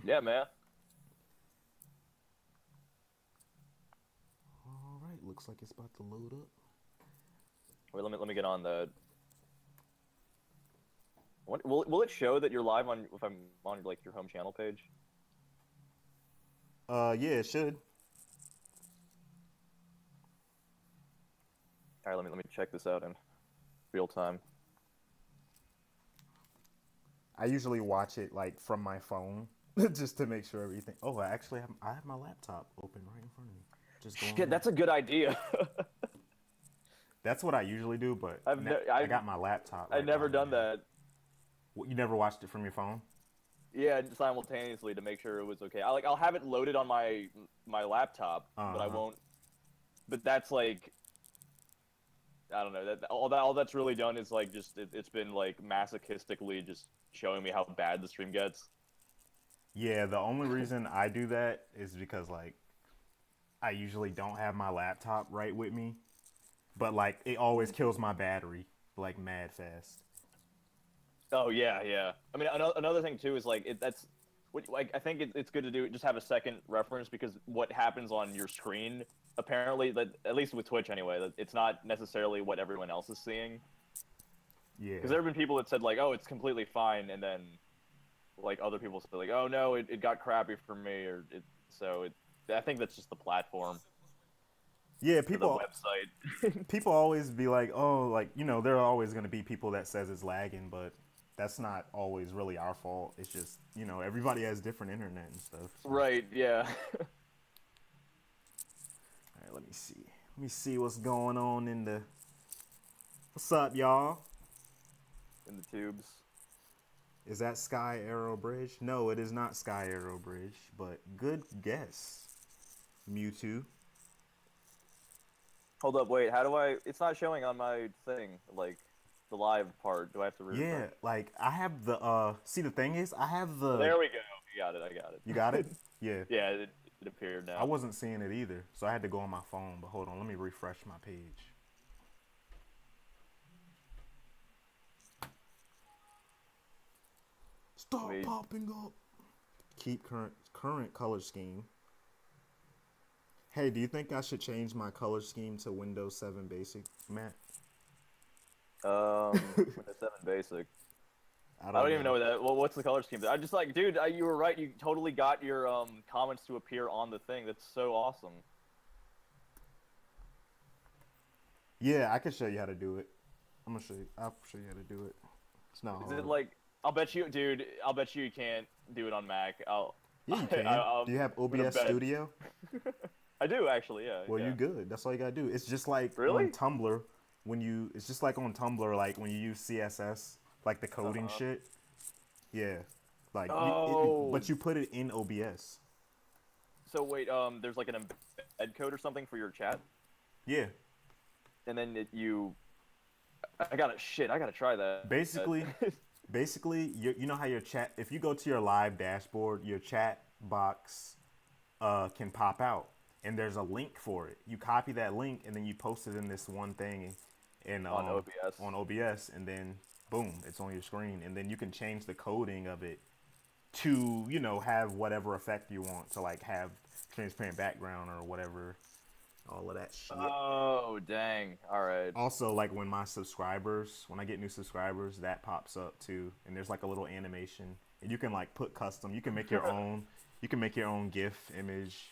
Yeah, man. All right, looks like it's about to load up. Wait, let me get on the. What will it show that you're live on if I'm on like your home channel page? Yeah, it should. All right, let me check this out in real time. I usually watch it like from my phone just to make sure everything. Oh, I have my laptop open right in front of me. Just going Shit, over that's it. a good idea. That's what I usually do, but I've now ne I I've got my laptop I've right never behind me done now. that. You never watched it from your phone? Yeah, simultaneously to make sure it was okay. I'll have it loaded on my laptop, but I Uh huh. won't. But that's like I don't know all that's really done is like just it's been like masochistically just showing me how bad the stream gets. Yeah, the only reason I do that is because like I usually don't have my laptop right with me, but like it always kills my battery like mad fast. Oh yeah, yeah. I mean, another thing too is like that's what like I think it's good to do just have a second reference because what happens on your screen apparently that at least with Twitch anyway, that it's not necessarily what everyone else is seeing. Because Yeah. there have been people that said like, oh, it's completely fine, and then like other people say like, oh no, it got crappy for me, or it so it. I think that's just the platform Yeah, or the website. people always be like, "Oh, like, there are always going to be people that says it's lagging, but that's not always really our fault. It's just, everybody has different internet and stuff." So, all Right? Yeah. right, let me see. Let me see what's going on in the What's up, y'all? In the tubes. Is that Sky Arrow Bridge? No, it is not Sky Arrow Bridge, but good guess. Mewtwo. Hold up, wait. How do I? It's not showing on my thing. Like the live part. Do I have to refresh? Yeah, like I have the see the thing is I have Oh, the there we go. You got it. I got You got it? it. Yeah. Yeah, it appeared I now. wasn't seeing it either, so I had to go on my phone. But hold on, let me refresh my page. Stop Wait. popping up. Keep current color scheme. Hey, do you think I should change my color scheme to Windows 7 Basic, Matt? Windows 7 Basic. I I don't don't even know know. what that. Well, what's the color scheme? I just like, dude. You were right. You totally got your comments to appear on the thing. That's so awesome. Yeah, I can show you how to do it. I'm gonna show you. I'll show you how to do it. It's not Is it hard. like? I'll bet you, dude. I'll bet you can't do it on Mac. Yeah, you can. Do you I'm have gonna OBS bet. Studio? I do actually. Yeah, Well, you yeah. good. That's all you gotta do. It's just like on Really? Tumblr it's just like on Tumblr, like when you use CSS, like the coding Uh-huh. shit. Yeah, like but Oh, you put it in OBS. so wait, there's like an embed code or something for your chat, Yeah, and then I gotta shit, I gotta try that. basically, you know how your chat. If you go to your live dashboard, your chat box can pop out, and there's a link for it. You copy that link, and then you post it in this one thing, in On OBS. on OBS, and then boom, it's on your screen, and then you can change the coding of it to have whatever effect you want to like have transparent background or whatever, all of that shit. Oh, dang. All right. Also, like when I get new subscribers, that pops up too, and there's like a little animation, and you can like put custom. You can make your own. You can make your own GIF image,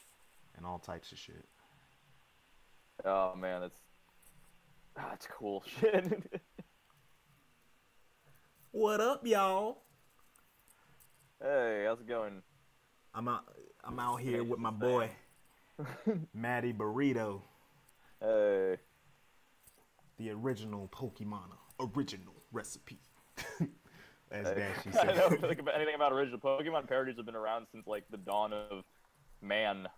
and all types of shit. Oh man, that's cool shit. What up, y'all? Hey, how's it going? I'm out. I'm out here with Canadians my and boy Sam. Matty Burrito, Hey. the original Pokemon, original recipe, as Hey. Dashy I know said. like anything about original Pokemon parodies have been around since like the dawn of man.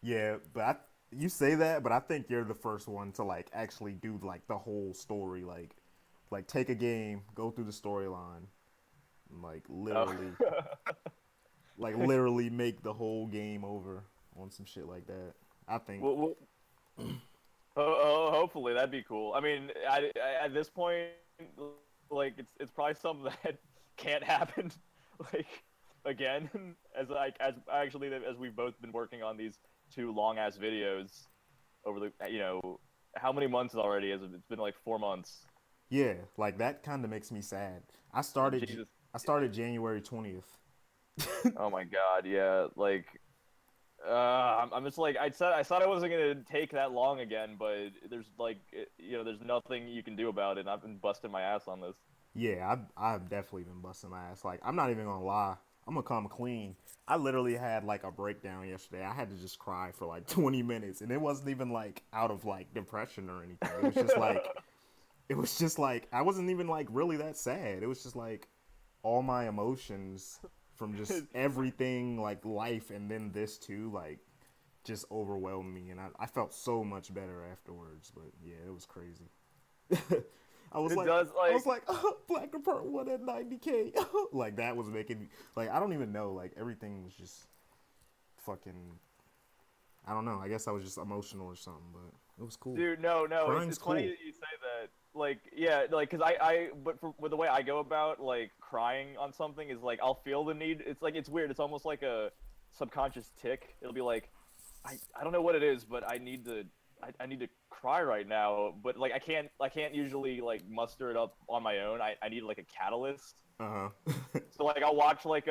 Yeah, but you say that, but I think you're the first one to like actually do like the whole story, like take a game, go through the storyline, and Oh. like literally make the whole game over on some shit like that. I think. well, hopefully that'd be cool. I mean, at this point, like it's probably something that can't happen. Like again as we've both been working on these two long ass videos over the how many months already? It's been like 4 months. Yeah, like that kind of makes me sad. I started Jesus. I started January 20th. Oh my God. Yeah. Like. I'm just like I thought I wasn't gonna take that long again, but there's like there's nothing you can do about it. And I've been busting my ass on this. Yeah, I've definitely been busting my ass. Like, I'm not even gonna lie. I'm gonna come clean. I literally had like a breakdown yesterday. I had to just cry for like 20 minutes, and it wasn't even like out of like depression or anything. It was just like I wasn't even like really that sad. It was just like all my emotions from just everything, like life, and then this too, like just overwhelmed me, and I felt so much better afterwards. But yeah, it was crazy. It does like oh, Black Apart won at 90K. Like that was making me like I don't even know. Like everything was just fucking. I don't know. I guess I was just emotional or something, but it was cool. dude, no, Crying's it's funny cool. that you say that. Like, yeah, like, cause but with the way I go about like crying on something is like I'll feel the need. It's like it's weird. It's almost like a subconscious tick. It'll be like, I don't know what it is, but I need to cry right now. But like I can't usually like muster it up on my own. I need like a catalyst. Uh huh. So like I'll watch like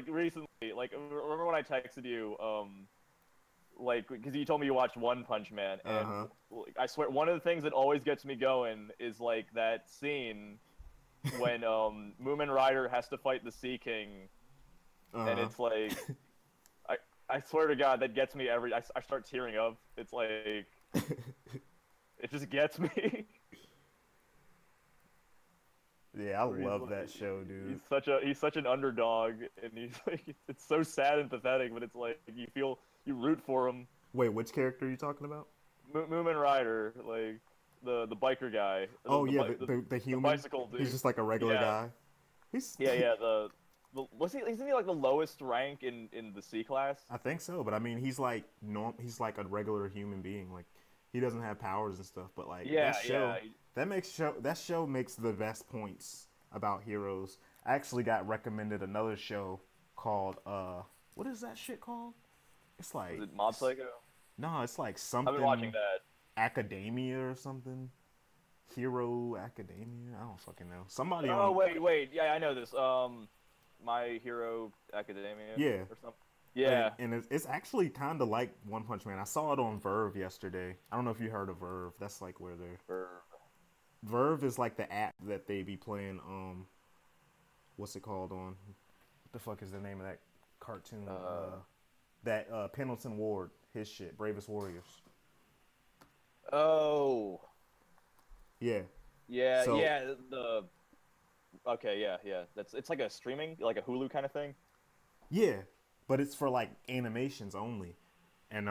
recently like remember when I texted you like because you told me you watched One Punch Man, Uh and huh. like, I swear one of the things that always gets me going is like that scene when Moomin Rider has to fight the Sea King, and Uh it's like I I swear to God that gets me I start tearing up. It's like huh. it just gets me. Yeah, I Where he's love like that show, dude. he's such an underdog, and he's like it's so sad and pathetic, but it's like you root for him. Wait, which character are you talking about? Moomin Rider, like the biker guy, Oh yeah, the the human. bicycle He's dude. just like a regular Yeah, guy. He's yeah. The was he isn't he like the lowest rank in the C class? I think so, but I mean, he's like he's like a regular human being. Like he doesn't have powers and stuff, but like Yeah, yeah. that show makes the best points about heroes. I actually got recommended another show called what is that shit called? It's Was like it Mob Psycho? no, it's like I've been watching something that. Academia or something. Hero Academia. I don't fucking know. Somebody Oh on wait, yeah, I know this. My Hero Academia yeah. or something. Yeah. And it's actually kind of like One Punch Man. I saw it on Verve yesterday. I don't know if you heard of Verve. That's like where they're. Or, Verve is like the app that they be playing. What's it called on? What the fuck is the name of that cartoon? That Pendleton Ward, his shit, Bravest Warriors. oh. Yeah. Yeah, So yeah. The okay, yeah. That's it's like a streaming, like a Hulu kind of thing. yeah, but it's for like animations only, and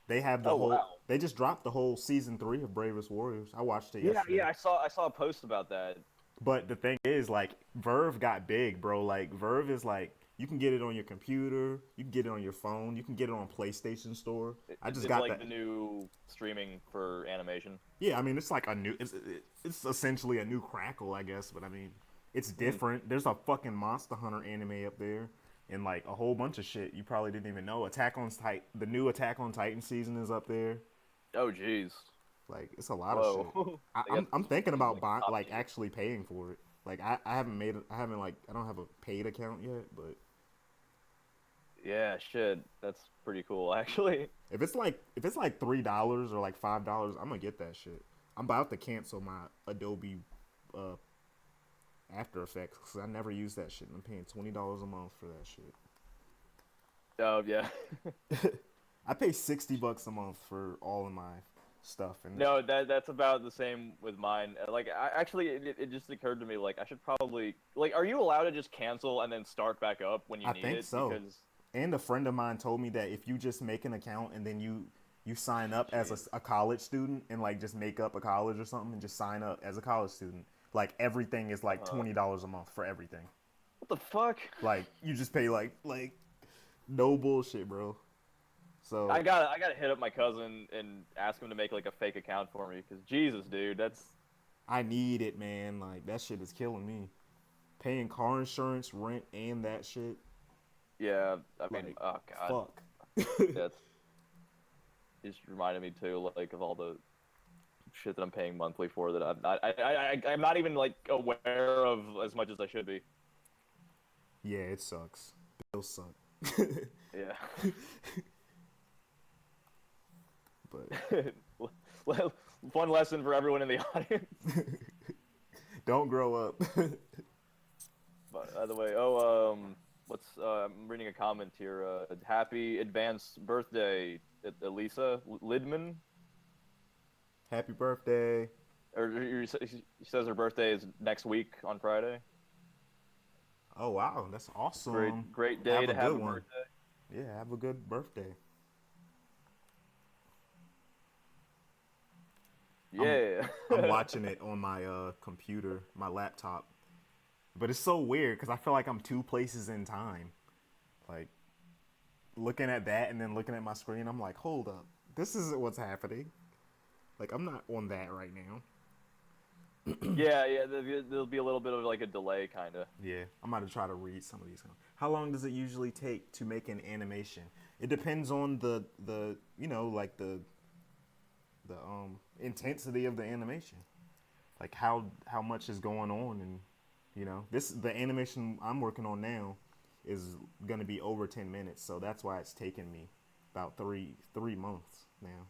they have the Oh whole. wow. They just dropped the whole season 3 of Bravest Warriors. I watched it Yeah, yesterday. I saw a post about that. But the thing is, like, Verve got big, bro. Like, Verve is like, you can get it on your computer, you can get it on your phone, you can get it on PlayStation Store. I just It's got like that. the new streaming for animation. Yeah, I mean, it's like a new, it's essentially a new Crackle, I guess. But I mean, it's different. There's a fucking Monster Hunter anime up there, and like a whole bunch of shit you probably didn't even know. The new Attack on Titan season is up there. Oh jeez. Like it's a lot of shit. Whoa. I guess I'm this thinking seems about like top like tier. actually paying for it. Like I haven't made it. I haven't like I don't have a paid account yet. But Yeah, shit. That's pretty cool, actually. if it's like $3 or like $5, I'm gonna get that shit. I'm about to cancel my Adobe uh, After Effects because I never use that shit. And I'm paying $20 a month for that shit. Oh yeah. I pay $60 a month for all of my stuff, and No, that's about the same with mine. Like, it just occurred to me, like, I should probably, like, are you allowed to just cancel and then start back up when you I need think it? so. Because, And a friend of mine told me that if you just make an account and then you sign up as jeez, a college student and like just make up a college or something and just sign up as a college student, like everything is like $20 a month for everything. what the fuck? Like you just pay like no bullshit, bro. So I gotta hit up my cousin and ask him to make like a fake account for me. Because Jesus, dude, that's I need it, man. Like that shit is killing me. paying car insurance, rent, and that shit. Yeah, I mean, Like, oh god, fuck. that's just reminded me too, like of all the shit that I'm paying monthly for that I'm not even like aware of as much as I should be. Yeah, it sucks. Bills suck. Yeah. But Well, fun lesson for everyone in the audience. don't grow up. By the way, let's. I'm reading a comment here. Happy advanced birthday, Elisa Lidman. Happy birthday. She says her birthday is next week on Friday. Oh wow, that's awesome. Great day Have to a have good a one. birthday. Yeah, have a good birthday. Yeah. I'm watching it on my computer, my laptop. But it's so weird because I feel like I'm two places in time. Like looking at that and then looking at my screen, I'm like, hold up, this isn't what's happening. Like I'm not on that right now. Yeah. There'll be a little bit of like a delay, kind of. Yeah, I'm about to try to read some of these. How long does it usually take to make an animation? It depends on the like the intensity of the animation, like how much is going on, and the animation I'm working on now is gonna be over 10 minutes, so that's why it's taken me about three months now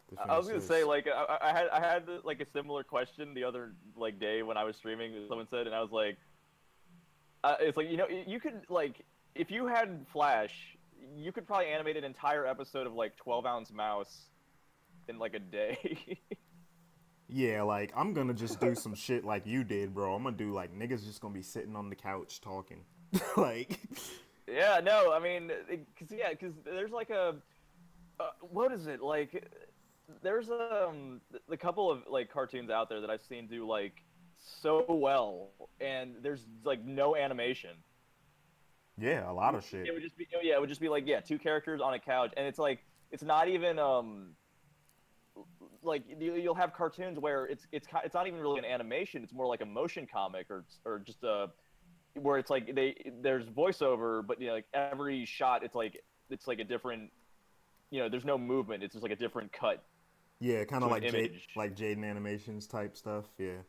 to I was finish gonna this. say like I had like a similar question the other like day when I was streaming. Someone said, and I was like, it's like you could like if you had Flash, you could probably animate an entire episode of like 12-ounce mouse in like a day. Yeah, like I'm gonna just do some shit like you did, bro. I'm gonna do like niggas just gonna be sitting on the couch talking, like. Yeah, no, I mean, because there's like what is it like? There's the couple of like cartoons out there that I've seen do like so well, and there's like no animation. Yeah, a lot of shit. It would just be yeah, it would just be like two characters on a couch, and it's like it's not even like you'll have cartoons where it's not even really an animation. It's more like a motion comic or just a where it's like there's voiceover, but like every shot it's like a different there's no movement. It's just like a different cut Yeah, kind of to an like image. Jaden Animations type stuff. Yeah.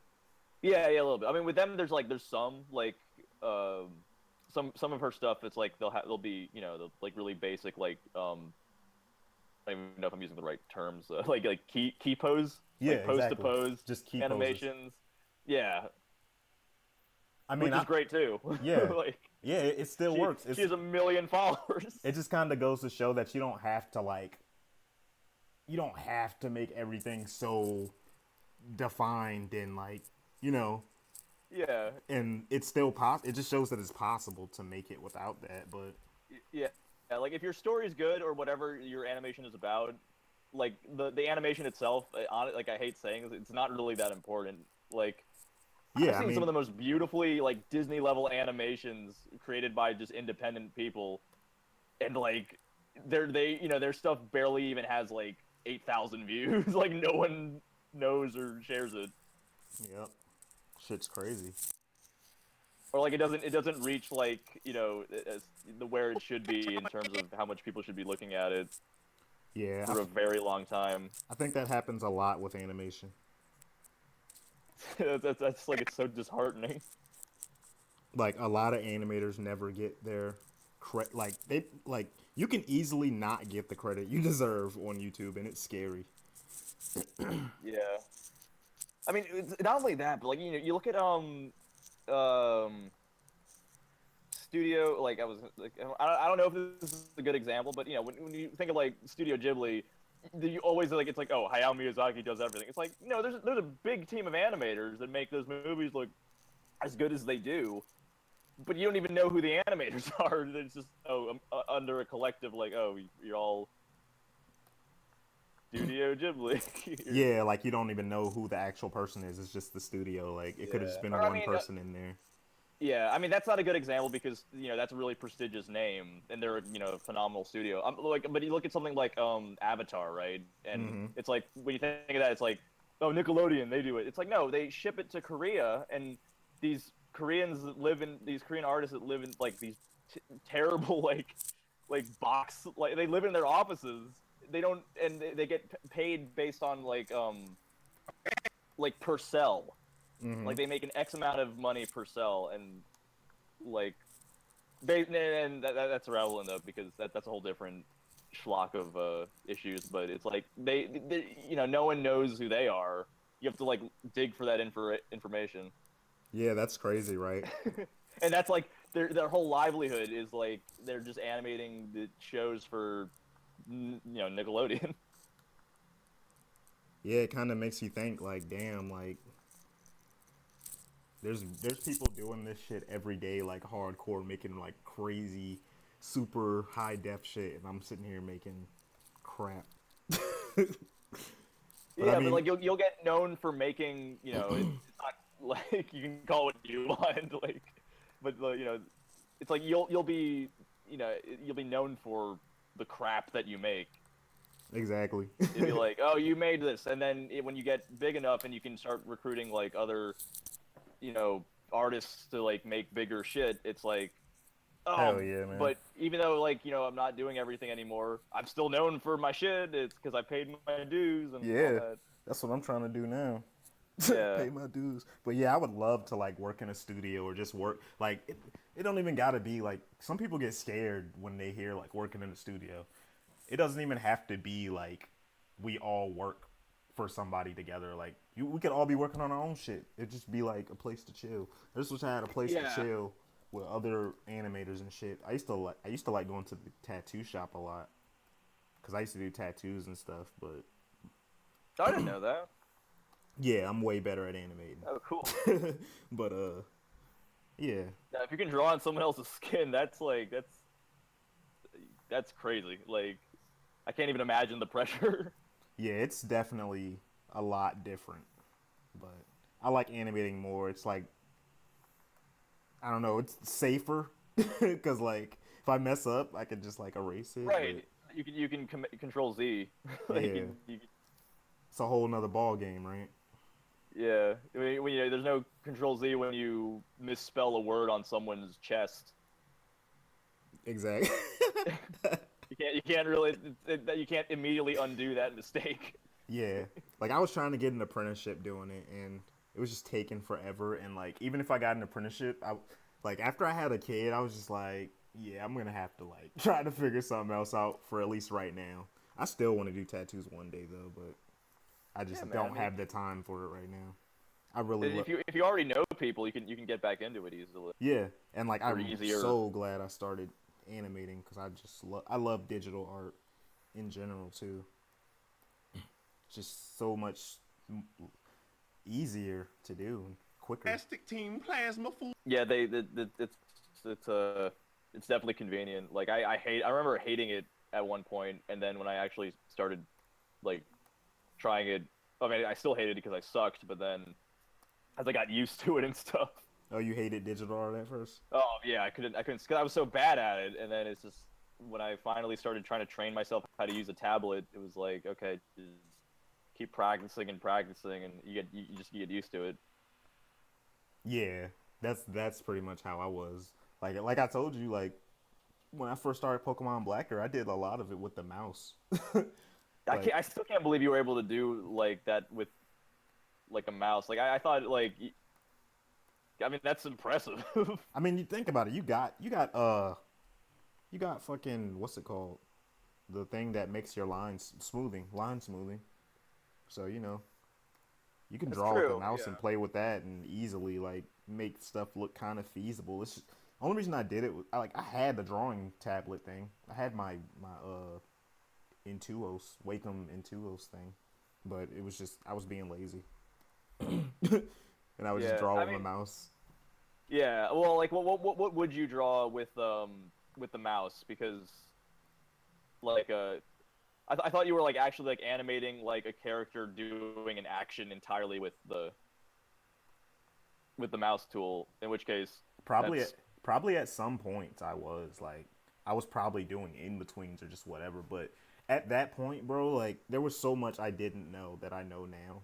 Yeah, a little bit. I mean, with them, there's some like um, some of her stuff. It's like they'll be like really basic like I don't even know if I'm using the right terms. Like key pose, Yeah, like pose to exactly. pose Just key poses. animations. Yeah, I mean, which is great too. yeah, Like yeah, it still works. she has a million followers. It just kind of goes to show that you don't have to make everything so defined and like Yeah, and it's still It just shows that it's possible to make it without that. But yeah, yeah. Like if your story's good or whatever your animation is about, like the animation itself, like I hate saying, it's not really that important. Like I've yeah, I seen some mean, of the most beautifully like Disney level animations created by just independent people, and like their stuff barely even has like 8,000 views. Like no one knows or shares it, yep, shit's crazy. or like it doesn't reach like as the where it should be in terms of how much people should be looking at it Yeah, for a very long time. I think that happens a lot with animation. That's like it's so disheartening. Like a lot of animators never get their credit. Like you can easily not get the credit you deserve on YouTube, and it's scary. Yeah, I mean it's not only that, but like you look at studio like I was like I don't know if this is a good example, but when you think of like Studio Ghibli, you always like it's like, oh, Hayao Miyazaki does everything. It's like there's a big team of animators that make those movies look as good as they do, but you don't even know who the animators are. It's just under a collective like, oh, you're all Studio Ghibli. Yeah, like you don't even know who the actual person is. It's just the studio. Like it could have Yeah, just been or I one mean, person in there. yeah, I mean that's not a good example because that's a really prestigious name and they're a phenomenal studio. But you look at something like Avatar, right? And it's like when you think of that, it's like, oh, Nickelodeon, they do it. It's like no, they ship it to Korea, and these Koreans that live in these Korean artists that live in like these terrible like box, like they live in their offices. They don't, and they get paid based on like per cell. Mm-hmm. Like they make an X amount of money per cell, and like that's irrelevant though, because that's a whole different schlock of issues. But it's like they no one knows who they are. You have to like dig for that information. Yeah, that's crazy, right? And that's like their whole livelihood is like they're just animating the shows for Nickelodeon. Yeah, it kind of makes you think like, damn, like there's people doing this shit every day, like hardcore, making like crazy, super high def shit, and I'm sitting here making crap. But I Yeah, but mean, like you'll get known for making, it's not like you can call it what you want, like, but it's like you'll be you'll be known for the crap that you make. exactly. It'd be like, oh, you made this, and then when you get big enough and you can start recruiting like other artists to like make bigger shit, it's like, Hell oh, yeah, man. but even though like I'm not doing everything anymore, I'm still known for my shit. It's because I paid my dues and all Yeah, that. that's what I'm trying to do now. Yeah. Pay my dues. But yeah, I would love to like work in a studio or just work like it don't even gotta be like some people get scared when they hear like working in a studio. It doesn't even have to be like we all work for somebody together. Like we could all be working on our own shit. It'd just be like a place to chill. I just wish I had a place to chill with other animators and shit. I used to like going to the tattoo shop a lot because I used to do tattoos and stuff. But I didn't know that. yeah, I'm way better at animating. Oh, cool. But yeah. Now, if you can draw on someone else's skin, that's crazy. Like, I can't even imagine the pressure. Yeah, it's definitely a lot different. But I like animating more. It's like I don't know, it's safer because like if I mess up, I can just like erase it. Right. You can control Z. Like, Yeah. It's a whole nother ball game, right? Yeah. I mean, there's no control Z when you misspell a word on someone's chest. Exactly. You can't really you can't immediately undo that mistake. Yeah. Like I was trying to get an apprenticeship doing it and it was just taking forever and like even if I got an apprenticeship, I like after I had a kid, I was just like, yeah, I'm going to have to like try to figure something else out for at least right now. I still want to do tattoos one day though, but I just don't have the time for it right now. I really if you already know people, you can get back into it easily. Yeah, and like I'm easier. so glad I started animating because I love digital art in general too. Just so much easier to do and quicker. Plastic Team Plasma Fool. Yeah, it's definitely convenient. Like I remember hating it at one point, and then when I actually started like trying it, I mean I still hated it because I sucked, but then as I got used to it and stuff. Oh, you hated digital art at first? Oh yeah, I couldn't cause I was so bad at it, and then it's just when I finally started trying to train myself how to use a tablet, it was like, okay, just keep practicing and practicing, and you get used to it. Yeah, that's pretty much how I was. Like I told you, like when I first started Pokemon Blacker, I did a lot of it with the mouse. I still can't believe you were able to do like that with like a mouse. Like I thought like. I mean that's impressive. I mean, you think about it. You got fucking what's it called? The thing that makes your line smoothing. So you can draw with the mouse and play with that and easily like make stuff look kind of feasible. It's just, the only reason I did it was I had the drawing tablet thing. I had my Intuos Wacom Intuos thing, but it was just I was being lazy. And I would just draw with my mouse. Yeah, well, like, what would you draw with the mouse? Because, like, I thought you were like actually like animating like a character doing an action entirely with the mouse tool. In which case, probably at some points I was probably doing in betweens or just whatever. But at that point, bro, like there was so much I didn't know that I know now.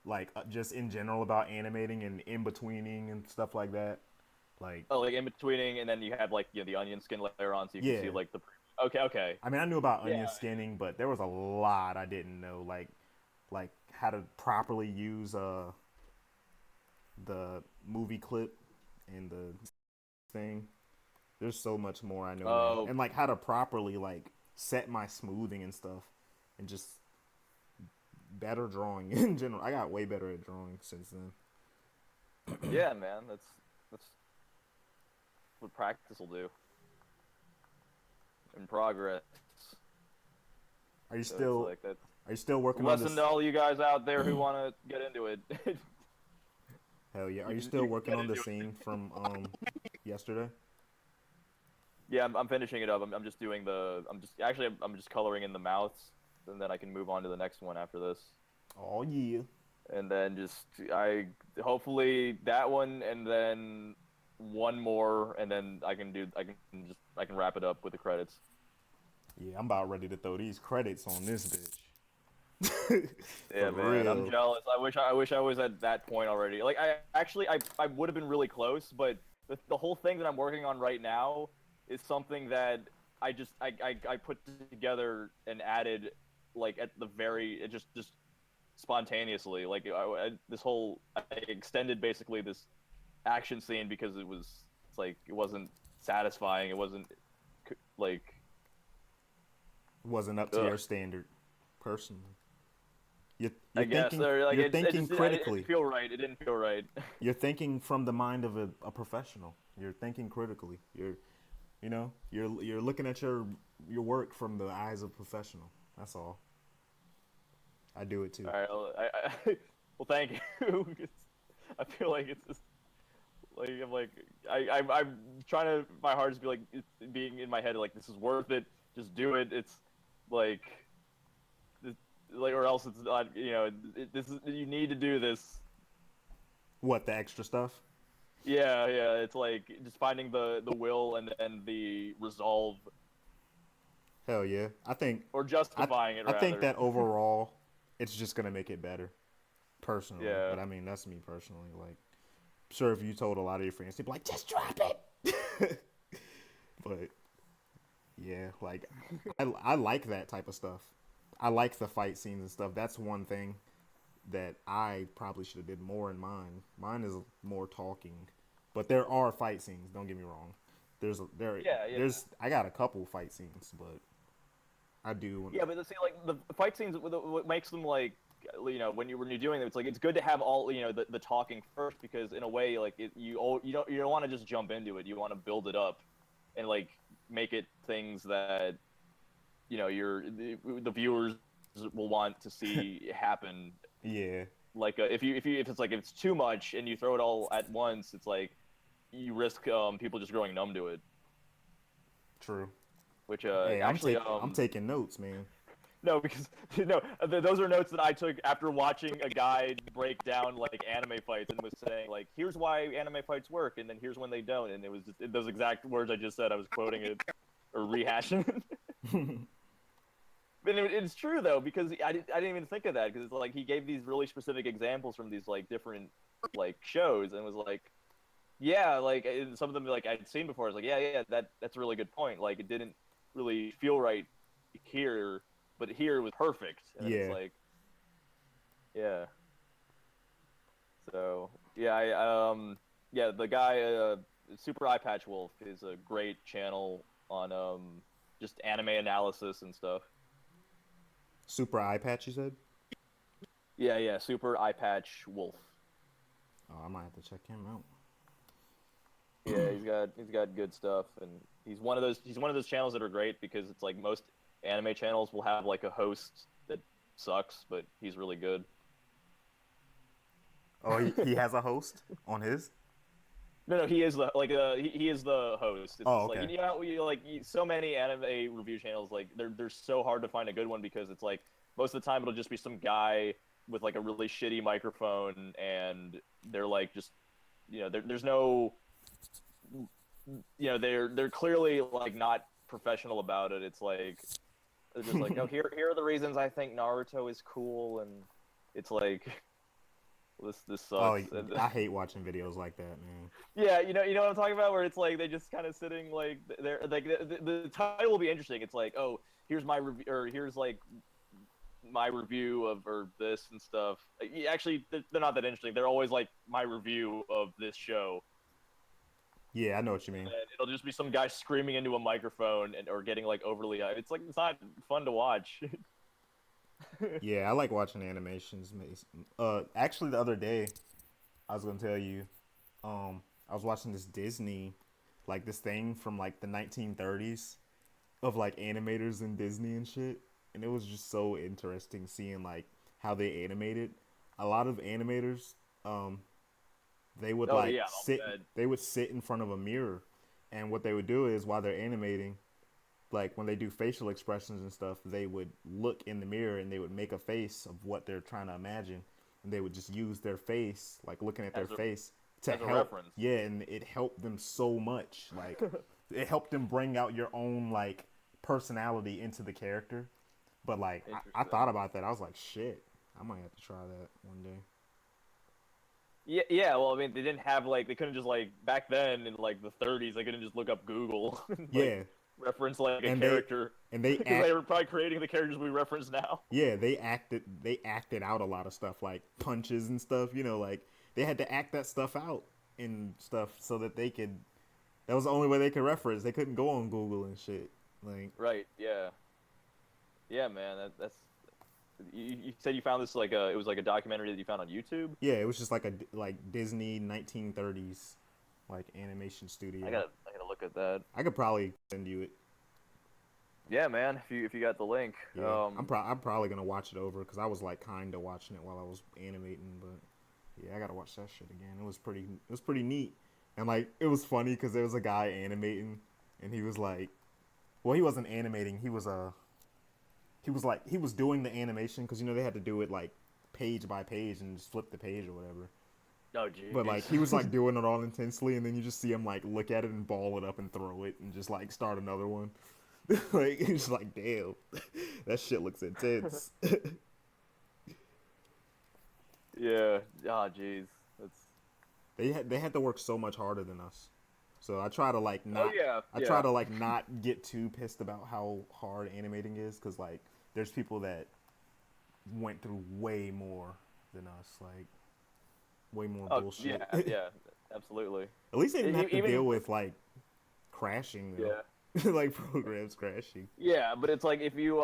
like just in general about animating and in betweening and stuff like that. Like, Oh, like in betweening, and then you have like the onion skin layer on, so you can see yeah. like the. Okay, okay. I mean, I knew about Yeah, onion skinning, but there was a lot I didn't know, like how to properly use the movie clip and the thing. There's so much more I know now, oh and like how to properly like set my smoothing and stuff, and just better drawing in general. I got way better at drawing since then. yeah, man. That's what practice will do. In progress. Are you So it's still like that's are you still working on lesson this? to all you guys out there who want to get into it. Hell yeah! Are you you can still you can working get on the into it. scene from yesterday? Yeah, I'm finishing it up. I'm just doing the. I'm just coloring in the mouths, and then I can move on to the next one after this. Oh yeah. And then just I hopefully that one, and then one more, and then I can wrap it up with the credits. Yeah, I'm about ready to throw these credits on this bitch. Yeah, For man, I'm real. jealous. I wish I was at that point already. Like I would have been really close, but the whole thing that I'm working on right now is something that I put together and added like at the very it just spontaneously. Like this whole I extended basically this action scene because it's like it wasn't satisfying. It wasn't like Wasn't up to ugh. your standard, personally. I guess or like You're it thinking just it didn't critically. feel right. It didn't feel right. You're thinking from the mind of a professional. You're thinking critically. You're looking at your work from the eyes of a professional. That's all. I do it too. All right, well, thank you. I feel like it's just like I'm trying to my hardest be like being in my head like this is worth it. Just do it. It's like this, like or else it's not. This is you need to do this. What, the extra stuff? Yeah, yeah. It's like just finding the will and then the resolve Hell yeah. or I justifying it I think rather. that overall it's just gonna make it better. Personally. Yeah. But I mean that's me personally. Like sure if you told a lot of your friends, they'd be like, just drop it. But yeah, like I like that type of stuff. I like the fight scenes and stuff. That's one thing that I probably should have did more in mine. Mine is more talking, but there are fight scenes. Don't get me wrong. Yeah, yeah. There's I got a couple fight scenes, but I do. Yeah, but see, like the fight scenes, what makes them like, when you're doing them, it's like it's good to have all the talking first because in a way, like you don't want to just jump into it. You want to build it up, and like make it things that the viewers will want to see happen. Yeah, Like if it's like if it's too much and you throw it all at once, it's like you risk people just growing numb to it. true. Which Hey, actually I'm taking notes, man. no, because no, those are notes that I took after watching a guy break down like anime fights and was saying like, here's why anime fights work, and then here's when they don't, and it was just those exact words I just said. I was quoting it or rehashing it. But it's true though because I didn't even think of that because it's like he gave these really specific examples from these like different like shows and was like, yeah, like some of them like I'd seen before. I was like, yeah, that's a really good point. Like it didn't really feel right here, but here it was perfect. And then it's Yeah, like, yeah. So yeah, yeah, the guy Super Eye Patch Wolf is a great channel on just anime analysis and stuff. super eye patch. You said. Yeah, Super Eye Patch Wolf. Oh, I might have to check him out. Yeah, he's got good stuff, and he's one of those channels that are great because it's like most anime channels will have like a host that sucks, but he's really good. Oh, he has a host on his. No, he is the like he is the host. It's Oh, just okay. like so many anime review channels like they're so hard to find a good one because it's like most of the time it'll just be some guy with like a really shitty microphone and they're like just there's no they're clearly like not professional about it. It's like they're just like, oh, here are the reasons I think Naruto is cool, and it's like This Oh, sucks. I hate watching videos like that, man. Yeah, you know what I'm talking about, where it's like they just kind of sitting like they're like the title will be interesting. It's like, oh, here's my review, or here's like my review of or this and stuff. Actually, they're not that interesting. They're always like my review of this show, Yeah, I know what you mean. and it'll just be some guy screaming into a microphone and or getting like overly. It's like it's not fun to watch. Yeah, I like watching animations. Actually, the other day, I was gonna tell you, I was watching this Disney, like this thing from like the 1930s of like animators in Disney and shit, and it was just so interesting seeing like how they animated. A lot of animators, um, they would Oh like yeah, I'll sit, bet. they would sit in front of a mirror, and what they would do is while they're animating, like when they do facial expressions and stuff, they would look in the mirror and they would make a face of what they're trying to imagine, and they would just use their face, like looking at their As a face, to as a help. reference. Yeah, and it helped them so much. Like it helped them bring out your own like personality into the character. But like I Interesting. thought about that, I was like, shit, I might have to try that one day. Yeah, yeah. Well, I mean, they didn't have like they couldn't just like back then in like the 30s. They couldn't just look up Google and like Yeah, reference like a and character they because act they were probably creating the characters we reference now. yeah, they acted out a lot of stuff like punches and stuff, like they had to act that stuff out and stuff so that they could that was the only way they could reference. They couldn't go on Google and shit. Like Right. Yeah. Yeah, man. That's you said you found this like a it was like a documentary that you found on YouTube. yeah, it was just like a like Disney 1930s like animation studio. I gotta look at that. I could probably send you it. Yeah, man. If you got the link. Yeah. I'm probably going to watch it over cuz I was like kind of watching it while I was animating, but yeah, I got to watch that shit again. It was pretty neat. And like it was funny cuz there was a guy animating and he was like well, he wasn't animating. He was doing the animation because they had to do it like page by page and just flip the page or whatever. Oh, geez. But like he was like doing it all intensely, and then you just see him like look at it and ball it up and throw it and just like start another one. Like he's like, damn, that shit looks intense. Yeah. Ah, jeez. That's. They had to work so much harder than us. So I try to like Oh not yeah. I try Yeah. to like not get too pissed about how hard animating is because like there's people that went through way more than us, like way more Oh bullshit. yeah. Yeah. Absolutely. At least they didn't have to Even deal with like crashing though. yeah. Like programs crashing. Yeah, but it's like if you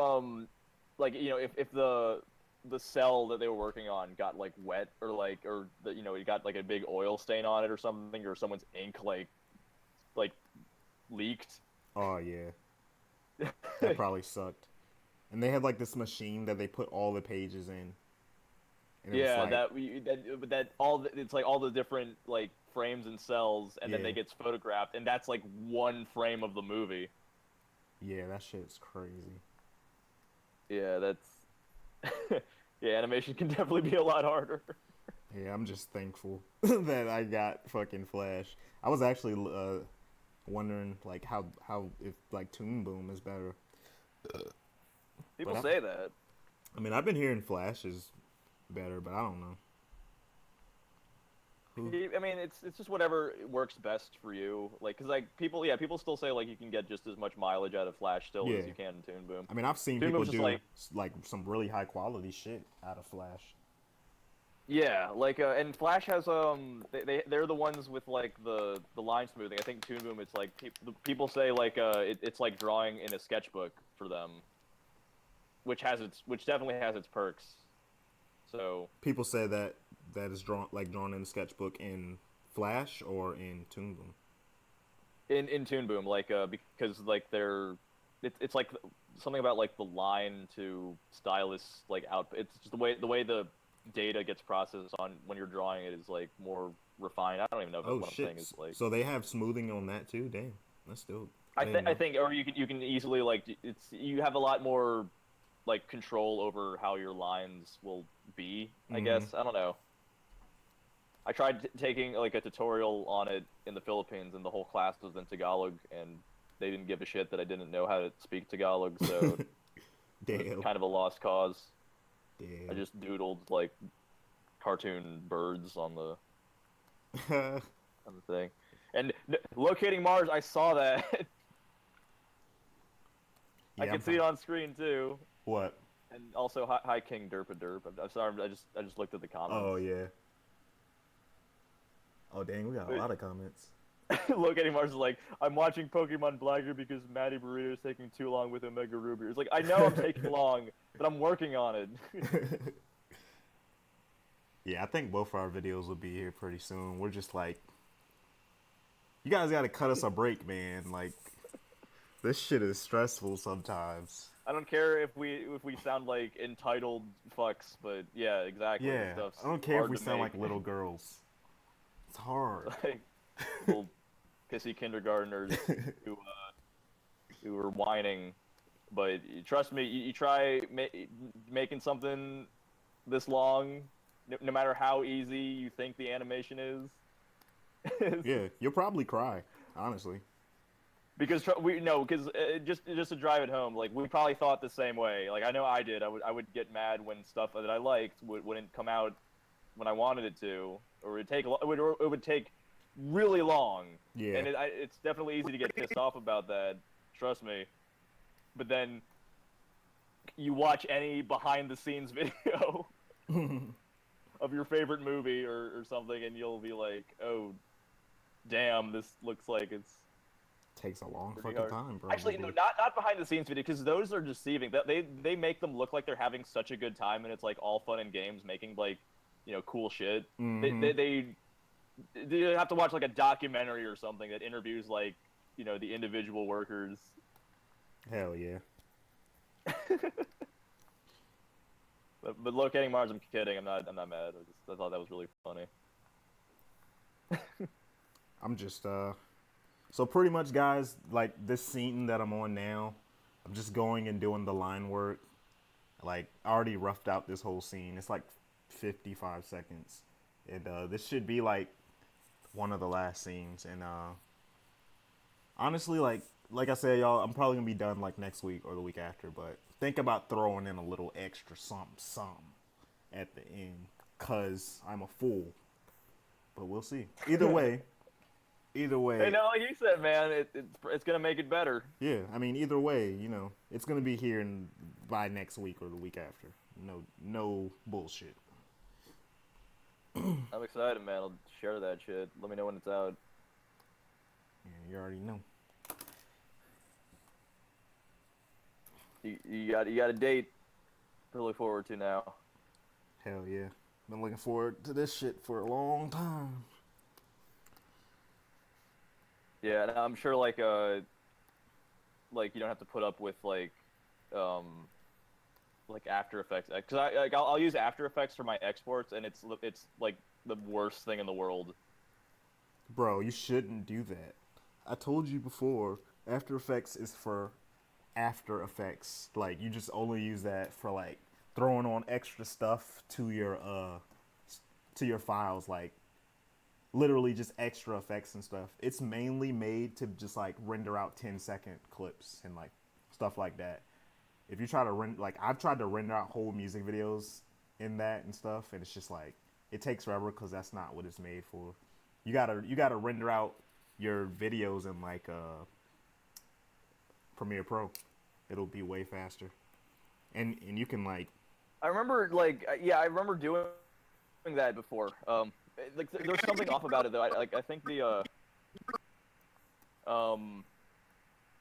like if the cell that they were working on got like wet or like or the, you got like a big oil stain on it or something or someone's ink like leaked. Oh yeah, that probably sucked. And they had like this machine that they put all the pages in. And it was Yeah, like, that it's like all the different like frames and cells, and then Yeah. they gets photographed, and that's like one frame of the movie. yeah, that shit's crazy. Yeah, that's yeah, animation can definitely be a lot harder. Yeah, I'm just thankful that I got fucking Flash. I was actually wondering like how if like Toon Boom is better. People But say that. I mean, I've been hearing Flash is better, but I don't know. I mean, it's just whatever works best for you. Like, cause like people still say like you can get just as much mileage out of Flash still Yeah. as you can in Toon Boom. I mean, I've seen Toon people Boom's just do like like some really high quality shit out of Flash. yeah, like and Flash has they're the ones with like the line smoothing. I think Toon Boom it's like people say like it's like drawing in a sketchbook for them, which definitely has its perks. So People say that is drawn in a sketchbook in Flash or in Toon Boom. in Toon Boom like because like it's like something about like the line to stylus like out. It's just the way the data gets processed on when you're drawing it is like more refined. I don't even know if Oh what I'm shit! saying is like. So they have smoothing on that too. Damn, that's dope. I think, or you can easily like you have a lot more like control over how your lines will be. I guess I don't know. I tried taking like a tutorial on it in the Philippines, and the whole class was in Tagalog, and they didn't give a shit that I didn't know how to speak Tagalog, so it was Damn. kind of a lost cause. I Damn. just doodled like cartoon birds on the thing. And locating Mars, I saw that. Yeah, I can see it on screen too. What? And also, hi King Derpa Derp. I'm sorry, I just looked at the comments. Oh yeah. Oh dang, we got a lot of comments. Locating Mars is like, I'm watching Pokemon Blacker because Matty Burrito is taking too long with Omega Ruby. It's like, I know I'm taking long, but I'm working on it. Yeah, I think both our videos will be here pretty soon. We're just like, you guys got to cut us a break, man. Like, this shit is stressful sometimes. I don't care if we sound like entitled fucks, but yeah, exactly. Yeah, I don't care if we sound like little girls. It's hard. Like little pissy kindergartners who were whining. But trust me, you try making something this long, no matter how easy you think the animation is. Yeah, you'll probably cry, honestly. Because just to drive it home, like we probably thought the same way. Like I know I did. I would get mad when stuff that I liked wouldn't come out when I wanted it to, or it would take really long. Yeah. And it's definitely easy to get pissed off about that. Trust me. But then you watch any behind the scenes video of your favorite movie or something, and you'll be like, oh, damn, this looks like it's takes a long fucking hard. time, bro. Actually, no, not behind the scenes video, because those are deceiving. They make them look like they're having such a good time, and it's like all fun and games, making like, cool shit. Mm-hmm. They have to watch like a documentary or something that interviews like, the individual workers. Hell yeah. But locating Mars, I'm kidding. I'm not mad. I thought that was really funny. I'm just so pretty much, guys, like this scene that I'm on now, I'm just going and doing the line work. Like I already roughed out this whole scene. It's like 55 seconds, and this should be like one of the last scenes. And honestly, like I said, y'all, I'm probably gonna be done like next week or the week after. But think about throwing in a little extra something at the end, cause I'm a fool. But we'll see. Either way. Hey, no, like you said, man, it's gonna make it better. Yeah, I mean, either way, it's gonna be here by next week or the week after. No bullshit. I'm excited, man. I'll share that shit. Let me know when it's out. Yeah, you already know. You got a date to look forward to now. Hell yeah, been looking forward to this shit for a long time. Yeah, and I'm sure like you don't have to put up with like After Effects, because I'll use After Effects for my exports, and it's like the worst thing in the world. Bro, you shouldn't do that. I told you before, After Effects is for After Effects. Like you just only use that for like throwing on extra stuff to your files, like literally just extra effects and stuff. It's mainly made to just like render out 10-second clips and like stuff like that. If you try to I've tried to render out whole music videos in that and stuff, and it's just like it takes forever because that's not what it's made for. You gotta render out your videos in like Premiere Pro. It'll be way faster, and you can like. I remember doing that before. Like there's something off about it though. I think the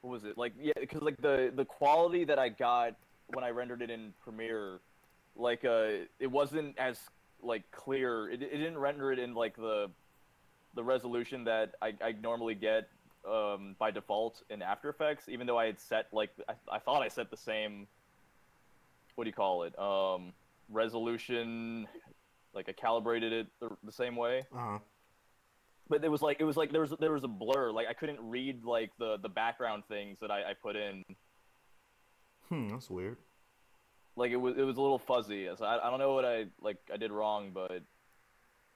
what was it? Like yeah, because like the quality that I got when I rendered it in Premiere, like it wasn't as like clear. It didn't render it in like the resolution that I normally get by default in After Effects, even though I had set like I thought I set the same, what do you call it, resolution, like I calibrated it the same way. Uh-huh. But it was like there was a blur. Like I couldn't read like the background things that I put in. That's weird. Like it was a little fuzzy. So I don't know what I did wrong, but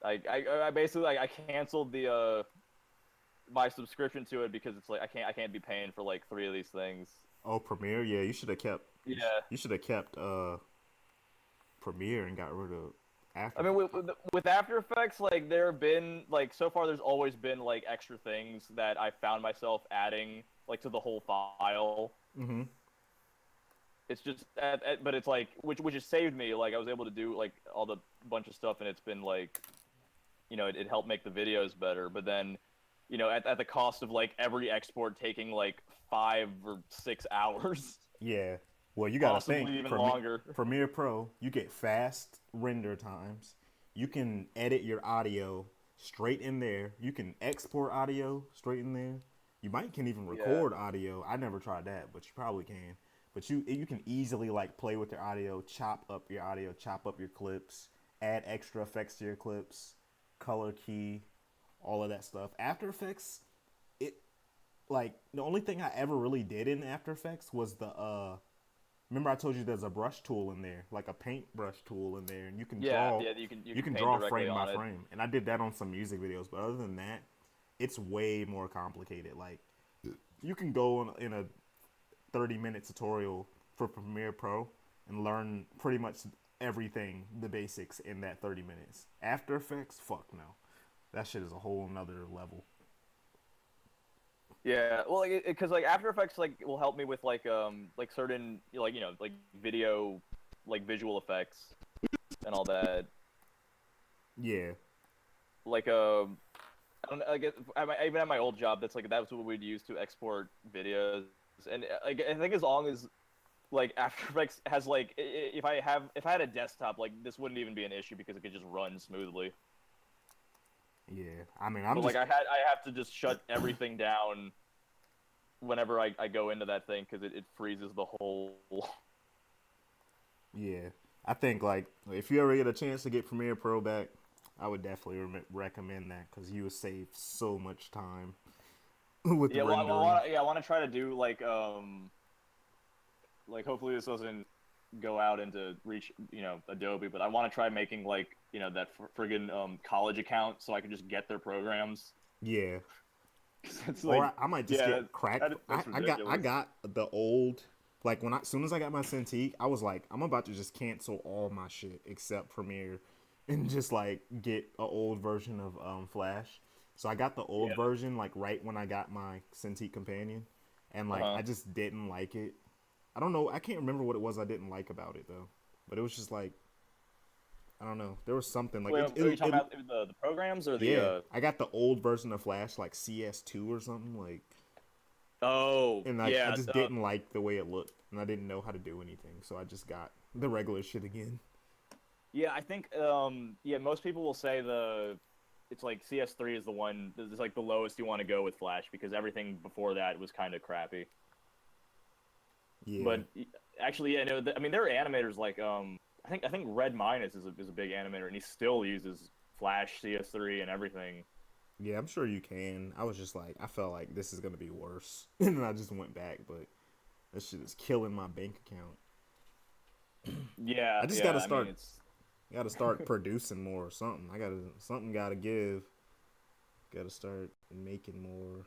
I basically I canceled the my subscription to it because it's like I can't be paying for like 3 of these things. Oh, Premiere? Yeah, you should have kept. Yeah. You should have kept Premiere and got rid of After I mean, with After Effects, like there have been like so far, there's always been like extra things that I found myself adding like to the whole file. mm-hmm. It's just, but it's like which has saved me. Like I was able to do like all the bunch of stuff, and it's been like, it helped make the videos better. But then, at the cost of like every export taking like 5 or 6 hours, Yeah. Well, you got to think possibly even longer. Premiere Pro, you get fast render times. You can edit your audio straight in there. You can export audio straight in there. You might can even record audio. I never tried that, but you probably can. But you can easily like play with your audio, chop up your audio, chop up your clips, add extra effects to your clips, color key, all of that stuff. After Effects, like the only thing I ever really did in After Effects was remember I told you there's a brush tool in there, like a paint brush tool in there, and you can draw. Yeah, you can draw paint frame by on it. frame, and I did that on some music videos. But other than that, it's way more complicated. Like you can go in a 30-minute tutorial for Premiere Pro and learn pretty much everything, the basics in that 30 minutes. After Effects, fuck no, that shit is a whole nother level. Yeah, well, because like After Effects will help me with like certain like video, like visual effects and all that. Yeah. Like I don't know, even at my old job, that's what we'd use to export videos, and like I think as long as like After Effects has like if I had a desktop, like this wouldn't even be an issue because it could just run smoothly. Yeah, I mean, I have to just shut everything down whenever I go into that thing because it freezes the whole. Yeah, I think like if you ever get a chance to get Premiere Pro back, I would definitely recommend that because you would save so much time with Yeah, rendering. I want to try to do like hopefully this doesn't go out into reach Adobe, but I want to try making like that friggin' college account so I can just get their programs. Yeah. It's Or I might just get cracked. That's I got the old, like as soon as I got my Cintiq, I was like, I'm about to just cancel all my shit except Premiere and just like get an old version of Flash. So I got the old version like right when I got my Cintiq Companion, and like I just didn't like it. I don't know. I can't remember what it was I didn't like about it though, but it was just like, I don't know. There was something like. Wait, are you talking about the programs or the? Yeah, I got the old version of Flash, like CS2 or something, like. Oh. And I just didn't like the way it looked, and I didn't know how to do anything, so I just got the regular shit again. Yeah, I think most people will say it's like CS3 is the one. It's like the lowest you want to go with Flash because everything before that was kind of crappy. Yeah. But actually, yeah, no. I mean, there are animators like I think Red Minus is a big animator, and he still uses Flash, CS3, and everything. Yeah, I'm sure you can. I was just like, I felt like this is gonna be worse, and then I just went back. But this shit is killing my bank account. Yeah, I just gotta start. Gotta start producing more or something. Something gotta give. Gotta start making more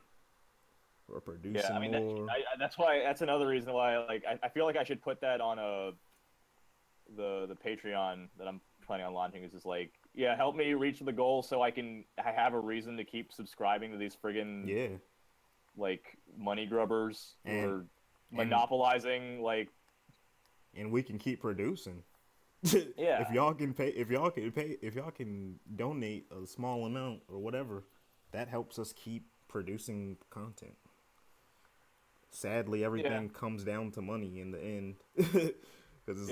or producing yeah, I mean, more. that's another reason why I feel like I should put that on the Patreon that I'm planning on launching. Is just like, yeah, help me reach the goal so I have a reason to keep subscribing to these friggin' like money grubbers who are monopolizing like. And we can keep producing. Yeah. if y'all can donate a small amount or whatever, that helps us keep producing content. Sadly, everything comes down to money in the end. Because it's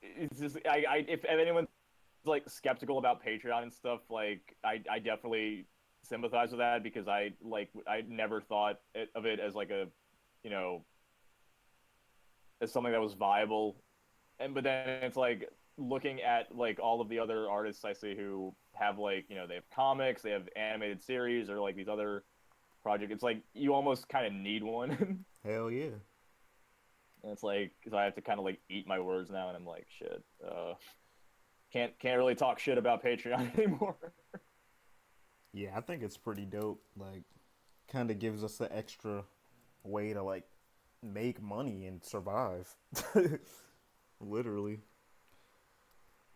if anyone's like skeptical about Patreon and stuff, like I definitely sympathize with that because I never thought of it as like a as something that was viable. But then it's like looking at like all of the other artists I see who have like they have comics, they have animated series, or like these other projects. It's like you almost kind of need one. Hell yeah. And it's like because I have to kind of like eat my words now, and I'm like shit. Can't really talk shit about Patreon anymore. Yeah, I think it's pretty dope. Like, kind of gives us an extra way to like make money and survive. Literally.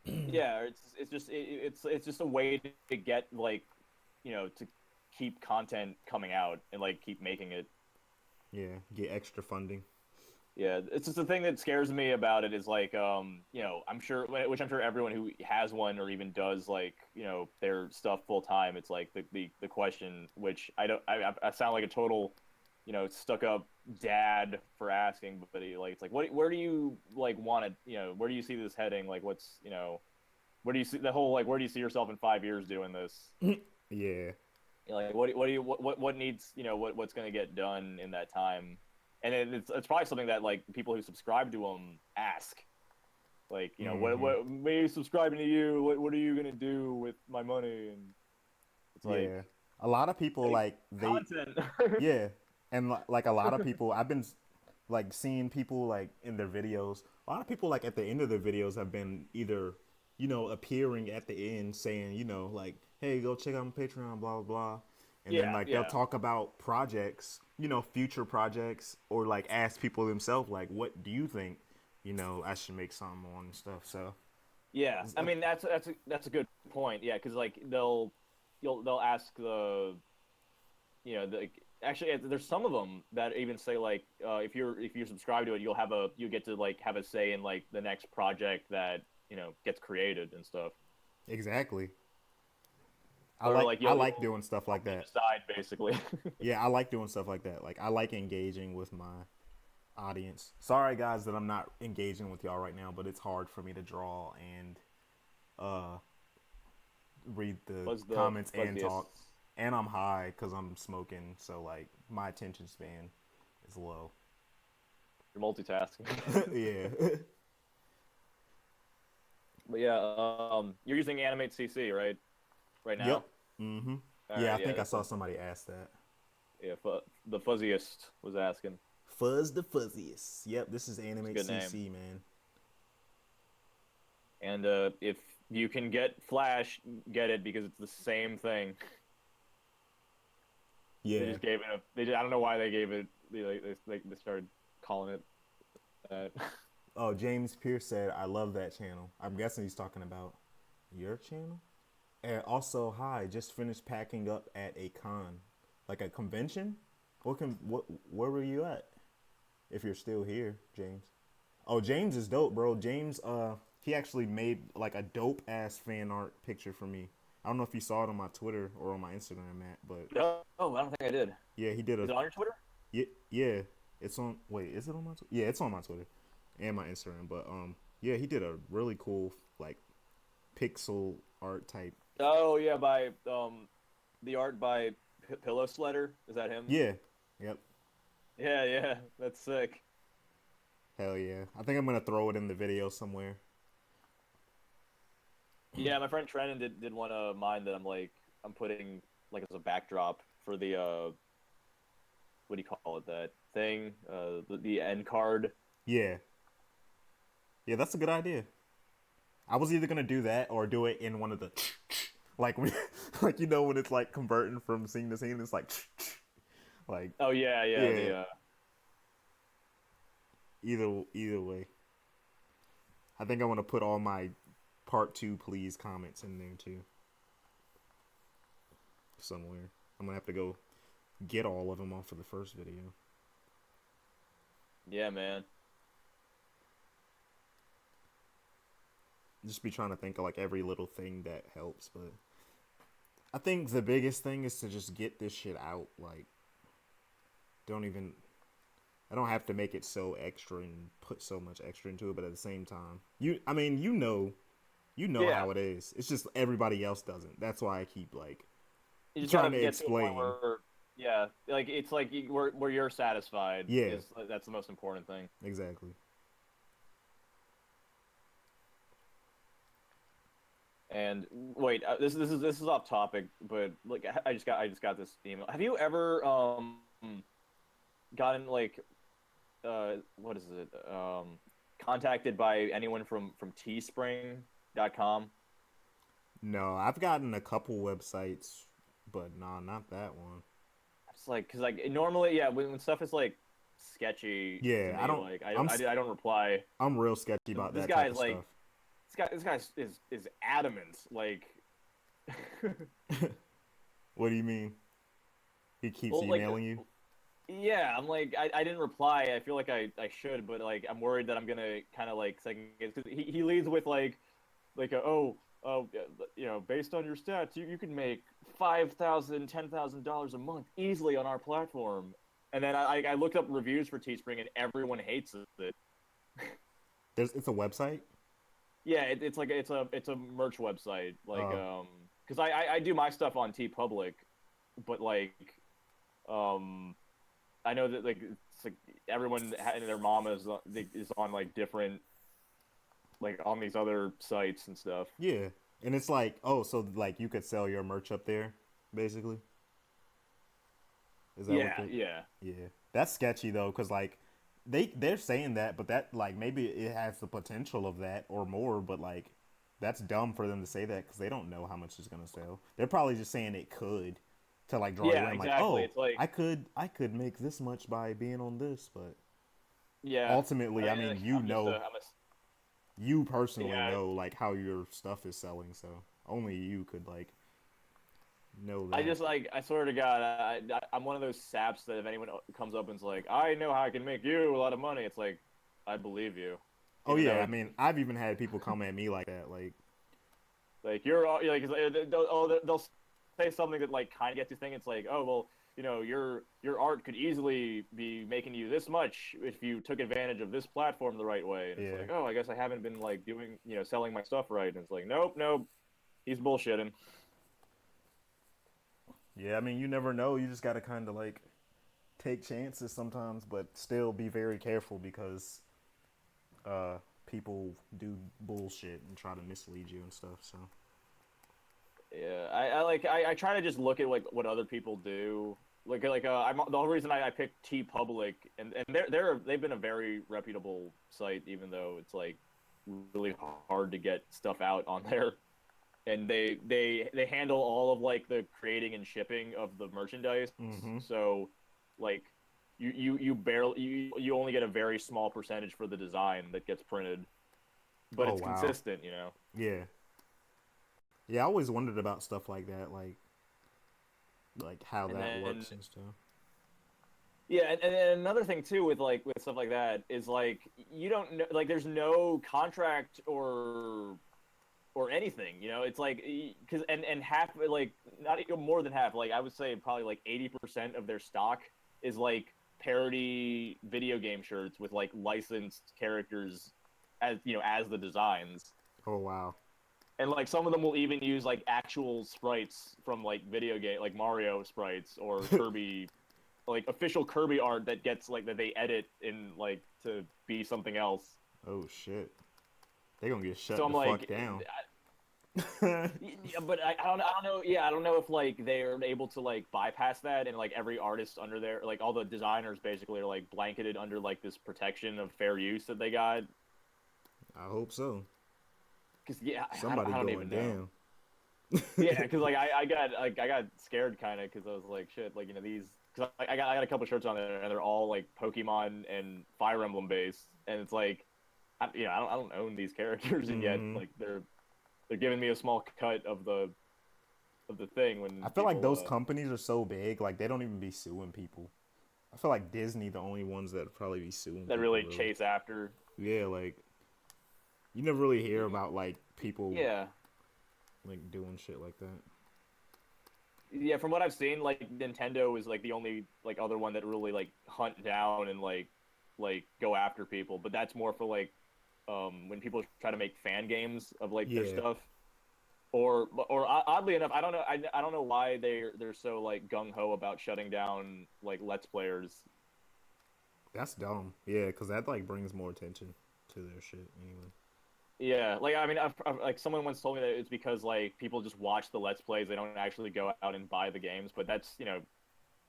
Yeah, it's just a way to get like, to keep content coming out and like keep making it. Yeah, get extra funding. Yeah, it's just the thing that scares me about it is like, I'm sure, which I'm sure everyone who has one or even does like, their stuff full time, it's like the question, which I sound like a total, stuck up dad for asking, but like, it's like, where do you like want to, where do you see this heading? Like, what's, where do you see the whole, like, where do you see yourself in 5 years doing this? Yeah. Like, what needs, what's going to get done in that time? And it's probably something that like people who subscribe to them ask, like, what me subscribing to you, what are you gonna do with my money? And it's like, Yeah. A lot of people hey, like they content. yeah, and like a lot of people I've been like seeing people like in their videos. A lot of people like at the end of their videos have been either appearing at the end saying like, hey, go check out my Patreon, blah blah blah, and then Yeah, like they'll yeah, talk about projects, future projects, or like ask people themselves like, what do you think, I should make something on and stuff. So yeah. I mean, that's a good point. Yeah, because like they'll ask the, the actually there's some of them that even say like, if you're subscribed to it, you get to like have a say in like the next project that gets created and stuff. exactly. I Or like like I you'll like doing stuff like that. decide basically. Yeah, I like doing stuff like that. Like I like engaging with my audience. Sorry guys that I'm not engaging with y'all right now, but it's hard for me to draw and uh read the Was the comments and fuzziest. talk. And I'm high cuz I'm smoking, so like my attention span is low. You're multitasking. Yeah. But yeah, you're using Animate CC, right now. Yep. Mhm. All Yeah, I right, yeah, think I that's saw somebody ask that. yeah. The fuzziest was asking. Fuzz the fuzziest. Yep, this is It's a Animate good name. CC, man. And if you can get Flash, get it because it's the same thing. They Yeah. just gave it a. I don't know why they gave it. They started calling it that. Oh, James Pierce said, I love that channel. I'm guessing he's talking about your channel? And also, hi, just finished packing up at a con. Like a convention? Where were you at? If you're still here, James. Oh, James is dope, bro. James, he actually made like a dope ass fan art picture for me. I don't know if you saw it on my Twitter or on my Instagram, Matt, but No, oh, I don't think I did. yeah, he did Is a it on your Twitter? yeah, yeah. It's on. Wait, is it on my? Yeah, it's on my Twitter and my Instagram. But yeah, he did a really cool like pixel art type. Oh yeah, by the art by Pillow Sledder. Is that him? Yeah, yep. Yeah, yeah, that's sick. Hell yeah. I think I'm gonna throw it in the video somewhere. Yeah, my friend Trenton did one of mine that I'm putting like as a backdrop for the what do you call it, that thing, the end card. Yeah, yeah. That's a good idea. I was either gonna do that or do it in one of the like when like when it's like converting from scene to scene. It's like Oh yeah, yeah, yeah. the Either way, I think I want to put all my part 2 please comments in there too somewhere. I'm gonna have to go get all of them off of the first video. yeah, man. Just be trying to think of like every little thing that helps, but I think the biggest thing is to just get this shit out. Like, I don't have to make it so extra and put so much extra into it, but at the same time, I mean, Yeah, how it is. It's just everybody else doesn't. That's why I keep like you just trying gotta to get to a point explain. where, yeah, like it's like where you're satisfied Yeah, is that's the most important thing. exactly. And wait, this is off topic, but like I just got this email. Have you ever gotten like what is it contacted by anyone from teespring.com? No, I've gotten a couple websites, but nah, not that one. It's like because like normally, yeah, when stuff is like sketchy to Yeah, me, like I'm I don't reply. I'm real sketchy about This that type guy's of like stuff. this guy is adamant. Like, What do you mean? He keeps well, like, emailing you? yeah, I'm like, I didn't reply. I feel like I should, but like, I'm worried that I'm gonna kind of like second guess because he leads with based on your stats, you can make $5,000, $10,000 a month easily on our platform. And then I looked up reviews for Teespring, and everyone hates it. It's a website? Yeah, it's a merch website, like Oh. because I do my stuff on TeePublic, but like um I know that like it's like everyone and their mama is on like different like on these other sites and stuff. Yeah. And it's like, oh, so like you could sell your merch up there, basically? Is that what Yeah, they? yeah. Yeah. That's sketchy though, because like they're saying that, but that like maybe it has the potential of that or more, but like that's dumb for them to say that because they don't know how much it's gonna sell. They're probably just saying it could to like draw you Yeah, in, like, exactly. oh, It's like I could make this much by being on this, but yeah. ultimately, I mean, I'm just you personally yeah. know like how your stuff is selling, so only you could like know I that. just like I swear to God, I'm one of those saps that if anyone comes up and is like, I know how I can make you a lot of money, it's like I believe you, Oh even yeah, though I mean, I've even had people come at me like that, like, like you're like they'll say something that like kind of gets you thinking. It's like, oh well, your art could easily be making you this much if you took advantage of this platform the right way. And it's yeah. like, oh, I guess I haven't been like doing selling my stuff right. And it's like, nope, he's bullshitting. Yeah, I mean, you never know. You just got to kind of like take chances sometimes, but still be very careful because people do bullshit and try to mislead you and stuff. So, Yeah, I try to just look at like what other people do. I'm the whole reason I picked T Public and they've been a very reputable site even though it's like really hard to get stuff out on there. And they handle all of like the creating and shipping of the merchandise. mm-hmm. So like you barely you only get a very small percentage for the design that gets printed, but Oh it's wow, consistent. yeah, yeah. I always wondered about stuff like that, like how And that then works and stuff. yeah, and another thing too with stuff like that is like you don't know like there's no contract or anything. It's like because and half like not even more than half. Like I would say probably like 80% of their stock is like parody video game shirts with like licensed characters as the designs. Oh wow. And like some of them will even use like actual sprites from like video game like Mario sprites or Kirby like official Kirby art that gets like that they edit in like to be something else. Oh shit. They gonna get So shut I'm the fuck like down. yeah, but I don't know. Yeah, I don't know if like they're able to like bypass that and like every artist under there, like all the designers basically are like blanketed under like this protection of fair use that they got. I hope so. Because yeah, Somebody I don't going even know. down. Yeah, because like I got scared kind of because I was like shit, like these because I got a couple shirts on there and they're all like Pokemon and Fire Emblem based, and it's like I don't own these characters and yet Mm-hmm. like they're giving me a small cut of the thing when I feel like people those companies are so big, like they don't even be suing people. I feel like Disney the only ones that probably be suing that people really really. chase after. Yeah, like you never really hear about like people Yeah, like doing shit like that. yeah. From what I've seen, like Nintendo is like the only like other one that really like hunt down and like go after people. But that's more for like when people try to make fan games of like their Yeah, stuff. Or oddly enough, I don't know why they're so like gung ho about shutting down like Let's Players. that's dumb. Yeah, because that like brings more attention to their shit anyway. Yeah, like I mean, like someone once told me that it's because like people just watch the Let's Plays, they don't actually go out and buy the games. But that's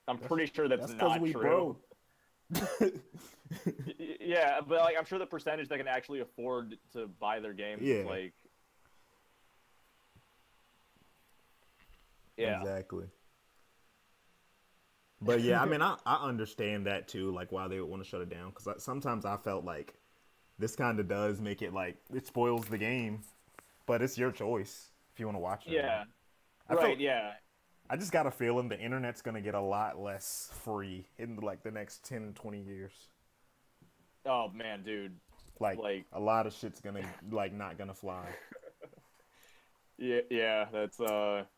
I'm That's pretty sure that's that's because not we true. broke. Yeah, but like I'm sure the percentage that can actually afford to buy their games is Yeah, like yeah, exactly. But yeah, I mean, I understand that too, like why they would want to shut it down. Because sometimes I felt like this kind of does make it like it spoils the game, but it's your choice if you want to watch it. Yeah. I Right. feel, Yeah. I just got a feeling the internet's gonna get a lot less free in like the next 10, 20 years. Oh man, dude. Like, Like, a lot of shit's gonna like not gonna fly. yeah, yeah. That's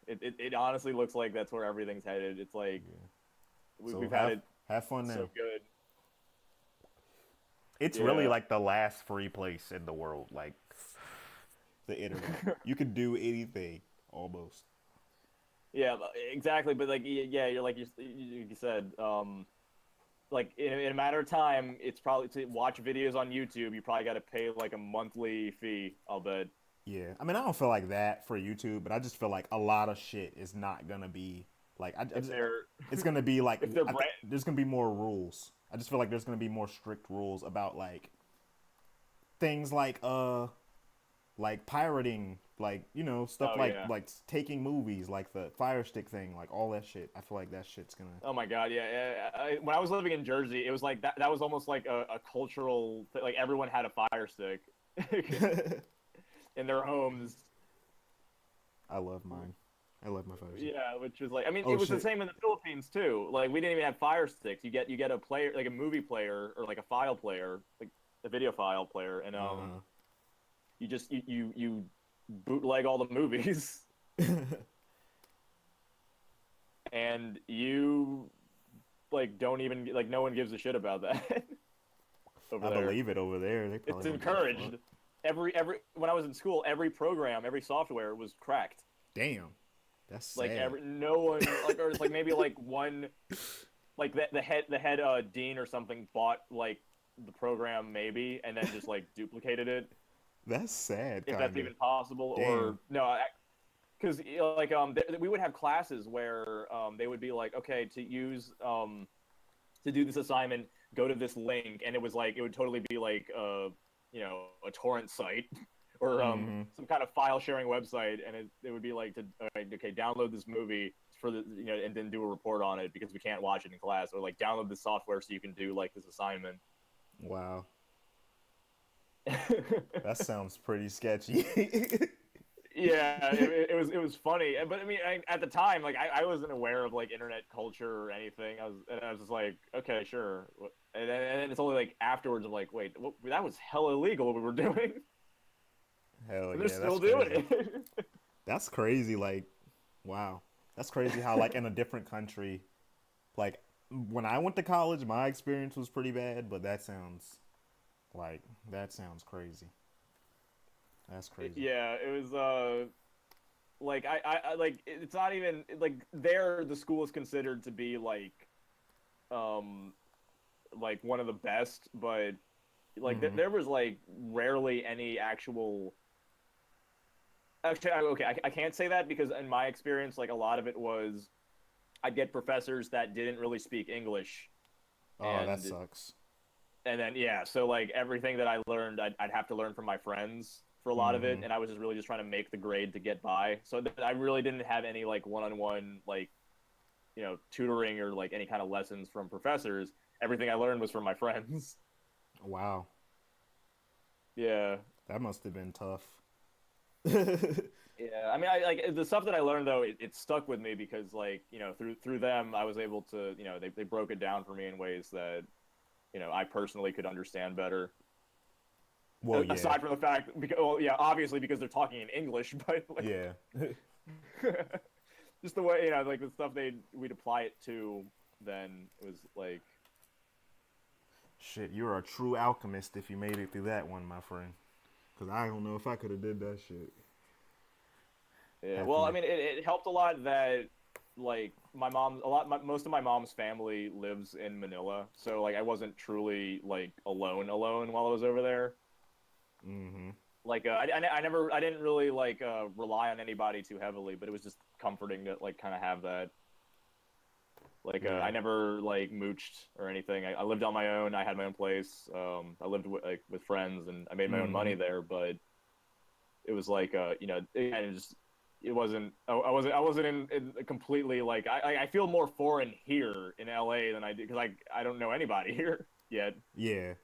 it honestly looks like that's where everything's headed. It's like So we've had it have fun so now. good. It's really like the last free place in the world. Like the internet, you could do anything almost. Yeah, exactly. But like, yeah, you're like you said, like in a matter of time, it's probably to watch videos on YouTube. You probably got to pay like a monthly fee. I'll bet. Yeah, I mean, I don't feel like that for YouTube, but I just feel like a lot of shit is not gonna be like it's gonna be like if they're there's gonna be more rules. I just feel like there's gonna be more strict rules about like things like pirating, like stuff like taking movies, like the Fire Stick thing, like all that shit. I feel like that shit's gonna. Oh my God, yeah. When I was living in Jersey, it was like that was almost like a cultural like everyone had a Fire Stick in their homes. I love mine. I love my Fire Stick. Yeah, which was like, I mean, it was the same in the Philippines too. Like we didn't even have Fire Sticks. You get a player, like a movie player or like a file player, like a video file player, and you just you bootleg all the movies, and you like don't even like no one gives a shit about that. I believe it over there. They it's encouraged. Every when I was in school, every program, every software was cracked. Damn, that's sad. Like no one like or it's like maybe like one like the head dean or something bought like the program maybe and then just like duplicated it. That's sad. If that's even possible. Damn. Or no, because like we would have classes where they would be like, okay, to use to do this assignment, go to this link, and it was like it would totally be like a torrent site or some kind of file sharing website, and it would be like to okay, download this movie for the and then do a report on it because we can't watch it in class, or like download this software so you can do like this assignment. Wow. That sounds pretty sketchy. Yeah, it was funny, but I mean, at the time, like I wasn't aware of like internet culture or anything. I was just like, okay, sure, and then it's only like afterwards I'm like, wait, that was hella illegal what we were doing. Hell yeah, they're still doing it. That's crazy. Like, wow, that's crazy how like in a different country, like when I went to college, my experience was pretty bad, but that sounds crazy. That's crazy. Yeah, it was like I like it's not even like there the school is considered to be like one of the best, but like there was like rarely any actual. Actually, okay, I can't say that because in my experience, like a lot of it was, I'd get professors that didn't really speak English. Oh, that sucks. And then so like everything that I learned, I'd have to learn from my friends for a lot of it, and I was just trying to make the grade to get by. So I really didn't have any like one-on-one like tutoring or like any kind of lessons from professors. Everything I learned was from my friends. Wow. Yeah. That must have been tough. Yeah, I mean, I like the stuff that I learned though. It stuck with me because like through them, I was able to they broke it down for me in ways that I personally could understand better. Well, yeah. Aside from the fact, obviously because they're talking in English, but like, yeah, just the way like the stuff we'd apply it to, then it was like, shit, you're a true alchemist if you made it through that one, my friend. Because I don't know if I could have did that shit. Yeah, well, I mean, it helped a lot that like most of my mom's family lives in Manila, so like I wasn't truly like alone while I was over there. Mm-hmm. Like I didn't really like rely on anybody too heavily, but it was just comforting to like kind of have that. Like I never like mooched or anything. I lived on my own. I had my own place. I lived with friends, and I made my own money there. But it was like it wasn't. I wasn't in completely like. I feel more foreign here in LA than I do because I don't know anybody here yet. Yeah.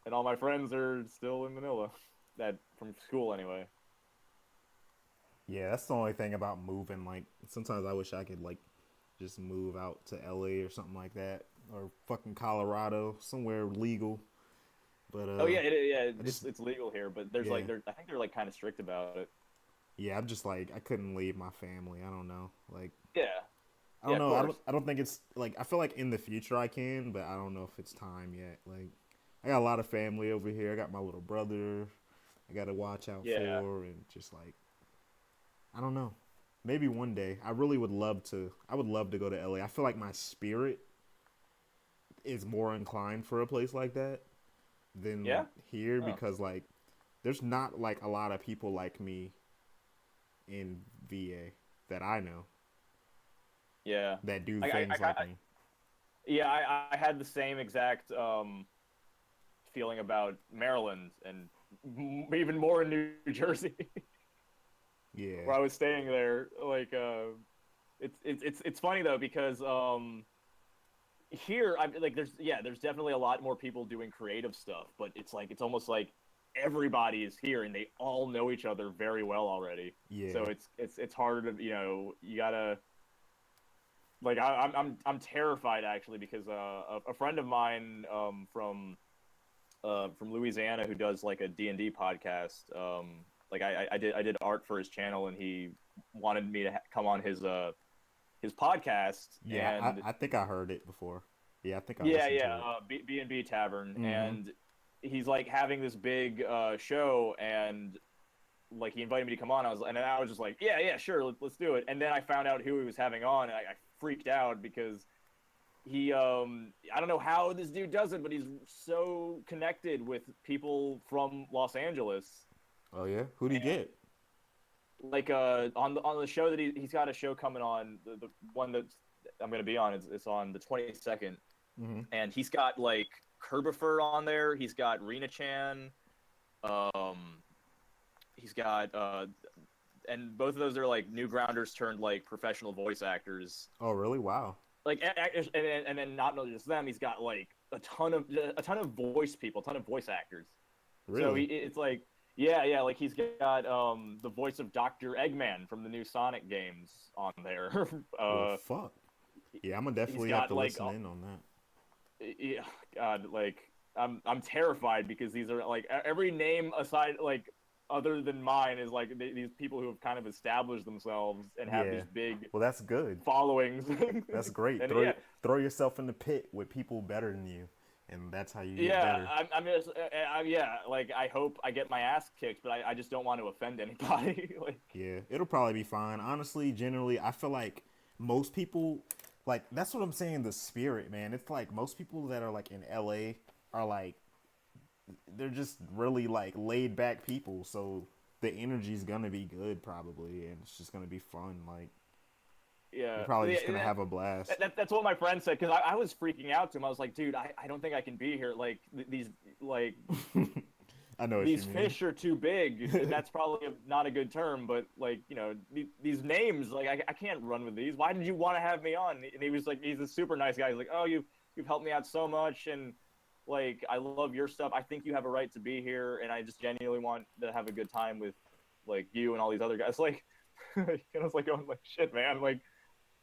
and all my friends are still in Manila, that from school anyway. Yeah, that's the only thing about moving. Like sometimes I wish I could like just move out to LA or something like that, or fucking Colorado, somewhere legal. But Oh yeah, I just it's legal here, but there's yeah, like I think they're like kind of strict about it. yeah. I'm just like I couldn't leave my family. I don't know. Like Yeah, I yeah, don't of know. course. I don't think it's like I feel like in the future I can, but I don't know if it's time yet. Like I got a lot of family over here. I got my little brother. I got to watch out Yeah, for, and just like I don't know. Maybe one day. I really would love to. I would love to go to LA. I feel like my spirit is more inclined for a place like that than yeah. here Oh, because like there's not like a lot of people like me in VA that I know yeah. that do I, things like I me. yeah, I had the same exact feeling about Maryland and even more in New Jersey, Yeah. where I was staying there. Like, it's funny though because here I like there's definitely a lot more people doing creative stuff, but it's like it's almost like everybody is here and they all know each other very well already. So Yeah. it's harder to you gotta like I'm terrified actually because a friend of mine from Louisiana who does like a D&D podcast. Like I did art for his channel, and he wanted me to come on his podcast. Yeah, And I think I heard it before. Yeah, I think I yeah, listened yeah, to it. B and B Tavern, Mm-hmm. and he's like having this big show, and like he invited me to come on. And then I was just like, yeah, yeah, sure, let's do it. And then I found out who he was having on, and I freaked out because he I don't know how this dude does it, but he's so connected with people from Los Angeles. Oh yeah, who'd he get? Like on the show that he's got a show coming on, the one that I'm gonna be on, it's on the 22nd, Mm-hmm. and he's got like Kerbifer on there, he's got Rena Chan, um he's got and both of those are like new grounders turned like professional voice actors. Oh really? Wow. Like and then not just them, he's got like a ton of voice people, a ton of voice actors. So Really? it's like yeah, yeah, like he's got the voice of Dr. Eggman from the new Sonic games on there. Well, fuck. Yeah, I'm gonna He's definitely have got to like listen in on that. yeah, God, like I'm terrified because these are like every name aside like other than mine is like these people who have kind of established themselves and have Yeah. these big Well, that's good. followings. That's great. And yeah, Throw yourself in the pit with people better than you, and that's how you get yeah, better. I'm just, yeah, like I hope I get my ass kicked, but I just don't want to offend anybody. Like, Yeah, it'll probably be fine. Honestly, generally, I feel like most people, like that's what I'm saying. The spirit, man. It's like most people that are like in LA are like they're just really like laid back people. So the energy's gonna be good probably, and it's just gonna be fun. Like you're yeah, probably just gonna have a blast. that's what my friend said because I was freaking out to him. I was like, dude, I don't think I can be here. Like these like I know what you these mean. fish are too big. That's probably not a good term, but like these names, like I can't run with these. Why did you want to have me on? And he was like, he's a super nice guy. He's like, oh, you've helped me out so much, and like I love your stuff. I think you have a right to be here, and I just genuinely want to have a good time with like you and all these other guys. Like, and I was like going like, shit, man. Like,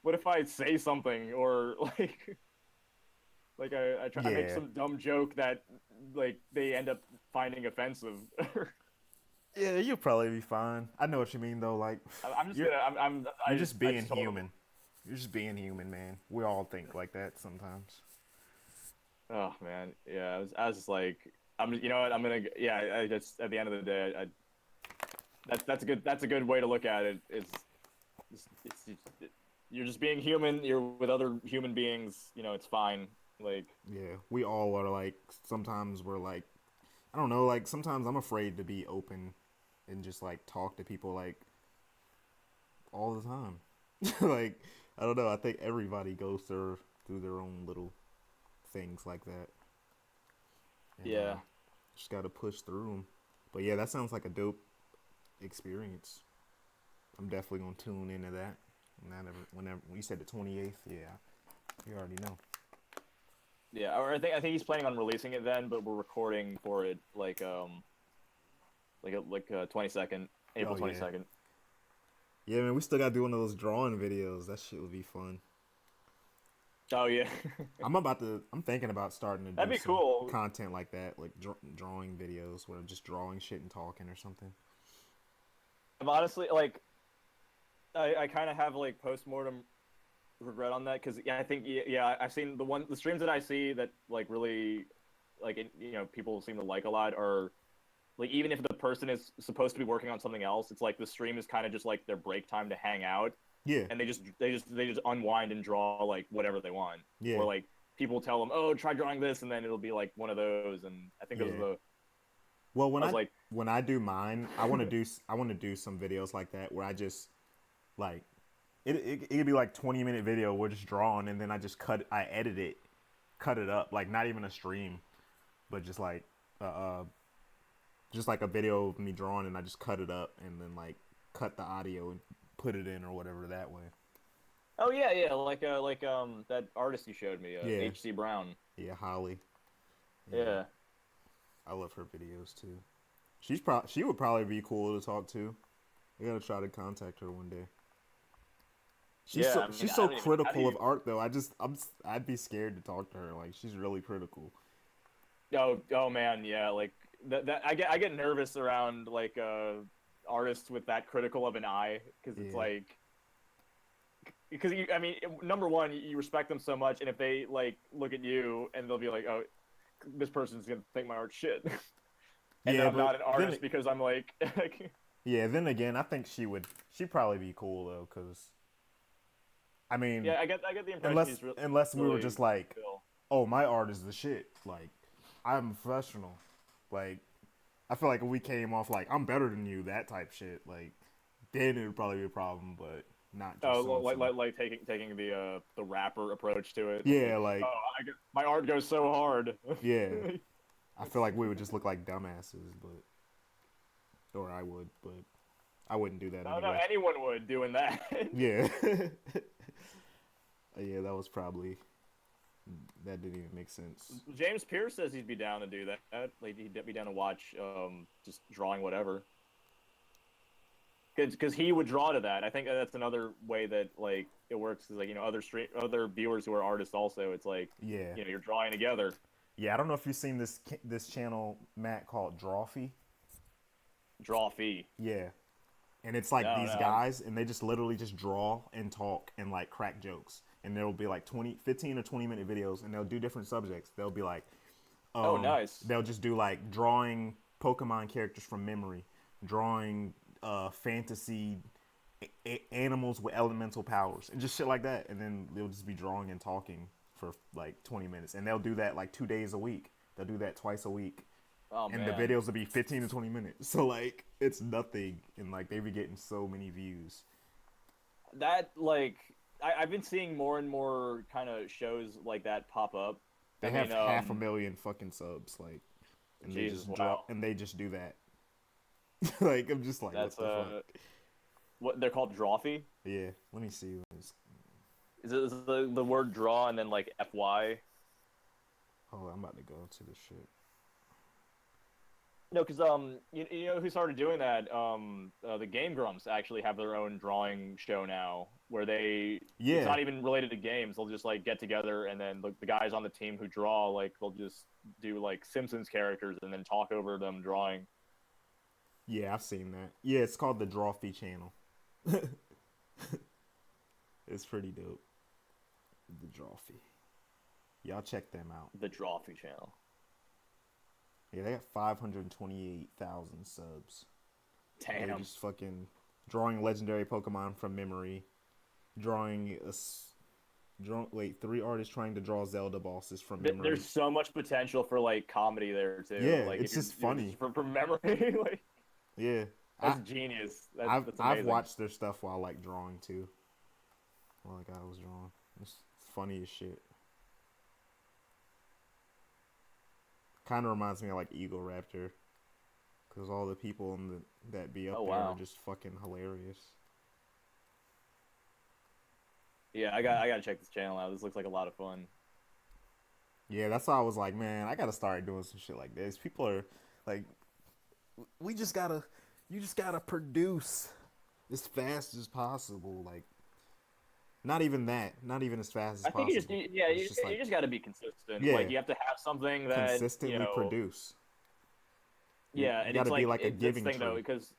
what if I say something or like I make Yeah, some dumb joke that like they end up finding offensive. yeah, you'll probably be fine. I know what you mean though. Like I'm just you're gonna you're just I being just told him. human. You're just being human, man. We all think like that sometimes. Oh man, yeah. I was just like I'm you know what I'm gonna yeah. I just at the end of the day, that's a good way to look at it. You're just being human. You're with other human beings. It's fine. Like Yeah, we all are like sometimes we're like I don't know, like sometimes I'm afraid to be open and just like talk to people like all the time. Like I don't know, I think everybody goes through their own little things like that. And yeah, just got to push through them. But yeah, that sounds like a dope experience. I'm definitely going to tune into that. Whenever when you said the 28th, yeah. You already know. Yeah, or I think he's planning on releasing it then, but we're recording for it like 22nd, April Oh, yeah. 22nd. Yeah, man, we still gotta do one of those drawing videos. That shit would be fun. Oh yeah, I'm thinking about starting to that'd do be some cool. content like that, like drawing videos where I'm just drawing shit and talking or something. I'm honestly like, I kind of have like postmortem regret on that because I think I've seen the streams that I see that like really like people seem to like a lot are like even if the person is supposed to be working on something else, it's like the stream is kind of just like their break time to hang out, Yeah, and they just unwind and draw like whatever they want, yeah, or like people tell them, oh, try drawing this, and then it'll be like one of those, and I think those are yeah. the Well, I was like, when I do mine, I want to do some videos like that where I just like it could be like 20-minute video. We're just drawing, and then I edit it, cut it up, like not even a stream, but just like a video of me drawing, and I just cut it up, and then like cut the audio and put it in or whatever that way. oh yeah, like that artist you showed me, Yeah, HC Brown. yeah, Holly. Yeah, Yeah. I love her videos too. She would probably be cool to talk to. I gotta try to contact her one day. Yeah, I mean, She's I so don't even, how do critical of you? art though. I'd be scared to talk to her. Like she's really critical. Oh man, yeah. Like that I get nervous around like artists with that critical of an eye because it's Yeah. like because I mean number one you respect them so much and if they like look at you and they'll be like, oh, this person's gonna think my art's shit, and then Yeah, I'm but not an artist because I'm like yeah. Then again, I think she'd probably be cool though, cause I mean, yeah, I get the impression unless he's unless we were really just like, chill. oh, my art is the shit. Like I'm a professional. Like I feel like if we came off like I'm better than you, that type shit, like then it would probably be a problem, but not just Oh, on like, some. like like taking the rapper approach to it. Yeah, Like, like oh, my art goes so hard. yeah. I feel like we would just look like dumbasses, or I would, but I wouldn't do that No, anyway. anyone would doing that. Yeah. Yeah, that didn't even make sense. James Pierce says he'd be down to do that. Like he'd be down to watch, just drawing whatever. Because he would draw to that. I think that's another way that like it works. Is like other viewers who are artists also. It's like Yeah. you're drawing together. Yeah, I don't know if you've seen this channel, Matt, called Drawfee. Draw fee. Yeah. And it's like No, these no. guys, and they just literally just draw and talk and like crack jokes. And there will be like 15 or 20-minute videos, and they'll do different subjects. They'll be like, Oh, nice. they'll just do like drawing Pokemon characters from memory, drawing fantasy animals with elemental powers, and just shit like that. And then they'll just be drawing and talking for like 20 minutes, and they'll do that like 2 days a week. They'll do that twice a week, Oh and man. the videos will be 15 to 20 minutes. So like it's nothing, and like they be getting so many views. That like I've been seeing more and more kind of shows like that pop up. They I have mean, 500,000 fucking subs, like, and they Jesus, just draw wow. and they just do that. Like I'm just like, That's what the fuck? what they're called, drawfee. Yeah, let me see. Is the word draw and then like fy? Oh, I'm about to go to this shit. No, because you know who started doing that? The Game Grumps actually have their own drawing show now, where they Yeah. it's not even related to games. They'll just like get together and then the guys on the team who draw like they'll just do like Simpsons characters and then talk over them drawing. Yeah, I've seen that. Yeah, it's called the Drawfee channel. It's pretty dope. The Drawfee. Y'all check them out. The Drawfee channel. Yeah, they got 528,000 subs. They're Damn. just fucking drawing legendary Pokemon from memory. Drawing three artists trying to draw Zelda bosses from memory. There's so much potential for like comedy there too. Yeah, like, it's if you're just doing funny. from memory. Like Yeah. that's genius. That's I've amazing. watched their stuff while like drawing too. While like I was drawing. It's funny as shit. Kind of reminds me of like Eagle Raptor, because all the people that be up Oh, there wow. are just fucking hilarious. Yeah, I gotta check this channel out. This looks like a lot of fun. Yeah, that's why I was like, man, I gotta start doing some shit like this. People are like, we just gotta, you just gotta produce as fast as possible. Like, not even that, not even as fast as I think possible. yeah, It's just you like, just got to be consistent. yeah, Like you have to have something that consistently produce. yeah, You and it's gotta be like like a this giving thing though tree. because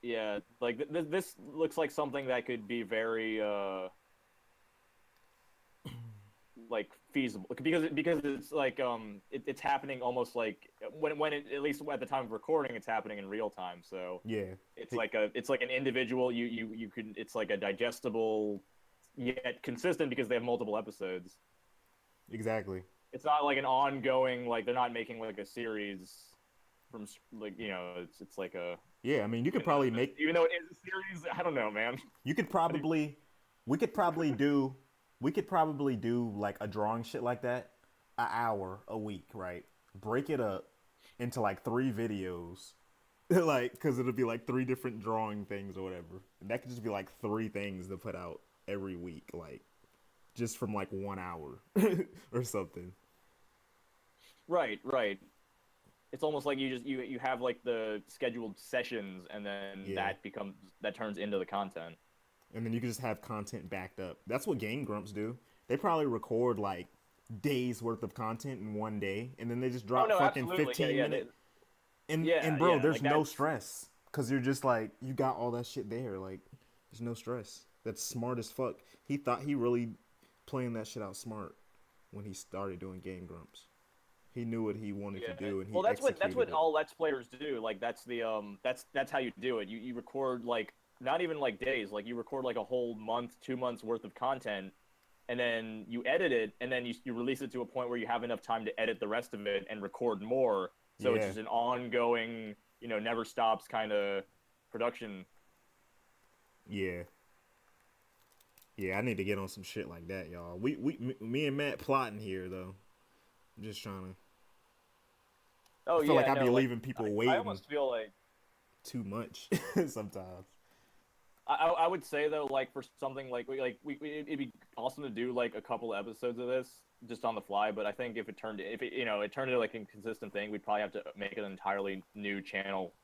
yeah, like this looks like something that could be very like feasible because it's like it's happening almost like when it, at least at the time of recording it's happening in real time, so Yeah, it's like an individual you can it's like a digestible yet consistent because they have multiple episodes. exactly. It's not like an ongoing like they're not making like a series from like it's like a Yeah, I mean, you could probably make, even though it is a series. I don't know, man. you could probably, we could probably do, we could probably do like a drawing shit like that, an hour a week, right? Break it up into like 3 videos, like, because it'll be like 3 different drawing things or whatever. And that could just be like 3 things to put out every week, like just from like 1 hour or something. Right. It's almost like you just you have like the scheduled sessions, and then Yeah. that turns into the content. And then you can just have content backed up. That's what Game Grumps do. They probably record like days worth of content in one day, and then they just Oh drop no, fucking absolutely. 15 minute. And bro, Yeah. there's Like no that's stress because you're just like you got all that shit there. Like there's no stress. That's smart as fuck. He thought he really playing that shit out smart when he started doing Game Grumps. He knew what he wanted to yeah. do and Well, he that's executed what it. all Let's Players do. Like that's the that's how you do it. You record like not even like days. Like you record like a whole month, 2 months worth of content, and then you edit it, and then you release it to a point where you have enough time to edit the rest of it and record more. So it's Yeah, just an ongoing, never stops kind of production. yeah, yeah. I need to get on some shit like that, y'all. Me and Matt plotting here though. I'm just trying to. I Oh feel like yeah, I be no, like leaving people I waiting almost feel like too much sometimes. I would say though, like for something like it'd be awesome to do like a couple episodes of this just on the fly. But I think if it it turned into like a consistent thing, we'd probably have to make an entirely new channel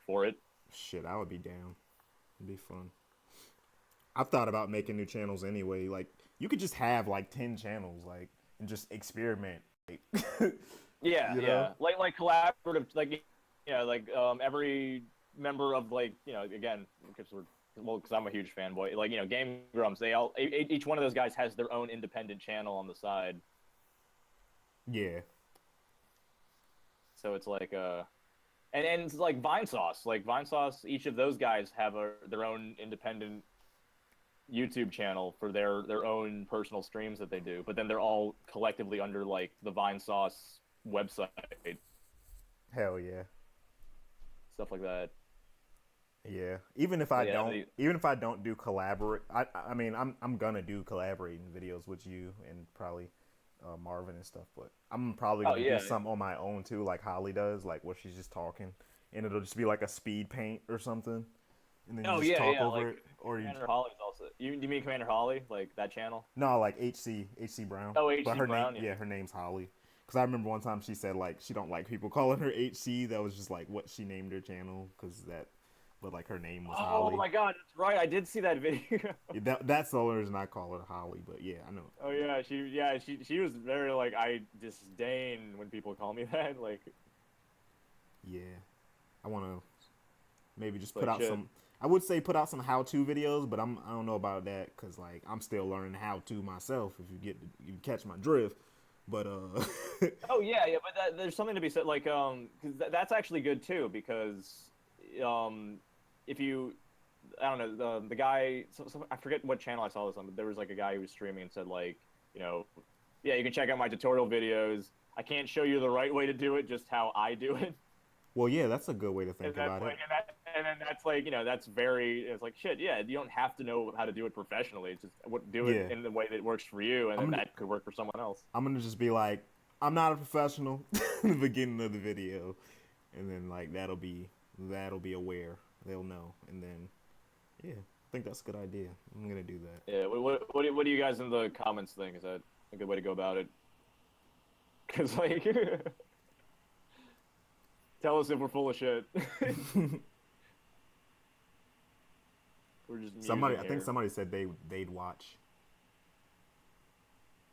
for it. Shit, I would be down. It'd be fun. I've thought about making new channels anyway. Like you could just have like 10 channels, like and just experiment. Like, Yeah, you know? yeah, like collaborative, like like every member of like again because I'm a huge fanboy. Like Game Grumps, they all each one of those guys has their own independent channel on the side. Yeah, So it's like and it's like Vine Sauce. Each of those guys have their own independent YouTube channel for their own personal streams that they do. But then they're all collectively under like the Vine Sauce website, hell yeah, stuff like that. yeah. Even if I But yeah, don't, even if I don't do collaborate, I mean, I'm gonna do collaborating videos with you and probably Marvin and stuff. But I'm probably oh gonna do yeah, some on my own too, like Holly does, like where she's just talking, and it'll just be like a speed paint or something, and then you oh just talk yeah, over like it, or you Commander Holly's also. You mean Commander Holly, like that channel? no, like HC Brown. Oh, But HC her name, Brown, yeah. yeah, her name's Holly. Because I remember one time she said like she don't like people calling her HC. That was just like what she named her channel because that, but like her name was Oh Holly. my God, that's right. I did see that video. Yeah, that's the only reason I call her Holly. But yeah, I know. Oh she was very like I disdain when people call me that. Like Yeah, I want to maybe just it's put like out shit. some. I would say put out some how-to videos, but I don't know about that because like I'm still learning how to myself. If you catch my drift, but Oh yeah, but there's something to be said. Like 'cause that's actually good too because um, if you I don't know the guy I forget what channel I saw this on, but there was like a guy who was streaming and said like you know yeah you can check out my tutorial videos. I can't show you the right way to do it, just how I do it. well, yeah, that's a good way to And think that's about it. like, and then that's like, that's very, it's like shit. Yeah, you don't have to know how to do it professionally. It's just do Yeah, it in the way that works for you, and I'm then gonna that could work for someone else. I'm gonna just be like, I'm not a professional in the beginning of the video, and then like that'll be aware. They'll know, and then yeah, think that's a good idea. I'm gonna do that. Yeah. What do you guys in the comments think? Is that a good way to go about it? Because like, tell us if we're full of shit. We're just Somebody, musing I think here. somebody said they'd watch.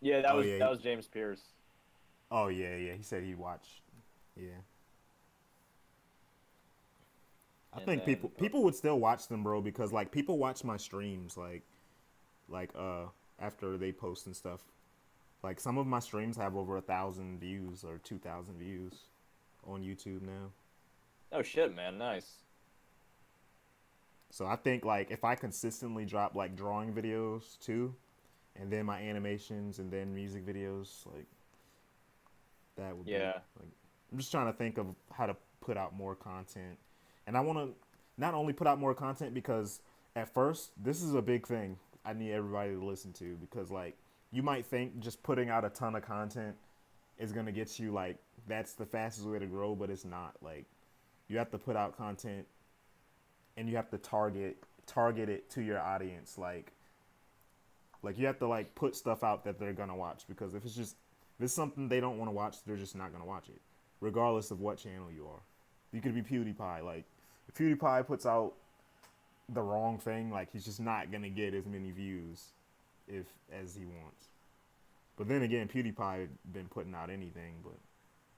Yeah, that Oh was yeah. that was James Pierce. Oh yeah, yeah. He said he'd watch. Yeah. I And think then people would still watch them, bro, because like people watch my streams like after they post and stuff. Like some of my streams have over 1,000 views or 2,000 views on YouTube now. oh shit, man, nice. So I think like if I consistently drop like drawing videos too, and then my animations and then music videos, like that would be Yeah. like I'm just trying to think of how to put out more content. And I want to not only put out more content because at first this is a big thing I need everybody to listen to because like you might think just putting out a ton of content is going to get you like that's the fastest way to grow, but it's not. Like you have to put out content and you have to target it to your audience like you have to like put stuff out that they're going to watch because if it's something they don't want to watch, they're just not going to watch it regardless of what channel you are. You could be PewDiePie. Like, if PewDiePie puts out the wrong thing, like he's just not gonna get as many views as he wants. But then again, PewDiePie been putting out anything, but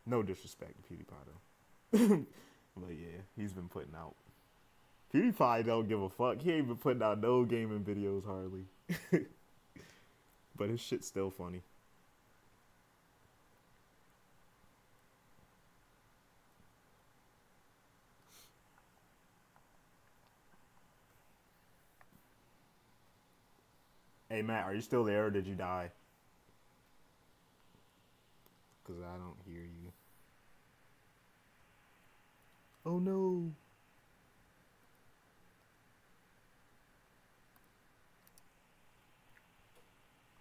no disrespect to PewDiePie though. But yeah, he's been putting out. PewDiePie don't give a fuck. He ain't been putting out no gaming videos hardly. But his shit's still funny. Hey Matt, are you still there or did you die? Because I don't hear you. Oh no.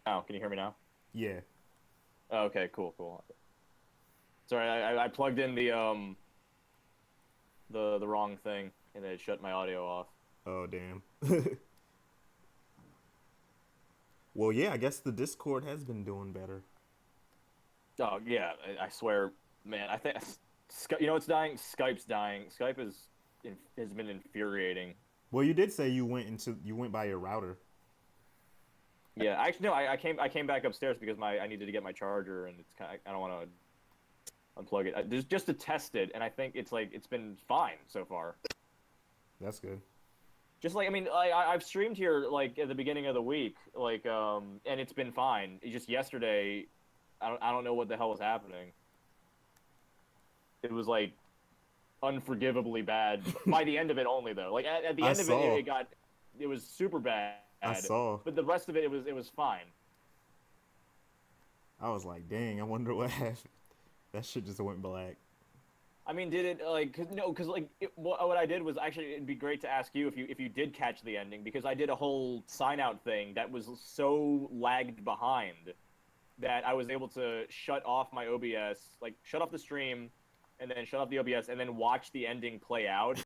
Oh, can you hear me now? Yeah. Oh, okay, cool. Sorry, I plugged in the wrong thing and it shut my audio off. Oh damn. Well, yeah, I guess the Discord has been doing better. Oh yeah, I swear, man. I think you know what's dying? Skype's dying. Skype has been infuriating. Well, you did say you went by your router. Yeah, actually no, I came back upstairs because I needed to get my charger and it's kind of, I don't want to unplug it. Just to test it, and I think it's been fine so far. That's good. Just like I mean, I've streamed here like at the beginning of the week, like and it's been fine. It's just yesterday, I don't know what the hell was happening. It was like unforgivably bad by the end of it only though. Like at the I end of saw. it was super bad. I saw. But the rest of it was fine. I was like, dang, I wonder what happened. That shit just went black. I mean, did it like because like what I did was actually it'd be great to ask you if you did catch the ending because I did a whole sign out thing that was so lagged behind that I was able to shut off my OBS, like shut off the stream, and then shut off the OBS, and then watch the ending play out.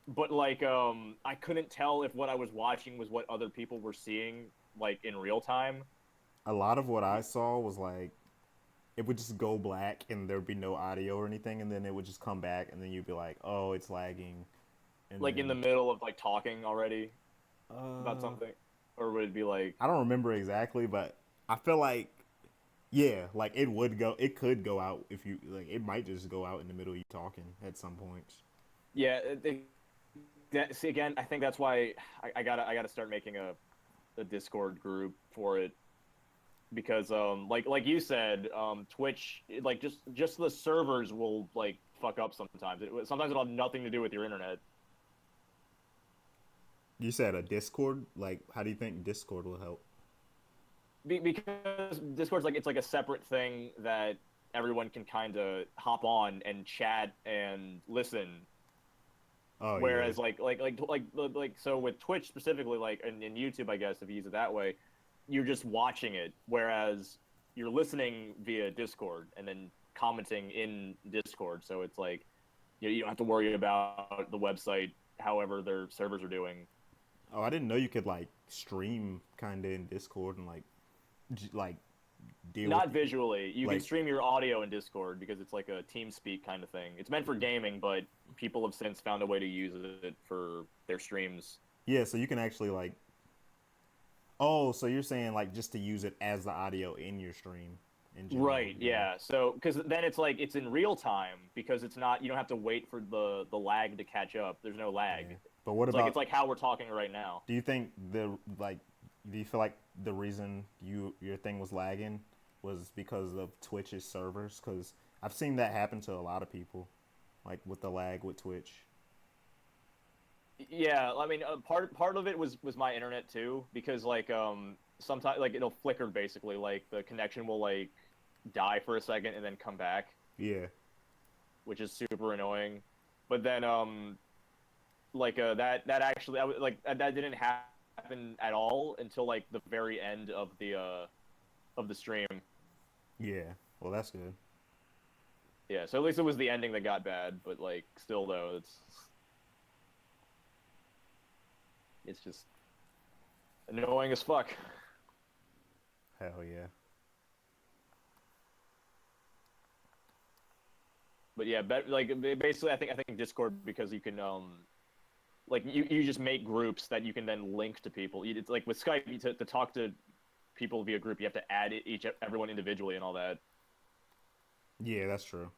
But like I couldn't tell if what I was watching was what other people were seeing like in real time. A lot of what I saw was like it would just go black and there'd be no audio or anything, and then it would just come back, and then you'd be like, "Oh, it's lagging." And Like in the then, middle of like talking already about something, or would it be like I don't remember exactly, but I feel like, yeah, like it could go out if you like. It might just go out in the middle of you talking at some points. yeah? See again, I think that's why I gotta start making a Discord group for it because like you said Twitch like just the servers will like fuck up sometimes. Sometimes it'll have nothing to do with your internet. You said a Discord. Like, how do you think Discord will help? Because Discord's like it's like a separate thing that everyone can kind of hop on and chat and listen. Oh, Whereas yeah. like so with Twitch specifically, like in YouTube, I guess if you use it that way, you're just watching it. Whereas you're listening via Discord and then commenting in Discord. So it's like you don't have to worry about the website, however their servers are doing. Oh, I didn't know you could like stream kind of in Discord and like deal Not with visually. You can like stream your audio in Discord because it's like a TeamSpeak kind of thing. It's meant for gaming, but people have since found a way to use it for their streams. yeah. So you can actually like. Oh, so you're saying like just to use it as the audio in your stream in general? Right, yeah. So, because then it's like it's in real time because it's not. You don't have to wait for the lag to catch up. There's no lag. Yeah. But what It's about? like how we're talking right now. Do you think do you feel like the reason your thing was lagging was because of Twitch's servers? Because I've seen that happen to a lot of people, like with the lag with Twitch. Yeah, I mean, part of it was my internet too, because like sometimes like it'll flicker basically, like the connection will like die for a second and then come back, Yeah. which is super annoying. But then like that actually that didn't happen at all until like the very end of the stream. Yeah. Well, that's good. Yeah, so at least it was the ending that got bad, but like still though, it's just annoying as fuck. Hell yeah. But yeah, basically, I think Discord, because you can like you just make groups that you can then link to people. It's like with Skype, to talk to people via group, you have to add everyone individually and all that. Yeah, that's true.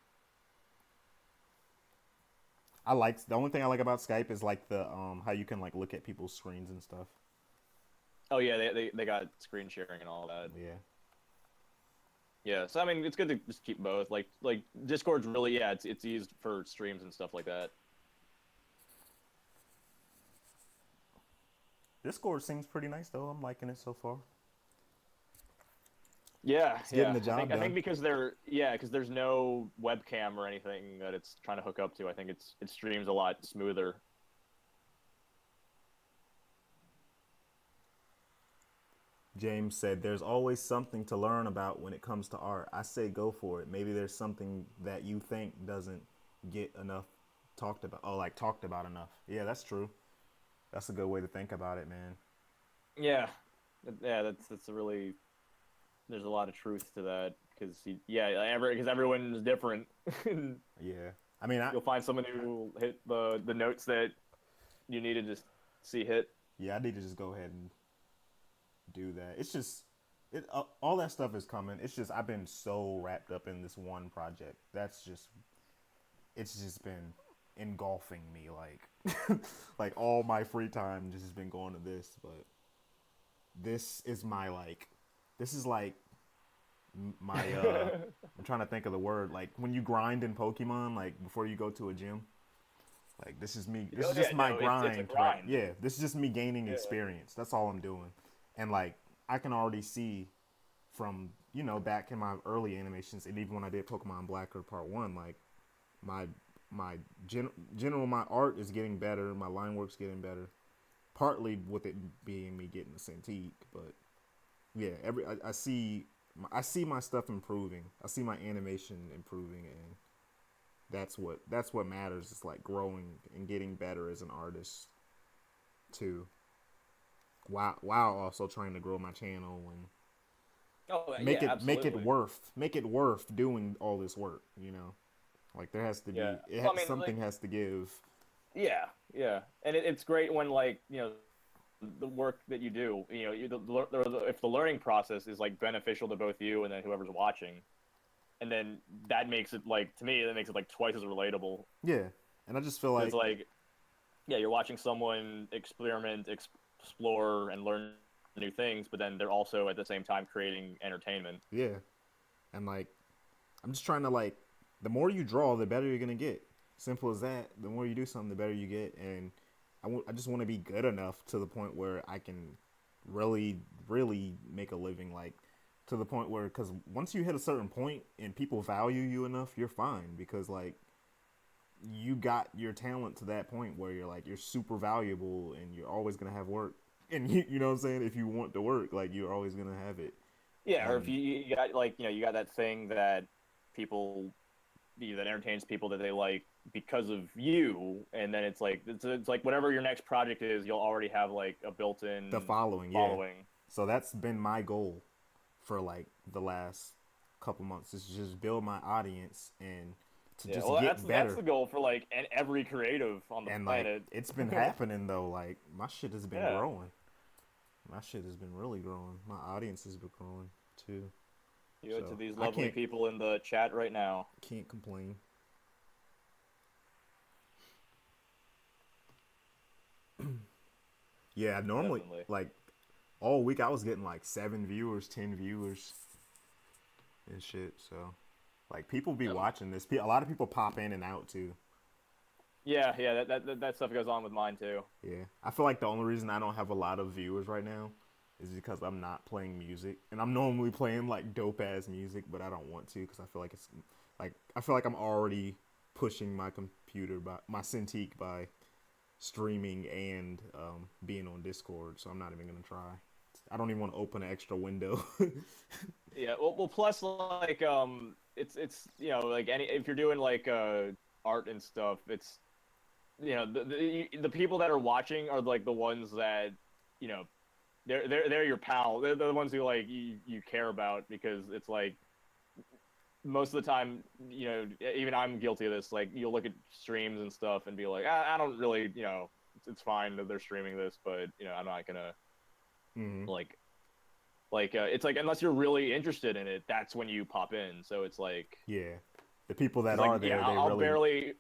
The only thing I like about Skype is like the how you can like look at people's screens and stuff. Oh yeah, they got screen sharing and all that. Yeah. Yeah, so I mean, it's good to just keep both. Like Discord's really, yeah, it's used for streams and stuff like that. Discord seems pretty nice though. I'm liking it so far. Yeah, It's getting the job I think done. because because there's no webcam or anything that it's trying to hook up to. I think it streams a lot smoother. James said, "There's always something to learn about when it comes to art. I say go for it. Maybe there's something that you think doesn't get enough talked about. Oh, like talked about enough. Yeah, that's true. That's a good way to think about it, man. Yeah, yeah, that's a really. There's a lot of truth to that because because everyone is different. Yeah. I mean, You'll find someone who hit the notes that you needed to see hit. I need to just go ahead and do that. It's just all that stuff is coming. It's just I've been so wrapped up in this one project. It's just been engulfing me like like all my free time just has been going to this, but this is like my I'm trying to think of the word, like when you grind in Pokemon, like before you go to a gym. Like this is me. This is just my grind. It's a grind. Right? Yeah, this is just me gaining experience. That's all I'm doing. And like I can already see from back in my early animations, and even when I did Pokemon Black or Part 1, like my general my art is getting better. My line work's getting better. Partly with it being me getting the Cintiq, but yeah, I see my stuff improving. I see my animation improving, and that's what matters. It's like growing and getting better as an artist too. While also trying to grow my channel and make it worth doing all this work. Like there has to be something has to give. Yeah, yeah, and it's great when like the work that you do, if the learning process is like beneficial to both you and then whoever's watching, and then that makes it like to me that makes it like twice as relatable. Yeah, and I just feel like it's like you're watching someone experiment, explore, and learn new things, but then they're also at the same time creating entertainment. Yeah, and like I'm just trying to like the more you draw, the better you're gonna get. Simple as that. The more you do something, the better you get, and I just want to be good enough to the point where I can really, really make a living. Like to the point where, because once you hit a certain point and people value you enough, you're fine because like you got your talent to that point where you're super valuable and you're always gonna have work. And you know what I'm saying? If you want to work, like you're always gonna have it. Yeah, or if you got like you got that thing that people that entertains people that they like because of you, and then it's like whatever your next project is, you'll already have like a built-in The following, yeah. So that's been my goal for like the last couple months, is to just build my audience and to just get better. That's the goal for like every creative on the planet. Like, it's been happening though. Like, my shit has been growing. My shit has been really growing. My audience has been growing too. You to these lovely people in the chat right now. Can't complain. Yeah, normally like all week I was getting like 7 viewers, 10 viewers and shit. So like people be watching this. A lot of people pop in and out too. Yeah, that stuff goes on with mine too. Yeah, I feel like the only reason I don't have a lot of viewers right now is because I'm not playing music, and I'm normally playing like dope ass music, but I don't want to because I feel like I'm already pushing my computer by my Cintiq by streaming and being on Discord, so I'm not even gonna try. I don't even want to open an extra window. Yeah, well, plus like it's you know, like if you're doing like art and stuff, it's, you know, the people that are watching are like the ones that, you know, they're your pal. They're the ones who like you care about, because it's like most of the time, you know, even I'm guilty of this. Like, you'll look at streams and stuff and be like, I don't really, you know, it's fine that they're streaming this, but, you know, I'm not gonna like it's like, unless you're really interested in it, that's when you pop in. So it's like, yeah, the people that are there, yeah, I'll barely.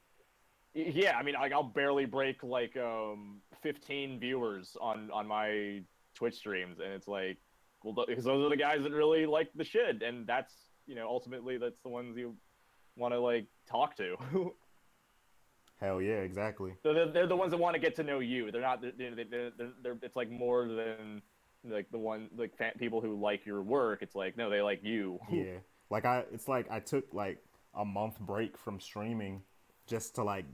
Yeah, I mean, like, I'll barely break like 15 viewers on my Twitch streams, and it's like, well, because those are the guys that really like the shit, and that's, you know, ultimately that's the ones you want to like talk to. Hell yeah, exactly. So they're the ones that want to get to know you. They're not. They're it's like more than like the one like people who like your work. It's like, no, they like you. Yeah, like it's like I took like a month break from streaming just to like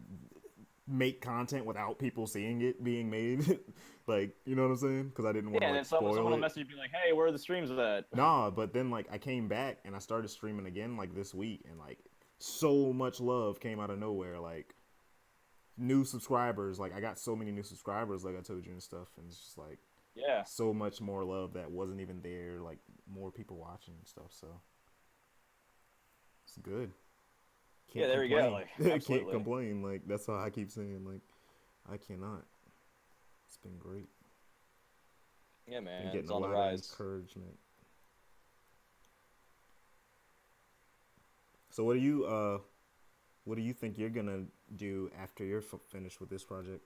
make content without people seeing it being made. Like, you know what I'm saying? Because I didn't want to like spoil someone will it. message you, be like, hey, where are the streams at? Nah, but then like I came back and I started streaming again like this week, and like so much love came out of nowhere. Like, new subscribers, like I got so many new subscribers, like I told you and stuff, and it's just like, yeah, so much more love that wasn't even there, like more people watching and stuff. So it's good. Can't there complain. You go. Like, can't complain. Like, that's how I keep saying. Like, I cannot. It's been great. Yeah, man. Been getting a lot of encouragement. So what do you think you're gonna do after you're finished with this project?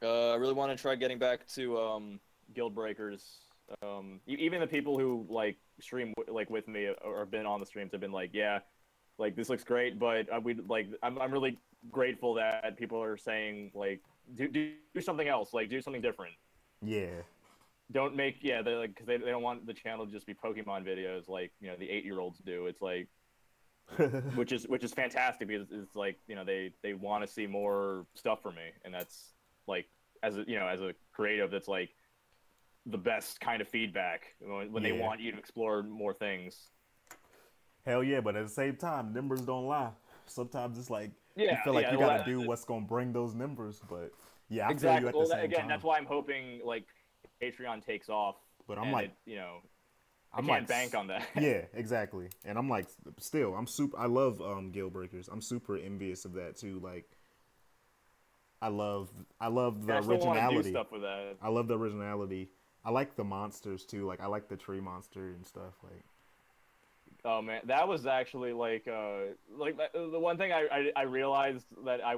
I really want to try getting back to Guild Breakers. Even the people who like stream like with me or have been on the streams have been like, yeah, like this looks great, but I'm really grateful that people are saying like, do something else, like do something different. Yeah. Don't make they like, because they don't want the channel to just be Pokemon videos like, you know, the 8-year-olds do. It's like, which is fantastic, because it's like, you know, they want to see more stuff from me, and that's like, as a, you know, as a creative, that's like the best kind of feedback when they want you to explore more things. Hell yeah, but at the same time, numbers don't lie. Sometimes it's like, you feel like you gotta do what's gonna bring those numbers, but yeah, I feel you at the same time. That's why I'm hoping like Patreon takes off. But I'm like, you know, I can't bank on that. Yeah, exactly. And I'm like, still, I love Guild Breakers. I'm super envious of that too. Like, I love the originality. Do stuff with that. I love the originality. I like the monsters too. Like, I like the tree monster and stuff. Like, oh man, that was actually like the one thing I realized that I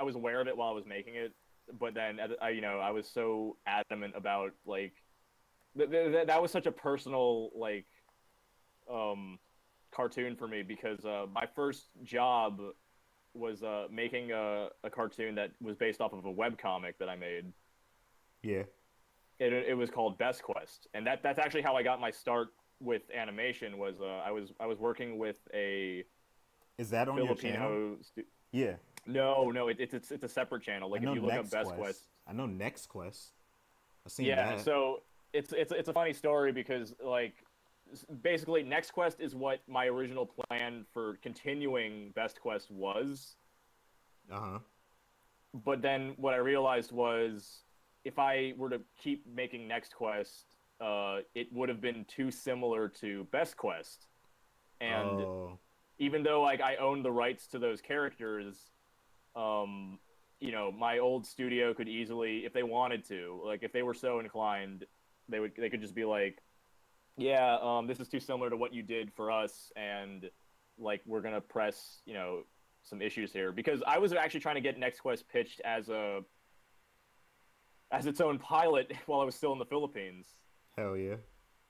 was aware of it while I was making it, but then I was so adamant about like that was such a personal like cartoon for me, because my first job was making a cartoon that was based off of a webcomic that I made. Yeah. It was called Best Quest, and that's actually how I got my start with animation. Was I was working with a Is that on Filipino your channel? Yeah. No, it's a separate channel. Like, if you look up Best Quest. I know Next Quest. I've seen that. Yeah, so it's a funny story, because like basically Next Quest is what my original plan for continuing Best Quest was. Uh-huh. But then what I realized was if I were to keep making Next Quest, it would have been too similar to Best Quest. And even though like I owned the rights to those characters, you know, my old studio could easily, if they wanted to, like if they were so inclined, they could just be like, yeah, this is too similar to what you did for us, and like we're gonna press, you know, some issues here, because I was actually trying to get Next Quest pitched as its own pilot while I was still in the Philippines. Hell yeah.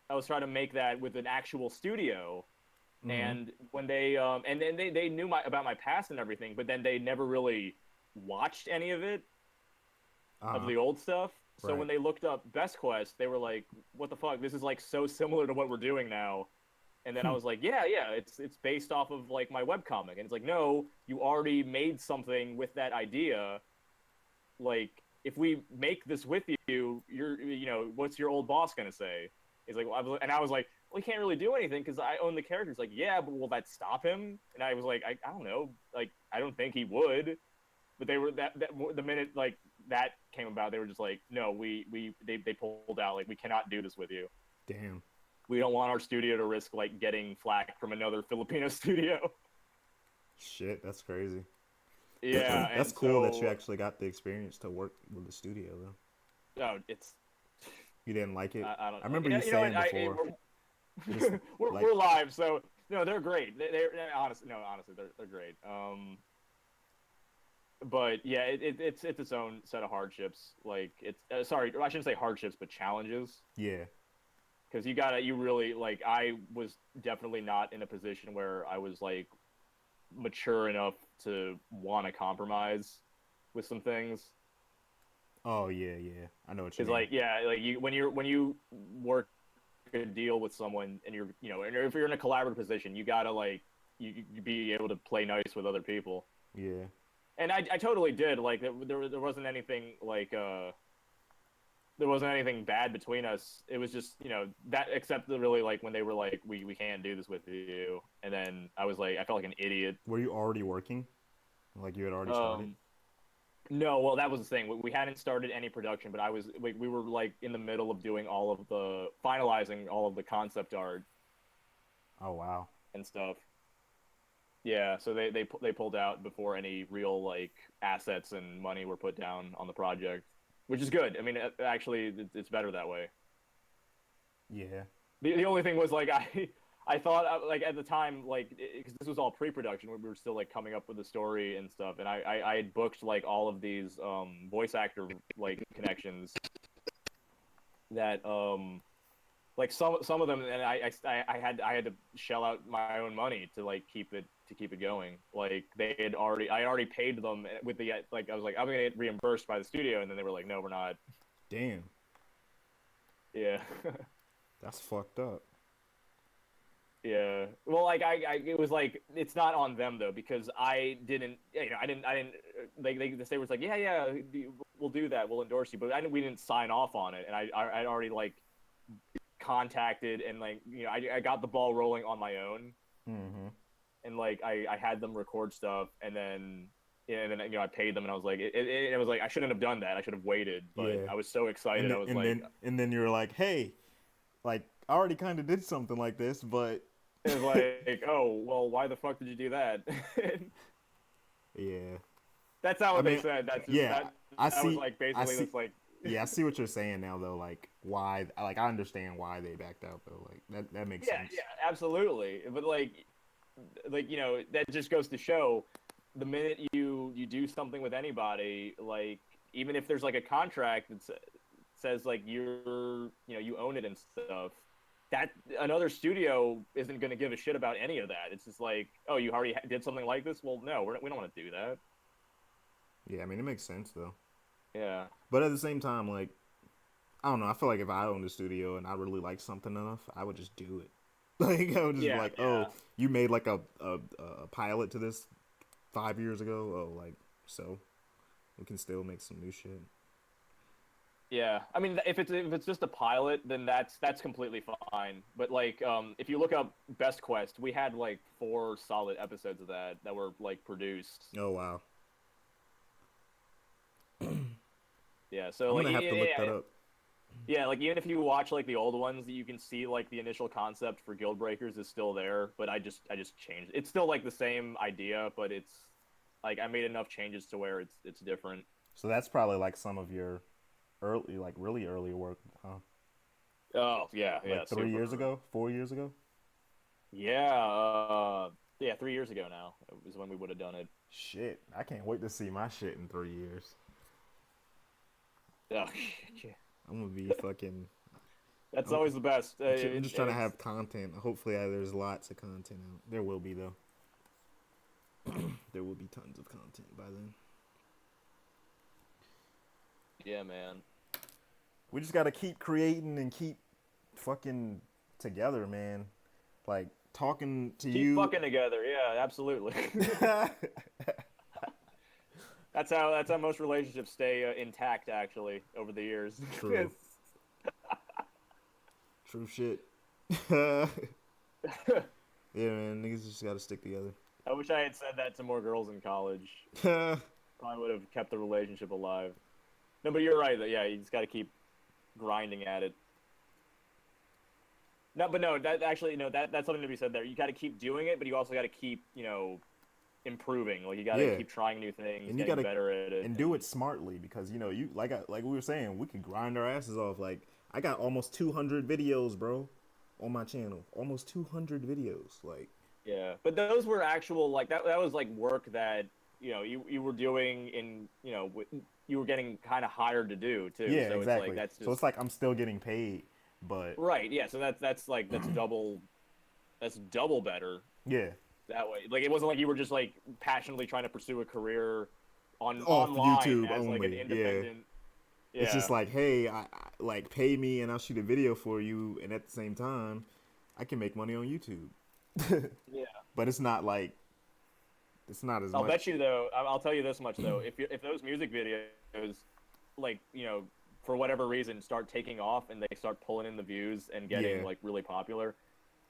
I was trying to make that with an actual studio. Mm-hmm. And when they and then they knew about my past and everything, but then they never really watched any of it, of the old stuff. So when they looked up Best Quest, they were like, "What the fuck? This is like so similar to what we're doing now." And then I was like, "Yeah, it's based off of like my webcomic." And it's like, "No, you already made something with that idea. Like, if we make this with you, you know, what's your old boss gonna say?" He's like, well, and I was like, "We can't really do anything because I own the characters." Like, "Yeah, but will that stop him?" And I was like, I don't know. Like, I don't think he would. But they were that the minute like that came about, they were just like, "No, they pulled out. Like, we cannot do this with you. Damn. We don't want our studio to risk like getting flack from another Filipino studio." Shit, that's crazy. Yeah, that's cool that you actually got the experience to work with the studio though. No, it's. You didn't like it. I don't know. I remember you saying before. We're live, so no, they're great. They're honestly, they're great. But yeah, it's its own set of hardships. Like it's sorry, I shouldn't say hardships, but challenges. Yeah. Because you really like. I was definitely not in a position where I was like mature enough to want to compromise with some things. Oh yeah. I know what you mean. Like when you work a deal with someone and you're and if you're in a collaborative position, you gotta like you be able to play nice with other people. Yeah. And I totally did. Like there wasn't anything like there wasn't anything bad between us. It was just that, except really like when they were like we can't do this with you, and then I was like I felt like an idiot. Were you already working? Like you had already started? No, well that was the thing. We hadn't started any production, but we were like in the middle of doing finalizing all of the concept art. Oh wow. And stuff. Yeah, so they pulled out before any real like assets and money were put down on the project, which is good. I mean, actually, it's better that way. Yeah. The only thing was like I thought like at the time like because this was all pre-production, we were still like coming up with the story and stuff, and I had booked like all of these voice actor like connections that like some of them, and I had to shell out my own money to like keep it going. Like I already paid them with the like I was like I'm gonna get reimbursed by the studio, and then they were like, no, we're not. Damn. Yeah. That's fucked up. Yeah. Well, like it was like it's not on them though, because I didn't they say was like yeah we'll do that, we'll endorse you, but we didn't sign off on it, and I'd already like contacted and like I got the ball rolling on my own. Mm-hmm. And like I had them record stuff, and then I paid them, and I was like it was like I shouldn't have done that, I should have waited, but yeah. I was so excited, and then you were like, hey, like I already kind of did something like this, but it was like oh well, why the fuck did you do that? Yeah, that's not what they said. That's just, yeah, I see. Was like basically it's like yeah, I see what you're saying now though. Like why? Like I understand why they backed out though. Like that makes sense. Yeah, absolutely. But like that just goes to show the minute you do something with anybody, like even if there's like a contract that says like you own it and stuff, that another studio isn't going to give a shit about any of that. It's just like, oh, you already did something like this? Well, no, we don't want to do that. Yeah, I mean, it makes sense, though. Yeah. But at the same time, like, I don't know, I feel like if I owned a studio and I really liked something enough, I would just do it. Like, I would just be like, oh, you made, like, a pilot to this 5 years ago? Oh, like, so we can still make some new shit. Yeah, I mean, if it's just a pilot, then that's completely fine. But like, if you look up Best Quest, we had like 4 solid episodes of that were like produced. Oh wow. Yeah, so I'm like, gonna have to look that up. yeah, like even if you watch like the old ones, you can see like the initial concept for Guild Breakers is still there, but I just changed. It's still like the same idea, but it's like I made enough changes to where it's different. So that's probably like some of your early, like really early work, huh? Oh yeah, yeah, Like 3 years super. ago, 4 years ago. Yeah, yeah, 3 years ago now is when we would have done it. Shit, I can't wait to see my shit in 3 years. Oh, I'm gonna be fucking. that's I'm, always the best. I'm just trying to have content. Hopefully, there's lots of content out. There will be though. There will be tons of content by then. Yeah, man. We just gotta keep creating and keep fucking together, man. Like talking to Keep you. fucking together. Yeah, absolutely. That's how most relationships stay intact actually over the years. True. True shit. Yeah, man. Niggas just gotta stick together. I wish I had said that to more girls in college. Probably would have kept the relationship alive. No, but you're right. That yeah, you just got to keep grinding at it. No, but no, that actually no, that's something to be said there. You got to keep doing it, but you also got to keep improving. Like you got to Yeah. keep trying new things, And you getting gotta better at it, and do it smartly because you like we were saying, we could grind our asses off. Like I got almost 200 videos, bro, on my channel. Almost 200 videos. Like yeah, but those were actual like that was like work that you were doing in you were getting kind of hired to do too. yeah, So it's like exactly. that's So just it's like I'm still getting paid, but right. Yeah, so that's like that's double better yeah, that way. Like it wasn't like you were just like passionately trying to pursue a career off online YouTube as like an only. Yeah. independent. It's Yeah, just like, hey, I like pay me and I'll shoot a video for you, and at the same time, I can make money on YouTube. yeah. But it's not like it's not as I'll much. bet you though. I'll tell you this much though. If those music videos, like for whatever reason, start taking off and they start pulling in the views and getting Yeah. like really popular,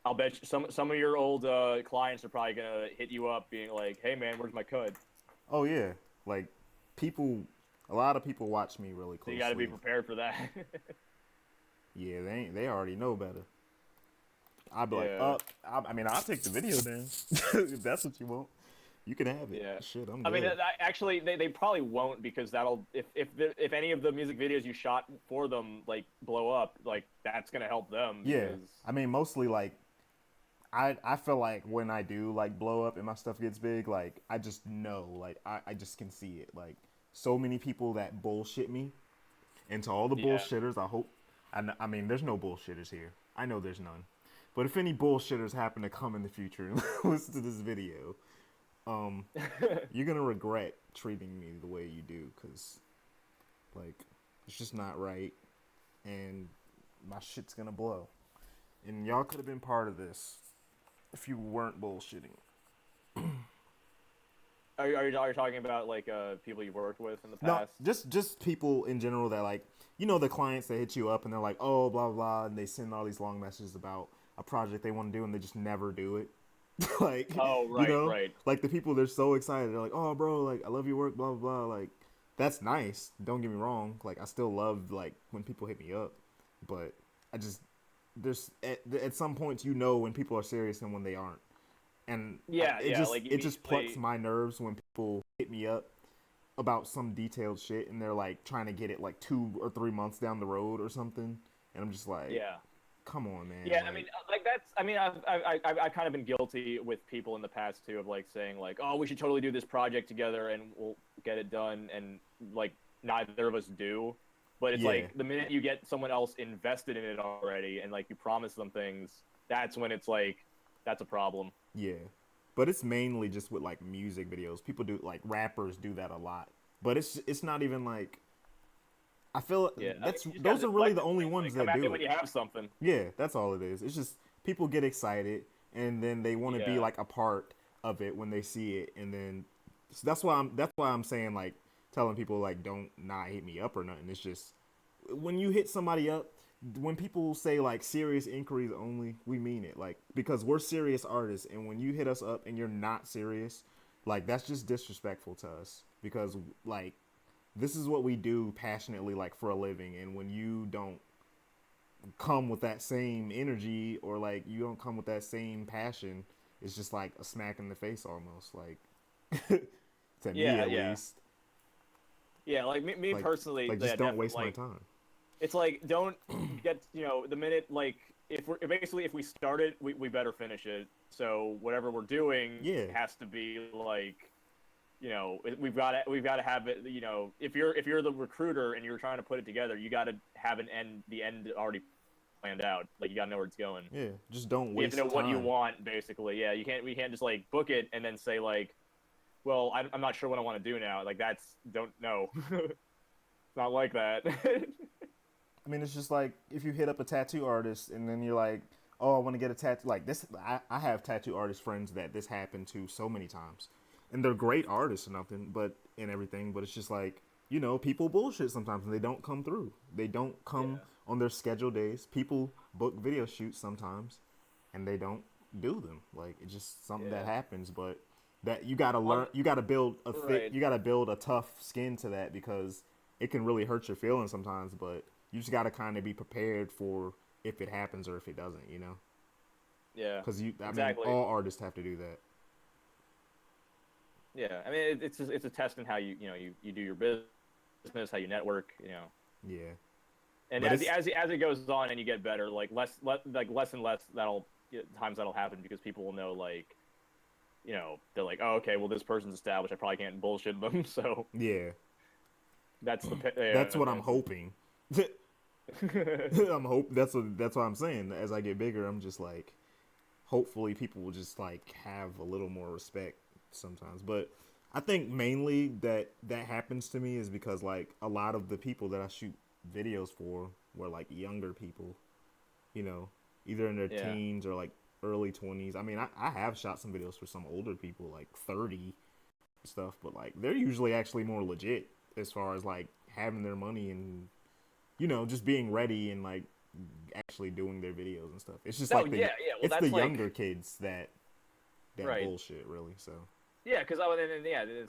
I'll bet you some of your old clients are probably gonna hit you up, being like, "Hey man, where's my code?" Oh yeah, like people, a lot of people watch me really So you got to be closely. prepared for that. Yeah, they already know better. I'd be like, Yeah. I mean, I'll take the video down if that's what you want. You can have it. Yeah. Shit, I'm I mean, good. actually, they probably won't because that'll if any of the music videos you shot for them like blow up, like that's gonna help them Yeah, because I mean, mostly like I feel like when I do like blow up and my stuff gets big, like I just know, like I just can see it. Like so many people that bullshit me, and to all the yeah, bullshitters, I hope. I mean, there's no bullshitters here. I know there's none. But if any bullshitters happen to come in the future and listen to this video, you're gonna regret treating me the way you do, cause like it's just not right, and my shit's gonna blow. And y'all could have been part of this if you weren't bullshitting. are you talking about like people you worked with in the No, past? just people in general that like the clients that hit you up and they're like, oh, blah blah, and they send all these long messages about a project they want to do and they just never do it. Like Oh, right, right. like the people, they're so excited, they're like, oh bro, like I love your work, blah blah blah. Like that's nice, don't get me wrong, like I still love like when people hit me up, but I just there's at some points when people are serious and when they aren't, and Yeah, it yeah. just Like it just plucks immediately. my nerves when people hit me up about some detailed shit and they're like trying to get it like 2 or 3 months down the road or something, and I'm just like, Yeah. come on, man. Yeah, I mean, Like, like that's. I mean, I've kind of been guilty with people in the past too of like saying like, oh, we should totally do this project together and we'll get it done, and like neither of us do. But it's yeah, like the minute you get someone else invested in it already and like you promise them things, that's when it's like that's a problem. yeah, but it's mainly just with like music videos. People do, like rappers do that a lot, but it's not even like, I feel Yeah, I mean, that's you just gotta those are really deflect the it. only Like ones come that at me do when it. you have something. Yeah, that's all it is. It's just people get excited and then they want to be Yeah. like a part of it when they see it, and then so that's why I'm saying like telling people like don't not hit me up or nothing. It's just when you hit somebody up, when people say like serious inquiries only, we mean it. Like, because we're serious artists, and when you hit us up and you're not serious, like, that's just disrespectful to us, because like this is what we do passionately, like, for a living. And when you don't come with that same energy, or like you don't come with that same passion, it's just like a smack in the face almost, like to me at least. Yeah, like me Like, personally, like, just don't waste my time. It's like, don't get, the minute, like, if we start it, we better finish it. So whatever we're doing has to be like, we've got to have it. If you're the recruiter and you're trying to put it together, you got to have the end already planned out. Like, you got to know where it's going. Yeah, just don't waste You have to know time. what you want, basically. Yeah, we can't just like book it and then say like, well, I'm not sure what I want to do now. Like, don't know. It's not like that. I mean, it's just like if you hit up a tattoo artist and then you're like, oh, I want to get a tattoo. Like this, I have tattoo artist friends that this happened to so many times. And they're great artists and everything, but it's just like, people bullshit sometimes and they don't come through. They don't come on their scheduled days. People book video shoots sometimes and they don't do them. Like, it's just something that happens, but that you got to learn, you got to build you got to build a tough skin to that, because it can really hurt your feelings sometimes, but you just got to kind of be prepared for if it happens or if it doesn't, Yeah. Because I mean, all artists have to do that. Yeah, I mean, it's a test in how you do your business, how you network, Yeah. And as it goes on and you get better, like less and less times that'll happen, because people will know, like, they're like, oh, okay, well, this person's established, I probably can't bullshit them, so yeah, that's what I'm hoping. That's what I'm saying. As I get bigger, I'm just like, hopefully people will just like have a little more respect sometimes. But I think mainly that happens to me is because like a lot of the people that I shoot videos for were like younger people, either in their teens or like early 20s. I mean, I have shot some videos for some older people, like 30 stuff, but like they're usually actually more legit as far as like having their money and just being ready and like actually doing their videos and stuff. It's just it's the younger kids that bullshit, really. So because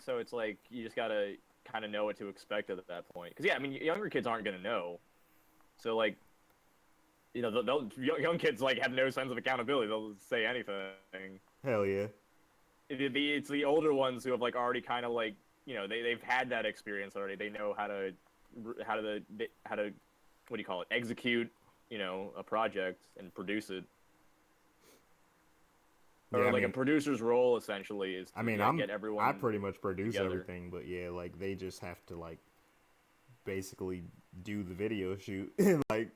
so it's like you just gotta kind of know what to expect at that point. Because I mean, younger kids aren't gonna know, so like, young kids like have no sense of accountability. They'll say anything. Hell yeah. It's the older ones who have like already kind of like they've had that experience already. They know how to what do you call it, execute a project and produce it. Or a producer's role essentially is to get everyone. I pretty much produce together. Everything, but like they just have to like basically do the video shoot and like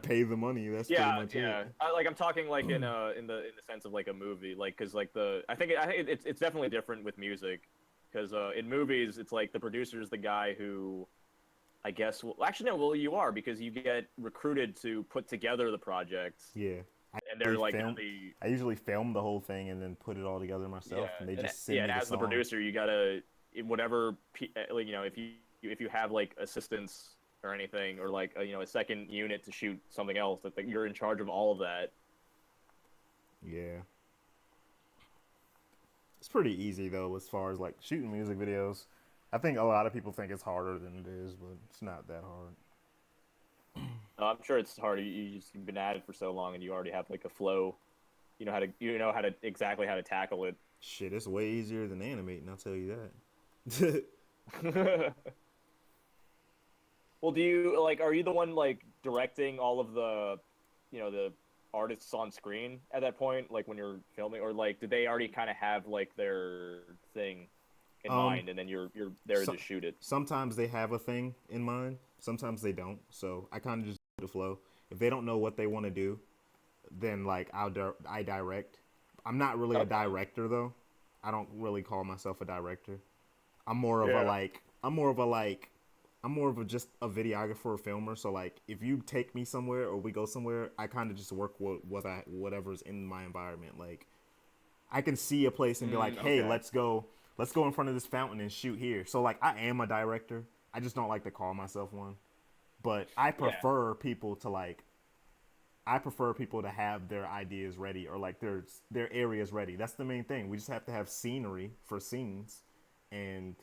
pay the money. That's pretty much it. I'm talking like in the sense of like a movie, like, because like I think it's definitely different with music, because in movies it's like the producer is the guy who, I guess, you are, because you get recruited to put together the project. Yeah. And they're like I usually film the whole thing and then put it all together myself, and they just send me and the as song. the producer, you gotta whatever, like, if you have like assistants or anything, or like a second unit to shoot something else, that you're in charge of all of that. Yeah. It's pretty easy though, as far as like shooting music videos. I think a lot of people think it's harder than it is, but it's not that hard. I'm sure it's hard. You've been at it for so long, and you already have like a flow. You know how to exactly how to tackle it. Shit, it's way easier than animating, I'll tell you that. Well, are you the one like directing all of the, the artists on screen at that point, like when you're filming, or like did they already kind of have like their thing in mind, and then you're there to shoot it? Sometimes they have a thing in mind, sometimes they don't. So I kind of just do the flow. If they don't know what they want to do, then like I direct. I'm not really a director though. I don't really call myself a director. I'm more of just a videographer or filmer. So like if you take me somewhere or we go somewhere, I kind of just work with whatever's in my environment. Like I can see a place and be like, hey, let's go in front of this fountain and shoot here. So like I am a director. I just don't like to call myself one. But I Yeah. prefer people to like. I prefer people to have their ideas ready or like their areas ready. That's the main thing. We just have to have scenery for scenes, and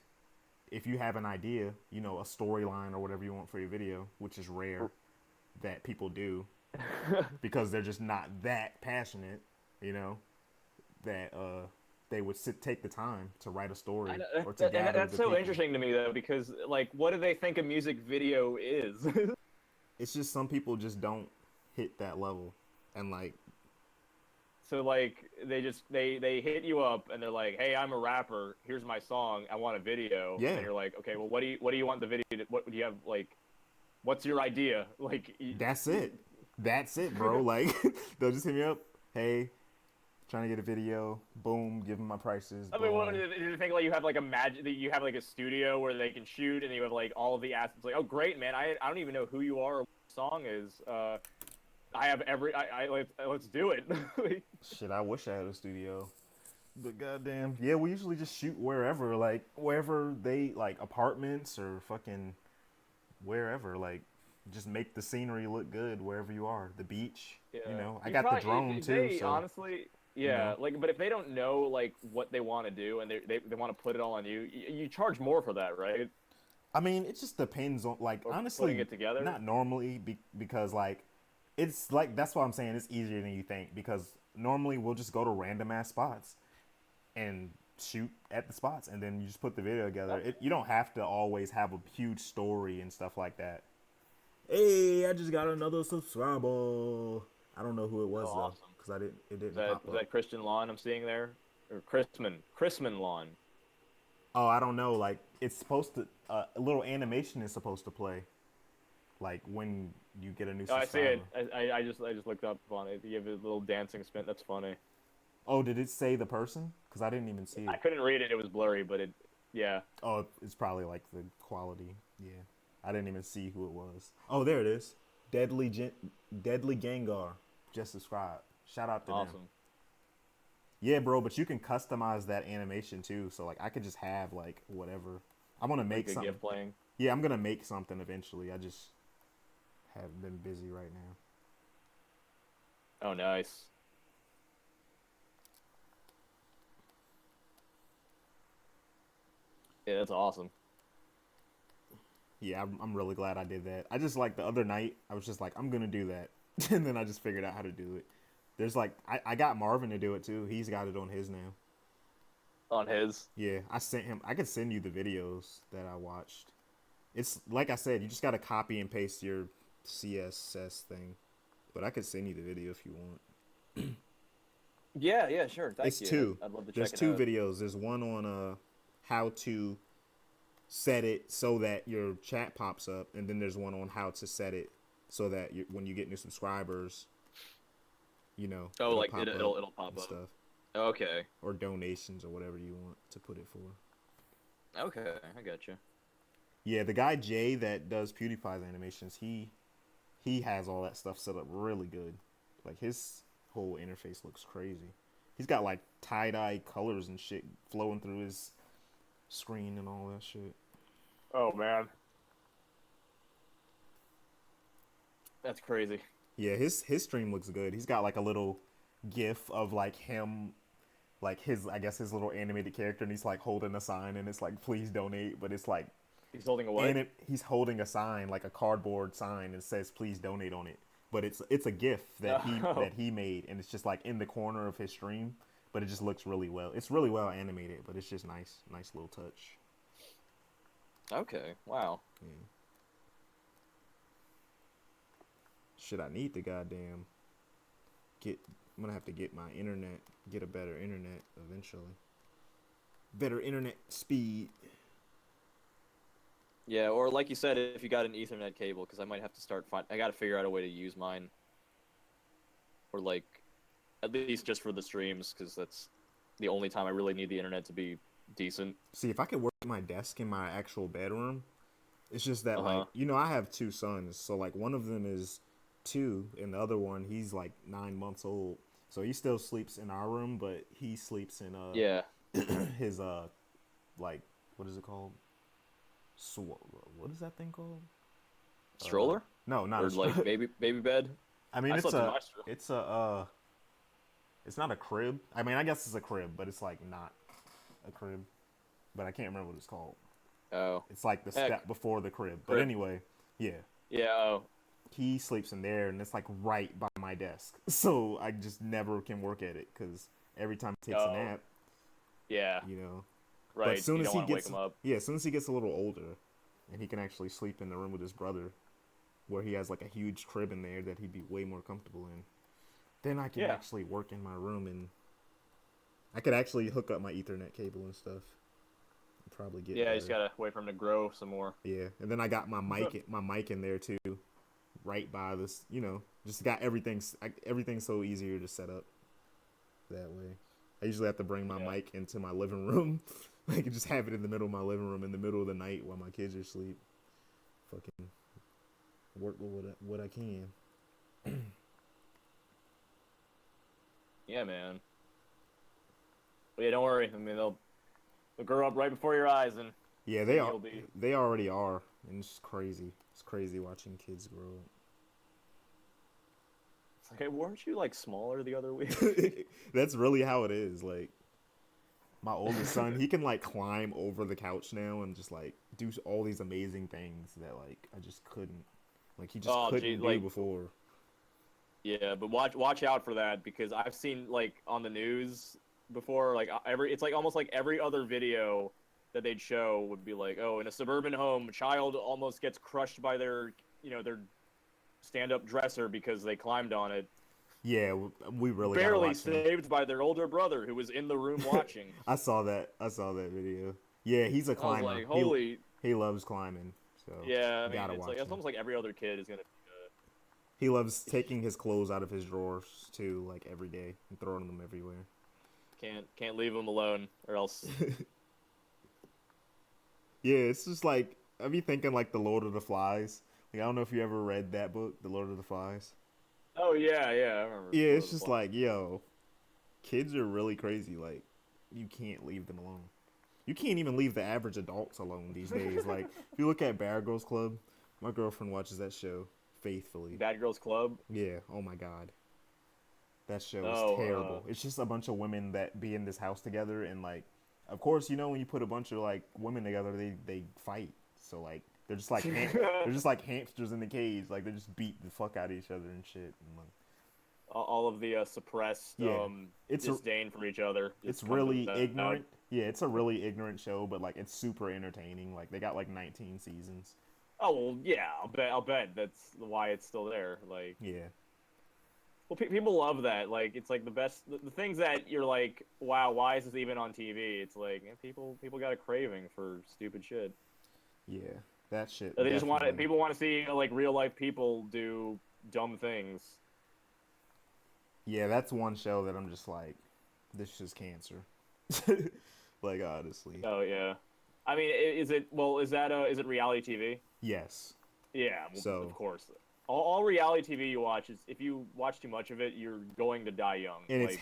if you have an idea, you know, a storyline or whatever you want for your video, which is rare that people do because they're just not that passionate, you know, that they would take the time to write a story or to And gather that's the so people. interesting to me though, because like, what do they think a music video is? It's just some people just don't hit that level, and like, So like, they hit you up and they're like, "Hey, I'm a rapper. Here's my song. I want a video." yeah, And you're like, "Okay, well, what do you want the video to, what do you have like? What's your idea?" Like, that's it. That's it, bro. Like, they'll just hit me up. Hey, trying to get a video. Boom, give them my prices. I mean, what Boom. do you think? Like, you have like you have like a studio where they can shoot, and you have like all of the assets. Like, oh, great, man! I don't even know who you are or what your song is. I have let's do it. Shit, I wish I had a studio. But goddamn, yeah, we usually just shoot wherever, like wherever they like apartments or fucking wherever, like just make the scenery look good wherever you are. The beach, Yeah. you know. I You got the probably, drone if too, they so honestly, you yeah, know. like, but if they don't know like what they want to do and they want to put it all on you, you charge more for that, right? I mean, it just depends on like Or putting honestly, it together. not normally because like it's like that's why I'm saying it's easier than you think because normally we'll just go to random ass spots and shoot at the spots and then you just put the video together. Okay. You don't have to always have a huge story and stuff like that. Hey, I just got another subscriber. I don't know who it Oh, was though, awesome. because it Is didn't that pop is up. that Christian Lawn I'm seeing there, or Chrisman Lawn? Oh, I don't know. Like it's supposed to, a little animation is supposed to play, like when you get a new Oh, I see subscriber. it. I just looked up on it. You have a little dancing spin. That's funny. Oh, did it say the person? Because I didn't even see I it. couldn't read it. It was blurry, but yeah. Oh, it's probably like the quality. Yeah, I didn't even see who it was. Oh, there it is. Deadly Gengar just subscribed. Shout out to them. Awesome. Yeah, bro, but you can customize that animation too. So like I could just have like whatever. I want to make Like a something. GIF playing. Yeah, I'm gonna make something eventually. I just have been busy right now. Oh, nice. Yeah, that's awesome. Yeah, I'm really glad I did that. I just like the other night, I was just like, I'm gonna do that, and then I just figured out how to do it. There's like, I got Marvin to do it too. He's got it on his now. On his. Yeah, I sent him. I could send you the videos that I watched. It's like I said, you just gotta copy and paste your CSS thing, but I could send you the video if you want. Yeah, yeah, sure. Thank It's you. two. I'd love to There's check it two out. videos. There's one on how to set it so that your chat pops up, and then there's one on how to set it so that when you get new subscribers, you know, Oh, it'll like pop up it'll pop and up. stuff, Okay. or donations or whatever you want to put it for. Okay, I got you. Yeah, the guy Jay that does PewDiePie's animations, he has all that stuff set up really good. Like his whole interface looks crazy. He's got like tie-dye colors and shit flowing through his screen and all that shit. Oh man, that's crazy. Yeah, his stream looks good. He's got like a little gif of like him, like his I guess his little animated character, and he's like holding a sign, and it's like please donate, but it's like He's holding away. he's holding a sign like a cardboard sign and says please donate on it, but it's a gif that Oh. he made, and it's just like in the corner of his stream, but it just looks really well. It's really well animated, but it's just nice little touch. Okay. Wow. Yeah. Shit, I need to goddamn get. I'm gonna have to get my internet, get a better internet eventually. Better internet speed. Yeah, or like you said, if you got an Ethernet cable, because I might have to start I got to figure out a way to use mine, or like, at least just for the streams, because that's the only time I really need the internet to be decent. See, if I could work my desk in my actual bedroom, it's just that Uh-huh. like I have two sons, so like one of them is 2, and the other one he's like 9 months old. So he still sleeps in our room, but he sleeps in Yeah. his like what is it called? So what is that thing called? Stroller? No, not Or a like stroller. baby bed? I mean, I it's slept in a, my stroller. it's a, it's not a crib. I mean, I guess it's a crib, but it's like not a crib. But I can't remember what it's called. Oh. It's like the Heck, step before the crib. But crib. anyway, yeah. Yeah, oh. He sleeps in there, and it's like right by my desk. So I just never can work at it because every time he takes a Oh. nap, Yeah. you know. But as Right. soon You as don't he want to wake gets, him up. yeah, as soon as he gets a little older, and he can actually sleep in the room with his brother, where he has like a huge crib in there that he'd be way more comfortable in, then I can Yeah. actually work in my room, and I could actually hook up my Ethernet cable and stuff. And probably get Yeah, you better. just gotta wait for him to grow some more. Yeah, and then I got my mic in there too, right by this. You know, just got everything's so easier to set up that way. I usually have to bring my Yeah. mic into my living room. I can just have it in the middle of my living room in the middle of the night while my kids are asleep. Fucking work with what I can. Yeah, man. But yeah, don't worry. I mean, they'll grow up right before your eyes, and Yeah, then you'll be. they already are, and it's crazy. It's crazy watching kids grow up. It's like, hey, weren't you like smaller the other week? That's really how it is. Like my oldest son, he can like climb over the couch now and just like do all these amazing things that like I just couldn't. Like he just Oh, couldn't geez, do like before. yeah, but watch out for that because I've seen like on the news before, like it's like almost like every other video that they'd show would be like, oh, in a suburban home, a child almost gets crushed by their stand-up dresser because they climbed on it. Yeah, we really gotta Barely watch him. saved by their older brother who was in the room watching. I saw that. I saw that video. Yeah, he's a I was climber. like, holy. He loves climbing. So Yeah, I mean, gotta it's watch like it's him. almost like every other kid is gonna. He loves taking his clothes out of his drawers too, like every day, and throwing them everywhere. Can't leave him alone, or else. Yeah, it's just like I be thinking like the Lord of the Flies. Like I don't know if you ever read that book, The Lord of the Flies. Oh yeah, I remember. Yeah, it's just like, yo, kids are really crazy. Like, you can't leave them alone. You can't even leave the average adults alone these days. Like, if you look at Bear Girls Club, my girlfriend watches that show faithfully. Bad Girls Club. Yeah, oh my god. That show is Oh, terrible. It's just a bunch of women that be in this house together, and like, of course, you know when you put a bunch of like women together, they fight. So like they're just like they're just like hamsters in the cage. Like they just beat the fuck out of each other and shit. And like, all of the suppressed Yeah. It's a- disdain for each other. it's just really comes out. ignorant. Yeah, it's a really ignorant show, but like it's super entertaining. Like they got like 19 seasons. Oh well, yeah, I'll bet that's why it's still there. Like, Yeah. well, people love that. Like, it's like the best. The things that you're like, wow, why is this even on TV? It's like people got a craving for stupid shit. Yeah. That shit. They just want definitely. people want to see like real life people do dumb things. Yeah, that's one show that I'm just like, this is cancer. Like honestly. Oh yeah, I mean, is it? Well, is it reality TV? Yes. Yeah, well, So- of course. All reality TV you watch is if you watch too much of it, you're going to die young. And like,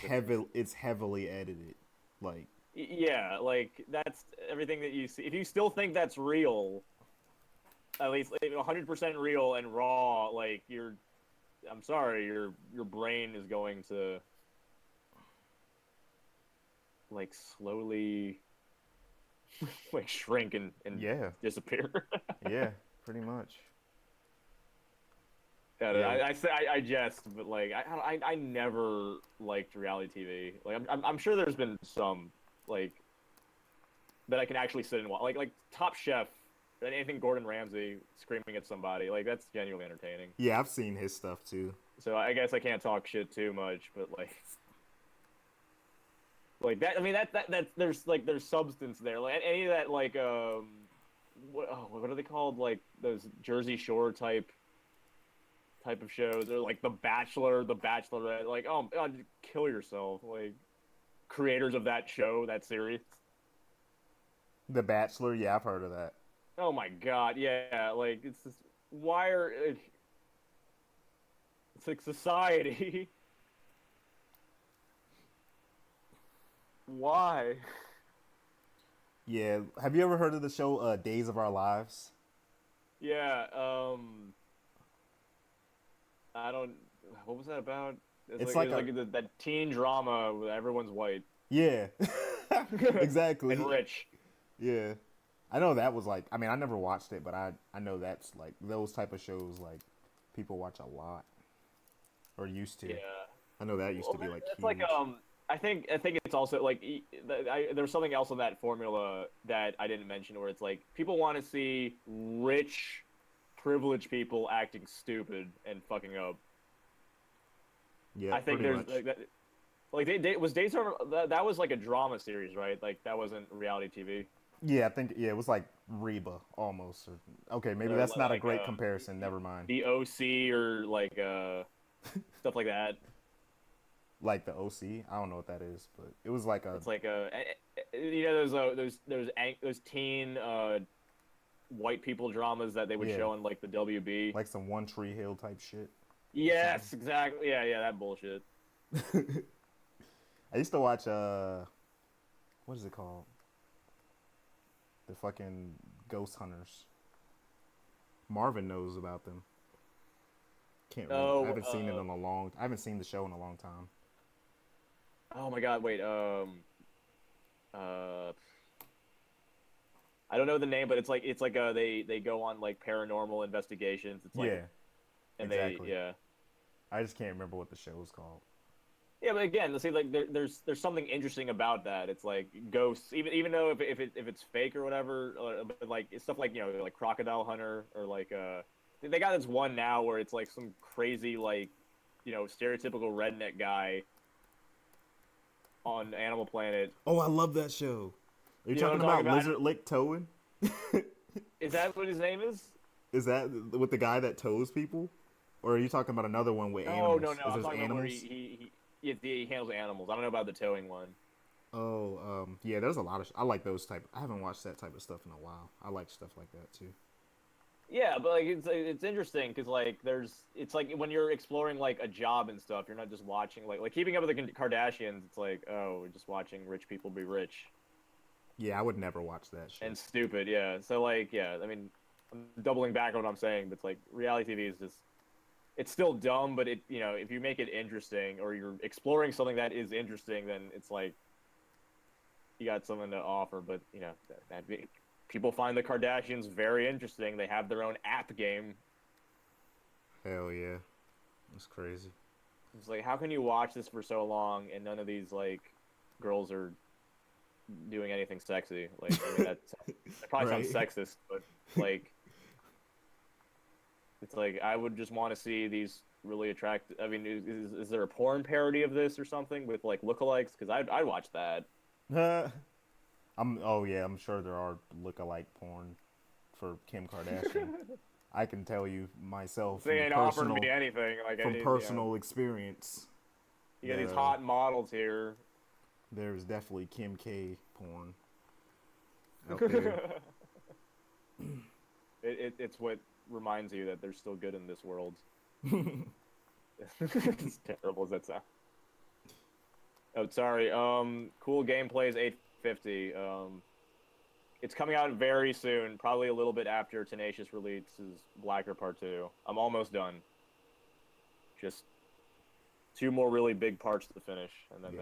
it's heavily edited. Like Yeah, like that's everything that you see. If you still think that's real, at least 100% real and raw, like I'm sorry, your brain is going to like slowly like shrink and yeah. disappear. Yeah, pretty much. Yeah, Yeah. I jest, but like I never liked reality TV. Like I'm sure there's been some like that I can actually sit and watch, like Top Chef, anything Gordon Ramsay screaming at somebody, like that's genuinely entertaining. Yeah, I've seen his stuff too. So I guess I can't talk shit too much, but like that. I mean that there's substance there. Like any of that like what are they called? Like those Jersey Shore type of shows, or like The Bachelor, The Bachelorette. Like oh God, kill yourself. Like creators of that show, that series. The Bachelor, yeah, I've heard of that. Oh my God, yeah. Like it's just why are it's like society. Why? Yeah, have you ever heard of the show Days of Our Lives? Yeah, I don't. What was that about? It's It's like like that teen drama where everyone's white yeah, exactly. and rich. Yeah, I know that was like. I mean, I never watched it, but I know that's like those type of shows like people watch a lot or used to. Yeah. I know that used Well, to be like that's like huge. I think it's also like there's something else in that formula that I didn't mention where it's like people want to see rich, privileged people acting stupid and fucking up. Yeah, I think pretty there's much. like was Days of that was like a drama series, right? Like that wasn't reality TV. Yeah, I think yeah, it was like Reba almost. Or, okay, maybe Or that's not a like great comparison. Never mind. the OC or like stuff like that. Like the OC, I don't know what that is, but it was like a It's like those teen white people dramas that they would yeah, show on like the WB. like some One Tree Hill type shit or something. Yes, exactly. Yeah, yeah, that bullshit. I used to watch what is it called? The fucking Ghost Hunters. Marvin knows about them. Can't remember. I Oh, haven't seen it in a long. I haven't seen the show in a long time. oh my God! Wait, uh, I don't know the name, but it's like they go on like paranormal investigations. It's like Yeah, and exactly. yeah. I just can't remember what the show is called. Yeah, but again, see, like there's something interesting about that. It's like ghosts, even though if it's fake or whatever, but like it's stuff like like Crocodile Hunter or like they got this one now where it's like some crazy like stereotypical redneck guy on Animal Planet. Oh, I love that show. Are you You know what talking I'm talking about about? Lizard Lick Towing? Is that what his name is? Is that with the guy that tows people, or are you talking about another one with No, no, animals? no. Is I'm there talking about where animals? he handles animals. I don't know about the towing one. Oh, yeah. There's a lot of. I like those type. I haven't watched that type of stuff in a while. I like stuff like that too. Yeah, but like it's interesting because like it's like when you're exploring like a job and stuff, you're not just watching like Keeping Up with the Kardashians. It's like we're just watching rich people be rich Yeah, I would never watch that shit. and stupid. Yeah, so like yeah, I mean, I'm doubling back on what I'm saying, but it's like reality TV is just it's still dumb, but if you make it interesting or you're exploring something that is interesting, then it's like you got something to offer. But people find the Kardashians very interesting. They have their own app game. Hell yeah, that's crazy. It's like, how can you watch this for so long and none of these like girls are doing anything sexy? Like, I mean, that probably Right. sounds sexist, but like, it's like I would just want to see these really attractive. I mean, is there a porn parody of this or something with like lookalikes? Because I'd watch that. Oh yeah, I'm sure there are look-alike porn for Kim Kardashian. I can tell you myself They ain't offering me anything. Like, from personal experience. you got that, these hot models here. There's definitely Kim K porn out there. It's what reminds you that they're still good in this world. As terrible as that sounds. Oh, sorry. Cool gameplay is 850. It's coming out very soon, probably a little bit after Tenacious releases Blacker Part 2. I'm almost done. Just 2 more really big parts to finish, and then Yeah.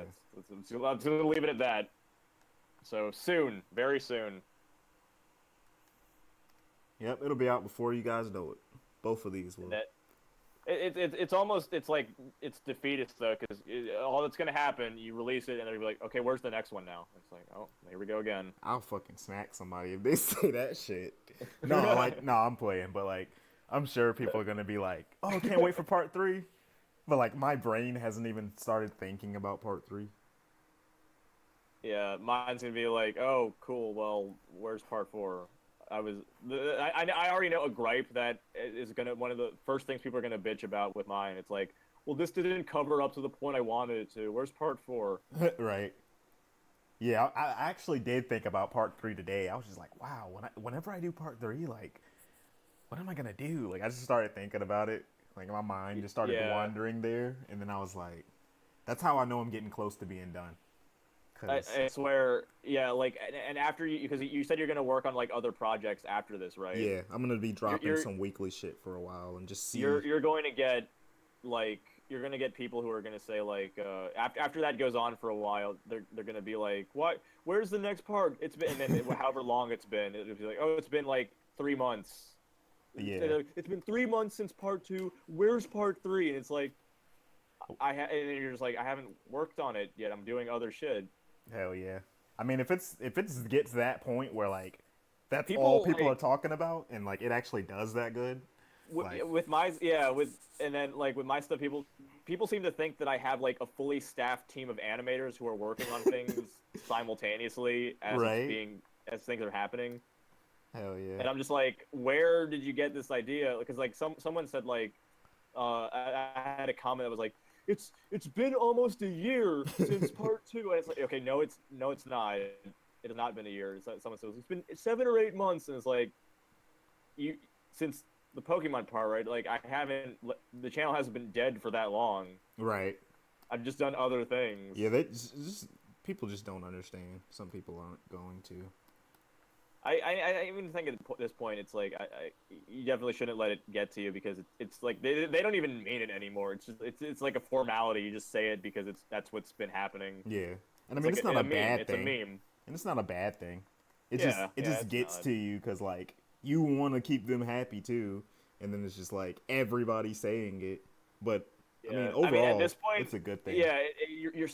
I'm just gonna leave it at that. So soon, very soon. Yep, it'll be out before you guys know it. Both of these will. That it's almost it's defeatist though, because all that's gonna happen, you release it and they'll be like, okay, where's the next one now? It's like, oh, here we go again. I'll fucking smack somebody if they say that shit. No, I'm playing, but like, I'm sure people are gonna be like, "Oh, can't wait for part 3." But like, my brain hasn't even started thinking about part 3. Yeah, mine's gonna be like, oh, cool. Well, where's part 4? I already know a gripe that is gonna one of the first things people are gonna bitch about with mine. It's like, well, this didn't cover up to the point I wanted it to. Where's part 4? Right. Yeah, I actually did think about part 3 today. I was just like, wow, whenever I do part 3, like, what am I gonna do? Like, I just started thinking about it. Like, my mind just started Yeah. wandering there, and then I was like, that's how I know I'm getting close to being done. I swear, yeah. Like, and after you, because you said you're gonna work on like other projects after this, right? Yeah, I'm gonna be dropping You're- some weekly shit for a while and just see. You're going to get like you're gonna get people who are gonna say like after that goes on for a while, they're gonna be like, what? Where's the next part? It's been, and then however long it's been, it'll be like, oh, it's been like 3 months. Yeah. It's been 3 months since part 2. Where's part 3? And it's like, and then you're just like, I haven't worked on it yet. I'm doing other shit. Hell yeah. I mean, if it gets to that point where like that's People, all people like, are talking about, and like it actually does that good. Like, with my and then like with my stuff, people seem to think that I have like a fully staffed team of animators who are working on things simultaneously as right? as things are happening. Hell yeah. And I'm just like, where did you get this idea? Because like someone said like, I had a comment that was like, it's been almost a year since part 2, and it's like, okay, no, it's not. It has not been a year. Someone says it's been 7 or 8 months, and it's like, you since the Pokemon part, right? Like the channel hasn't been dead for that long. Right. I've just done other things. Yeah, they just people just don't understand. Some people aren't going to. I even think at this point, it's like you definitely shouldn't let it get to you, because it's like they don't even mean it anymore. It's just it's like a formality. You just say it because that's what's been happening. Yeah, and I mean like it's not a bad thing. thing. It's a meme, and it's not a bad thing. It yeah, just gets to you because like you want to keep them happy too, and then it's just like everybody saying it. But yeah. I mean overall, at this point, it's a good thing. Yeah,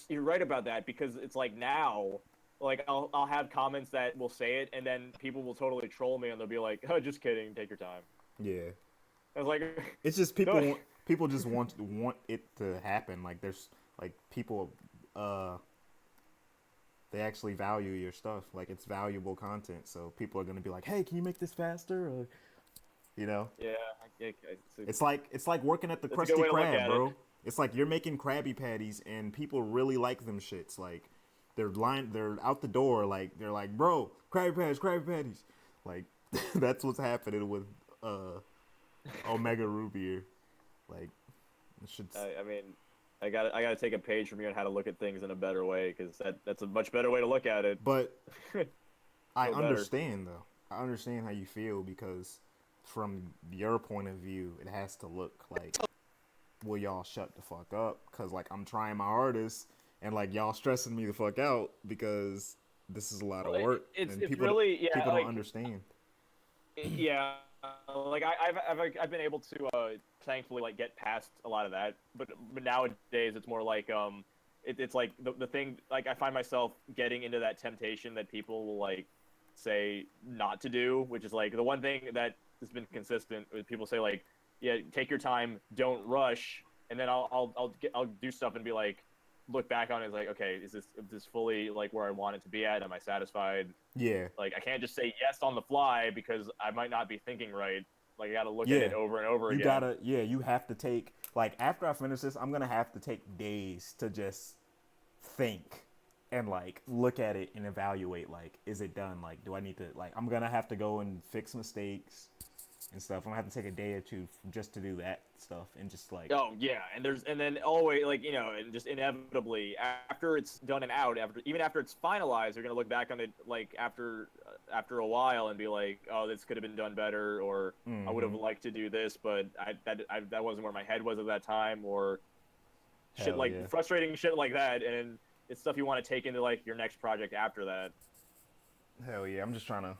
you're right about that, because it's like now. Like I'll have comments that will say it, and then people will totally troll me, and they'll be like, "Oh, just kidding. Take your time." Yeah. I was like, it's just people just want it to happen. Like there's like people, they actually value your stuff. Like it's valuable content, so people are gonna be like, "Hey, can you make this faster?" Or, you know. Yeah. It's like working at the That's a good Krusty way to look Krab, at bro. it. It's like you're making Krabby Patties, and people really like them shits. Like they're out the door, like they're like, bro, Krabby Patties. Like that's what's happening with Omega Rubier. Like it should. I mean, I gotta take a page from you on how to look at things in a better way, because that's a much better way to look at it. But I better. understand though. I understand how you feel, because from your point of view, it has to look like, will y'all shut the fuck up? Because like I'm trying my hardest, and like y'all stressing me the fuck out because this is a lot of work, It's people really, yeah, people like, don't understand. Yeah, like I've been able to thankfully like get past a lot of that, but nowadays it's more like it's like the thing, like I find myself getting into that temptation that people will like say not to do, which is like the one thing that has been consistent with people say like, yeah, take your time, don't rush, and then I'll do stuff and be like, look back on it as like, okay, is this fully like where I want it to be at? Am I satisfied? Yeah. Like I can't just say yes on the fly, because I might not be thinking right. Like I gotta look at it over and over again. You have to take, like, after I finish this, I'm gonna have to take days to just think and like look at it and evaluate, like, is it done? Like, do I need to, like, I'm gonna have to go and fix mistakes and stuff. I'm gonna have to take a day or two just to do that stuff, and just like, Oh yeah, and then always, like, and just inevitably after it's done and out, even after it's finalized, you're gonna look back on it like after a while and be like, oh, this could have been done better, or I would have liked to do this, but that wasn't where my head was at that time, or shit Hell like yeah. frustrating shit like that, and it's stuff you want to take into like your next project after that. hell yeah, I'm just trying to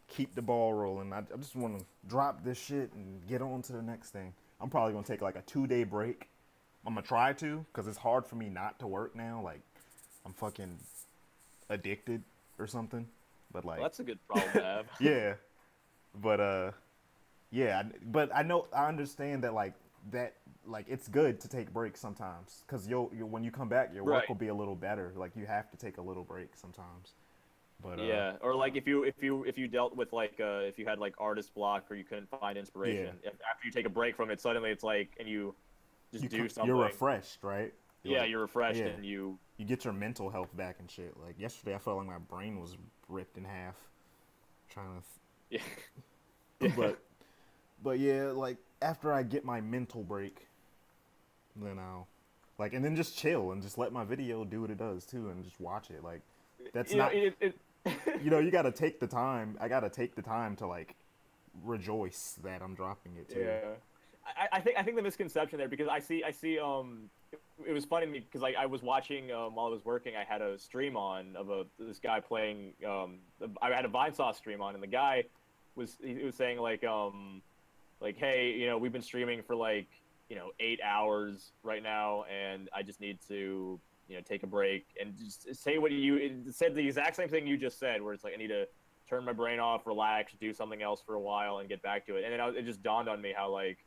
keep the ball rolling. I just want to drop this shit and get on to the next thing. I'm probably going to take like a 2-day break. I'm going to try to, because it's hard for me not to work now. Like, I'm fucking addicted or something. But like, Well, that's a good problem to have. yeah. But yeah, but I understand that like it's good to take breaks sometimes, because you'll when you come back, your work Right. will be a little better. Like you have to take a little break sometimes. But Yeah, or like if you dealt with like if you had like artist block, or you couldn't find inspiration, after you take a break from it, suddenly it's like, and you just do something. you're refreshed, right? Yeah, you're refreshed, yeah. and you get your mental health back and shit. Like yesterday, I felt like my brain was ripped in half, trying to. yeah. But yeah, like after I get my mental break, then I'll like, and then just chill and just let my video do what it does too, and just watch it. Like that's not. You gotta take the time. I gotta take the time to like rejoice that I'm dropping it too. Yeah. I think the misconception there, because I see it was funny to me because I was watching while I was working. I had a stream on of this guy playing. I had a Vinesauce stream on, and the guy he was saying like, hey, we've been streaming for like 8 hours right now, and I just need to take a break and just say what it said the exact same thing you just said, where it's like I need to turn my brain off, relax, do something else for a while, and get back to it. And then it just dawned on me how like,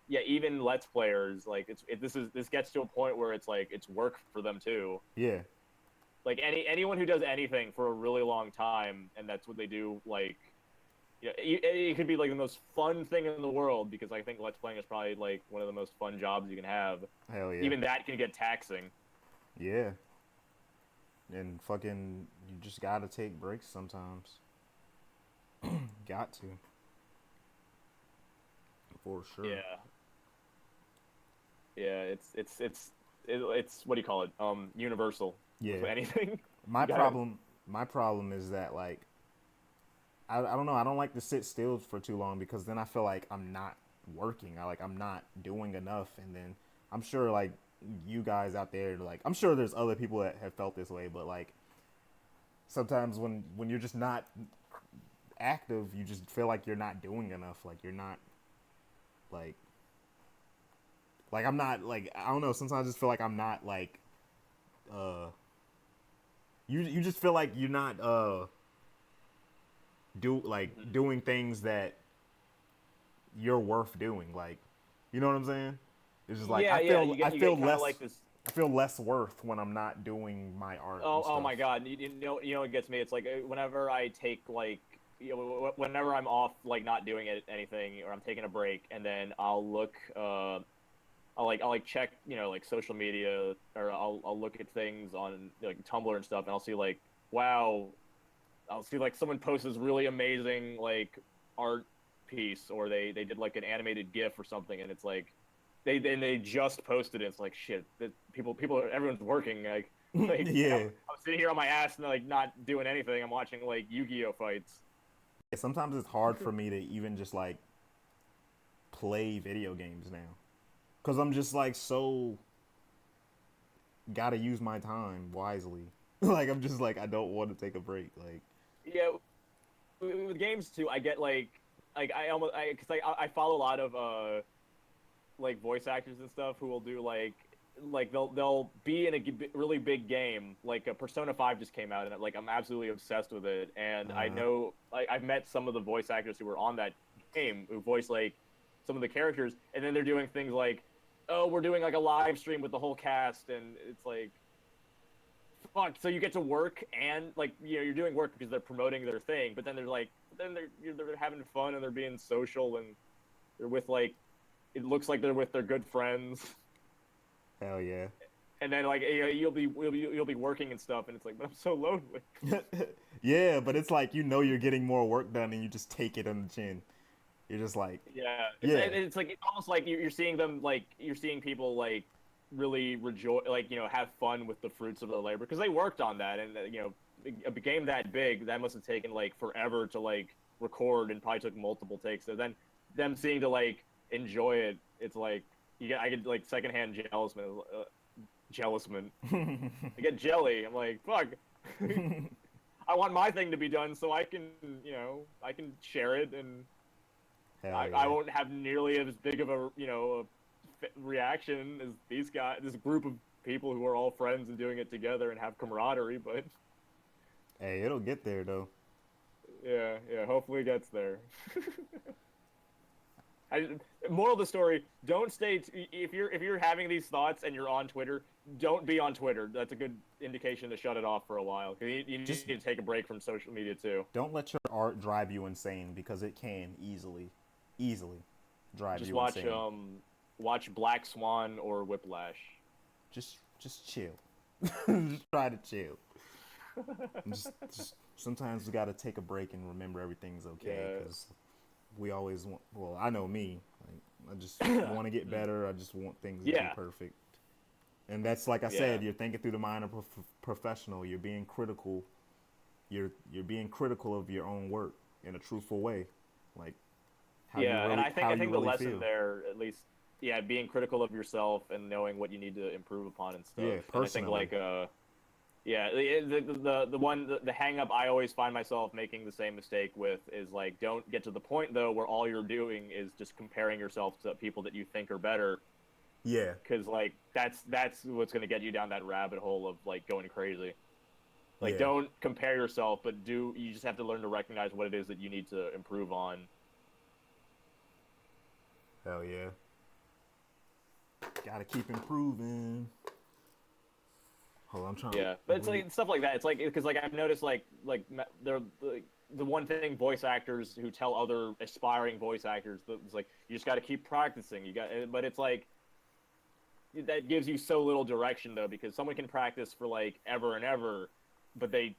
yeah, even Let's Players, like this gets to a point where it's like it's work for them too. Yeah. Like anyone who does anything for a really long time, and that's what they do, like, it could be like the most fun thing in the world, because I think Let's Playing is probably like one of the most fun jobs you can have. Hell yeah. Even that can get taxing. Yeah. And fucking, you just gotta take breaks sometimes. Got to. For sure. Yeah. Yeah, it's what do you call it? Universal. Yeah. With anything. My problem is that, like, I don't know, I don't like to sit still for too long, because then I feel like I'm not working. I'm not doing enough, and then I'm sure like you guys out there, like, I'm sure there's other people that have felt this way, but like sometimes when you're just not active, you just feel like you're not doing enough. Like you're not like I'm not, like, I don't know, sometimes I just feel like I'm not like you just feel like you're not doing things that you're worth doing. Like, you know what I'm saying? It's just like, yeah, I feel less like this. I feel less worth when I'm not doing my art. Oh my God! You know what gets me? It's like whenever I take like whenever I'm off, like not doing anything, or I'm taking a break, and then I'll look I'll check like social media, or I'll look at things on like Tumblr and stuff, and I'll see like, wow, I'll see like someone posts this really amazing like art piece, or they did like an animated GIF or something, and it's like they just posted it. It's like, shit, everyone's working. Like yeah. I'm sitting here on my ass and like not doing anything. I'm watching like Yu-Gi-Oh fights. Sometimes it's hard for me to even just like play video games now, because I'm just like so gotta use my time wisely. Like I'm just like, I don't want to take a break. Like, yeah, with games too, I get like because I follow a lot of like voice actors and stuff who will do like they'll be in a really big game. Like Persona 5 just came out, and like I'm absolutely obsessed with it. And I know I've met some of the voice actors who were on that game who voice like some of the characters, and then they're doing things like, oh, we're doing like a live stream with the whole cast, and it's like, fuck. So you get to work, and like you're doing work because they're promoting their thing, but then they're having fun, and they're being social, and they're with like, it looks like they're with their good friends. Hell yeah. And then like you'll be working and stuff, and it's like, but I'm so lonely. Yeah, but it's like, you're getting more work done, and you just take it on the chin. You're just like, it's like, it's almost like you're seeing them, like you're seeing people like really rejoice, like have fun with the fruits of their labor, because they worked on that, and a game that big, that must have taken like forever to like record, and probably took multiple takes. So then them seeing to like enjoy it, it's like I get like secondhand jealousment. I get jelly. I'm like, fuck. I want my thing to be done so I can I can share it, and I won't have nearly as big of a reaction as these guys, this group of people who are all friends and doing it together and have camaraderie. But hey, it'll get there though. Yeah, hopefully it gets there. Moral of the story: don't stay. If you're having these thoughts and you're on Twitter, don't be on Twitter. That's a good indication to shut it off for a while. Because you need to take a break from social media too. Don't let your art drive you insane, because it can easily drive you insane. Just watch Black Swan or Whiplash. Just chill. Just try to chill. just sometimes we gotta take a break and remember everything's okay, because we always want. Well, I know me. Like, I just want to get better. I just want things to be perfect. And that's, like I said, you're thinking through the mind of a professional. You're being critical. You're being critical of your own work in a truthful way. Like, Yeah, and I think the really lesson feel. there, at least, yeah, being critical of yourself and knowing what you need to improve upon and stuff. Yeah, And I think personally. yeah, the hang up I always find myself making the same mistake with is like, don't get to the point though where all you're doing is just comparing yourself to people that you think are better, Yeah, because like that's what's gonna get you down that rabbit hole of like going crazy. Like, yeah. don't compare yourself, but you just have to learn to recognize what it is that you need to improve on. Hell yeah. Gotta keep improving. Hold on, I'm trying Yeah, but it's like stuff like that. It's like, because like I've noticed they're the one thing voice actors who tell other aspiring voice actors, it's like, you just got to keep practicing. But it's like, that gives you so little direction though, because someone can practice for like ever and ever, but they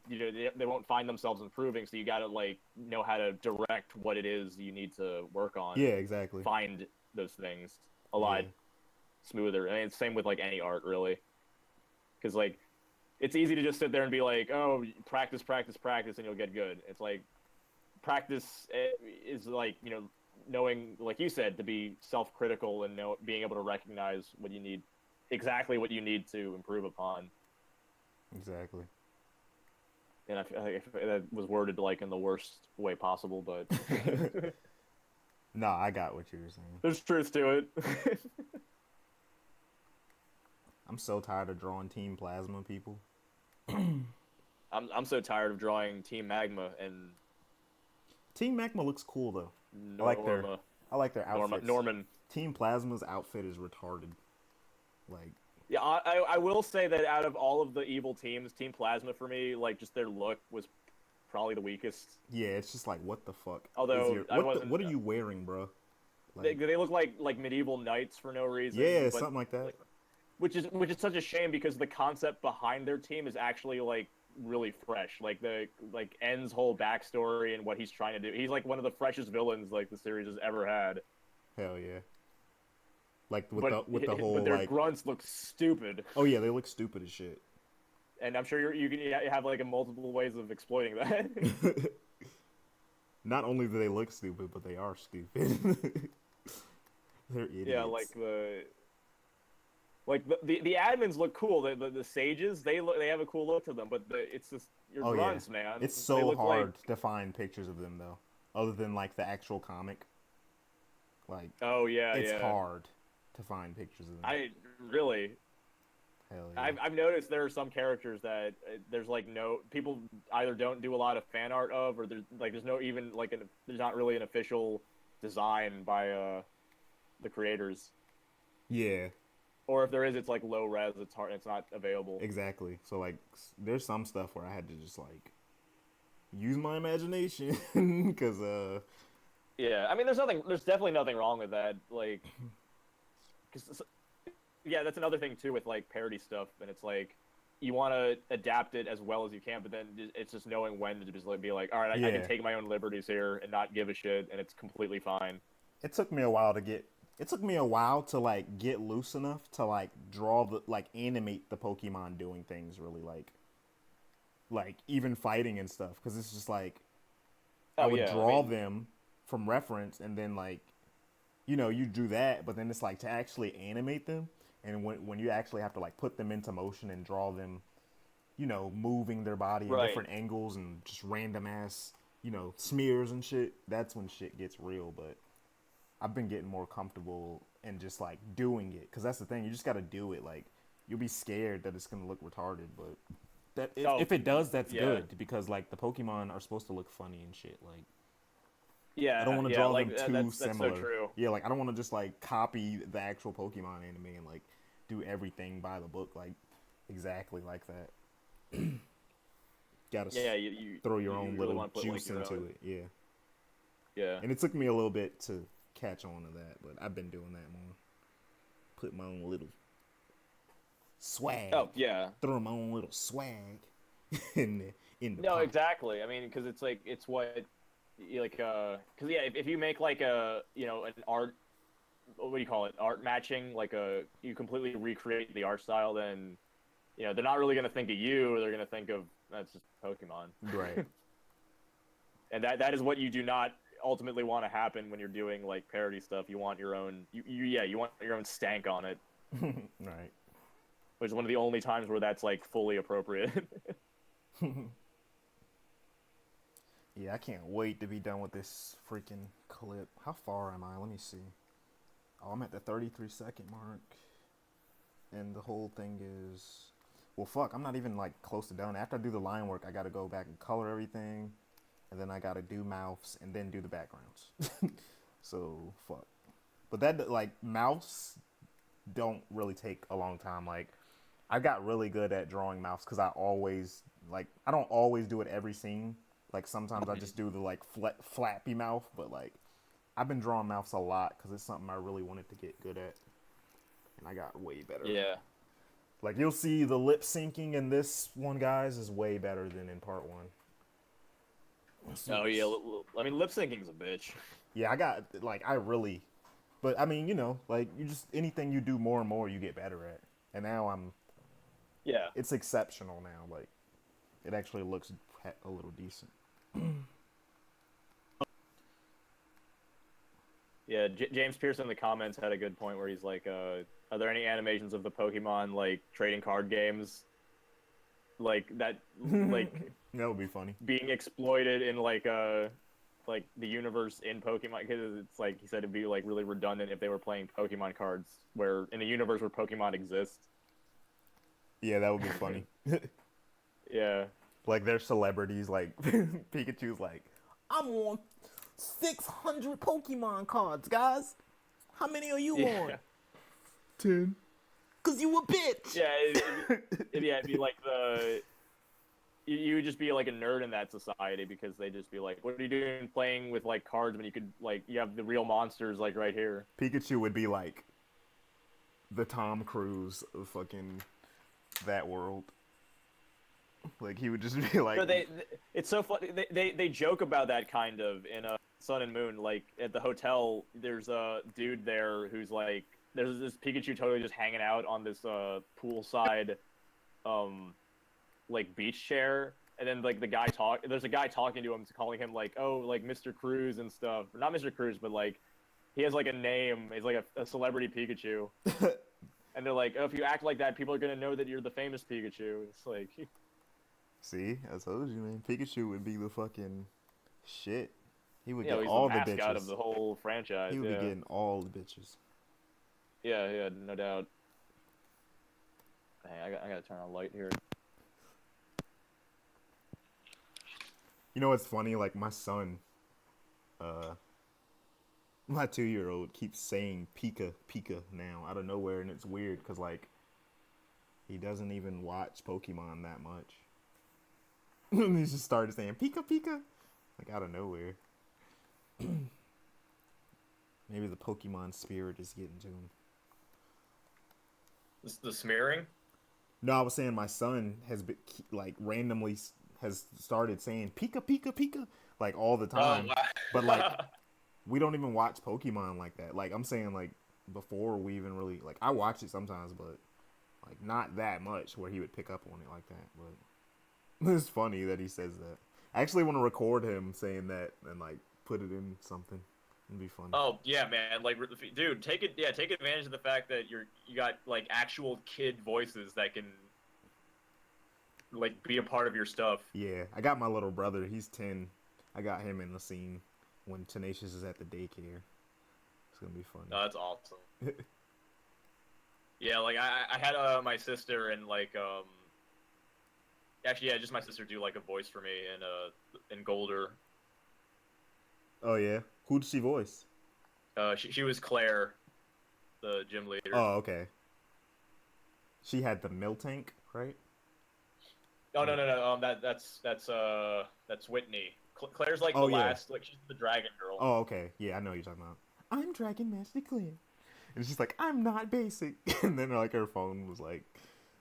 won't find themselves improving. So you got to like know how to direct what it is you need to work on. Yeah, And exactly. find those things a Yeah. lot smoother. I mean, it's same with like any art really, because like, it's easy to just sit there and be like, oh, practice, practice, practice, and you'll get good. It's like, practice is like, knowing, like you said, to be self-critical and being able to recognize what you need, exactly what you need to improve upon. Exactly. And I feel like that was worded like in the worst way possible, but No, I got what you were saying. there's truth to it. I'm so tired of drawing Team Plasma people. I'm so tired of drawing Team Magma and Team Magma looks cool though. Norma. I like their outfits. Norman. Team Plasma's outfit is retarded. Like, Yeah, I will say that out of all of the evil teams, Team Plasma for me, like, just their look was probably the weakest. yeah, it's just like, what the fuck? Although What are you wearing, bro? Like, they look like medieval knights for no reason. Yeah, but, something like that. which is such a shame, because the concept behind their team is actually like really fresh. Like En's whole backstory and what he's trying to do. He's like one of the freshest villains like the series has ever had. Hell yeah. Like with the whole but their like grunts look stupid. oh yeah, they look stupid as shit. And I'm sure you can have like multiple ways of exploiting that. Not only do they look stupid, but they are stupid. They're idiots. Yeah, the admins look cool. The sages, they have a cool look to them, but it's just your grunts, man. It's They so look hard to find pictures of them though, other than like the actual comic. Like, oh yeah, it's yeah. hard to find pictures of them. I really. Hell yeah. I've noticed there are some characters that there's like no people either don't do a lot of fan art of, or there's no even like there's not really an official design by the creators. Yeah. Or if there is, it's like low res. It's hard. It's not available. Exactly. So like, there's some stuff where I had to just like use my imagination because Yeah, I mean, there's definitely nothing wrong with that. Like, cause, yeah, that's another thing too with like parody stuff, and it's like, you want to adapt it as well as you can, but then it's just knowing when to just like be like, all right, I can take my own liberties here and not give a shit, and it's completely fine. It took me a while to like get loose enough to like animate the Pokemon doing things really, like even fighting and stuff, because it's just like I would draw them from reference, and then like, you do that, but then it's like to actually animate them, and when you actually have to like put them into motion and draw them, moving their body in different angles and just random ass, smears and shit, that's when shit gets real. But I've been getting more comfortable and just like doing it, because that's the thing, you just got to do it. Like, you'll be scared that it's gonna look retarded, but if it does, that's good, because like the Pokemon are supposed to look funny and shit. Like, yeah, I don't want to draw them too that's similar. So true. Yeah, like I don't want to just like copy the actual Pokemon anime and like do everything by the book, like exactly like that. Gotta you throw your own really little put, juice like, into it. Yeah. Yeah. And it took me a little bit to catch on to that, but I've been doing that more. Put my own little swag. Oh yeah. Throw my own little swag in the No, pot. exactly. I mean, because it's like, it's what, like, because yeah, if you make like an art, what do you call it, art matching, like you completely recreate the art style, then they're not really gonna think of you. They're gonna think of, that's just Pokemon. Right. And that is what you do not ultimately want to happen when you're doing like parody stuff. You want your own, you want your own stank on it. Right. Which is one of the only times where that's like fully appropriate. Yeah, I can't wait to be done with this freaking clip. How far am I? Let me see. Oh, I'm at the 33-second mark. And the whole thing is... Well, fuck, I'm not even, like, close to done. After I do the line work, I gotta go back and color everything. And then I gotta do mouths and then do the backgrounds. So, fuck. But that, like, mouths don't really take a long time. Like, I got really good at drawing mouths because I always, like, I don't always do it every scene. Like, sometimes I just do the, like, flappy mouth, but, like, I've been drawing mouths a lot because it's something I really wanted to get good at. And I got way better. Yeah. Like, you'll see the lip syncing in this one, guys, is way better than in part one. Oh, yeah. I mean, lip syncing's a bitch. Yeah, I got, like, I really... But, I mean, you know, like, you just... Anything you do more and more, you get better at. And now I'm... Yeah. It's exceptional now. Like, it actually looks a little decent. Yeah, James Pearson in the comments had a good point where he's like, are there any animations of the Pokemon, like, trading card games? Like, that, like... That would be funny. Being exploited in, like, the universe in Pokemon, because it's like, he said it'd be, like, really redundant if they were playing Pokemon cards, where, in a universe where Pokemon exists. Yeah, that would be funny. Yeah. Like, they're celebrities, like, Pikachu's like, I'm on 600 Pokemon cards, guys. How many are you on? 10. Cause you a bitch. Yeah, it'd be like you would just be like a nerd in that society because they'd just be like, what are you doing playing with like cards when you could like you have the real monsters like right here? Pikachu would be like the Tom Cruise of fucking that world. Like he would just be like. No, it's so funny. They joke about that kind of in Sun and Moon. Like at the hotel, there's a dude there who's like, there's this Pikachu totally just hanging out on this poolside, like beach chair, and then like there's a guy talking to him, calling him like, oh, like Mr. Cruz and stuff. Not Mr. Cruz, but like he has like a name. He's like a celebrity Pikachu. And they're like, oh, if you act like that, people are gonna know that you're the famous Pikachu. It's like. See, I told you, man. Pikachu would be the fucking shit. He would get he's all the the mascot bitches. of the whole franchise. He would be getting all the bitches. Yeah, no doubt. Hey, I gotta turn on light here. You know what's funny? Like my son, my 2-year-old keeps saying Pika Pika now out of nowhere, and it's weird because like he doesn't even watch Pokemon that much. And he just started saying Pika Pika, like out of nowhere. Maybe the Pokemon spirit is getting to him. The smearing? No, I was saying my son has been like randomly has started saying Pika Pika Pika like all the time. Oh, wow. But like we don't even watch Pokemon like that. Like I'm saying like before we even really like I watch it sometimes, but like not that much where he would pick up on it like that. But it's funny that he says that. I actually want to record him saying that and like put it in something. It'd be funny. Oh yeah, man! Like, dude, take advantage of the fact that you got like actual kid voices that can like be a part of your stuff. Yeah, I got my little brother. He's 10. I got him in the scene when Tenacious is at the daycare. It's gonna be funny. Oh, that's awesome. Yeah, like I had my sister and like actually yeah, just my sister do like a voice for me in Golder. Oh yeah, who did she voice? She was Claire, the gym leader. Oh okay. She had the Miltank, right? Oh no. That's Whitney. Claire's like Oh, the yeah. last, like she's the dragon girl. Oh okay, yeah, I know what you're talking about. I'm Dragon Master Claire, and she's like, I'm not basic, and then like her phone was like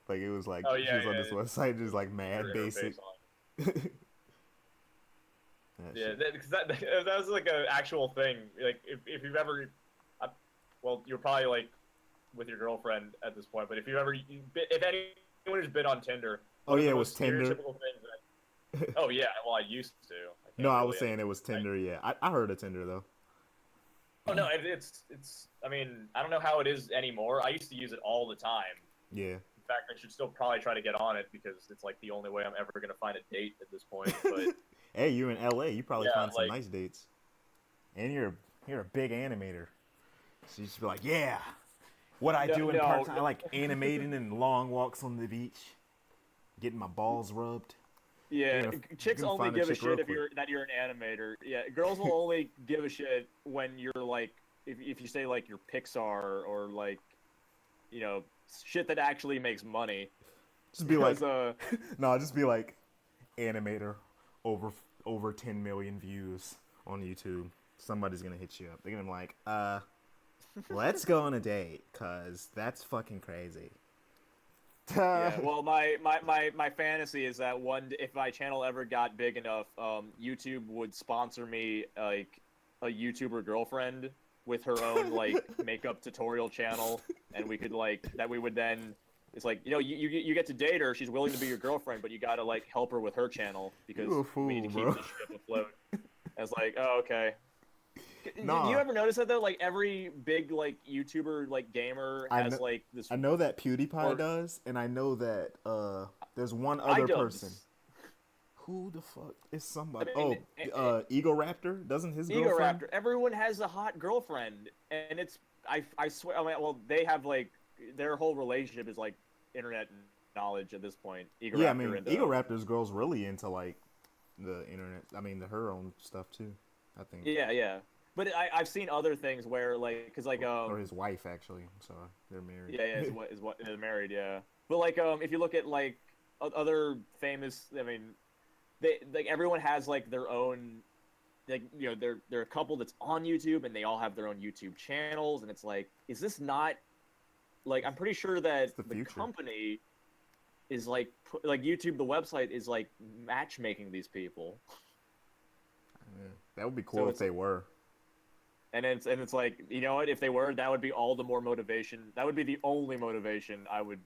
it was like Oh, she yeah, was on yeah, this website just like mad Her basic. face on. Yeah, because that was like an actual thing. Like if you've ever, well, you're probably like with your girlfriend at this point, but if anyone who's been on Tinder, Oh one of yeah, the it was most Tinder. stereotypical things that, oh yeah, well I used to. I No, I really was saying it was Tinder. Yeah, I heard of Tinder though. Oh no, it's. I mean, I don't know how it is anymore. I used to use it all the time. Yeah. In fact, I should still probably try to get on it because it's like the only way I'm ever gonna find a date at this point. But Hey, you're in LA. You probably yeah, find some like nice dates. And you're a big animator, so you should be like, yeah. What I do in part time, I like animating and long walks on the beach, getting my balls rubbed. yeah, chicks gonna only find a give a chick real shit if quick. you're an animator. Yeah, girls will only give a shit when you're like if you say like you're Pixar or like you know shit that actually makes money. Just be like, Because no, just be like, animator, over over 10 million views on YouTube. Somebody's gonna hit you up. They're gonna be like, let's go on a date, cause that's fucking crazy. yeah, well, my fantasy is that if my channel ever got big enough, YouTube would sponsor me like a YouTuber girlfriend with her own like makeup tutorial channel, and we could like that we would then. It's like you get to date her. She's willing to be your girlfriend, but you gotta like help her with her channel because You a fool, we need to keep bro. the ship afloat. And it's like, oh, okay. Do Nah, you ever notice that though? Like every big like YouTuber like gamer I has know, like this. I know that PewDiePie Or- does, and I know that there's one other person. iDubbbz. Who the fuck is somebody? I mean, Ego Raptor, doesn't his Ego girlfriend? Raptor. Everyone has a hot girlfriend, and it's I swear. I mean, well, they have like their whole relationship is like internet knowledge at this point. Ego Yeah, I Raptor mean, and Ego Raptor's girl's really into like the internet. I mean, her own stuff too. I think. yeah, yeah. But I've seen other things where like because like Or his wife actually. I'm sorry, they're married. yeah, yeah, is what they're married, yeah. But like if you look at like other famous, I mean, they like everyone has like their own, like they're a couple that's on YouTube and they all have their own YouTube channels, and it's like, is this not like I'm pretty sure that the the future. company is like YouTube, the website is like matchmaking these people, Yeah, that would be So cool if it's- they were. and it's like what, if they were, that would be all the more motivation. That would be the only motivation I would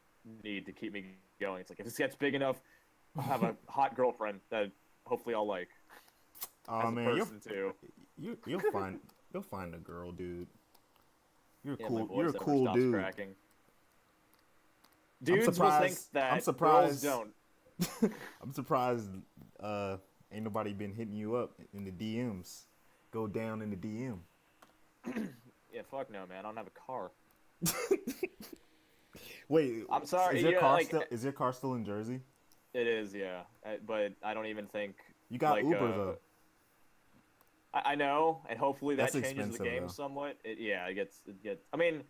need to keep me going. It's like if this gets big enough, I'll have a hot girlfriend that hopefully I'll like Oh as a man, person too. you'll find a girl, dude. You're Yeah, my cool. voice You're a never cool stops dude. cracking. Dudes will think surprised- that I'm surprised- girls don't. I'm surprised ain't nobody been hitting you up in the DMs. Go down in the DM. Yeah, fuck no, man. I don't have a car. Wait, I'm sorry, Is your yeah, car like- still in Jersey? It is, yeah. But I don't even think You got like, Uber though. I know, and hopefully that That's changes the expensive, game though. somewhat. It gets. I mean,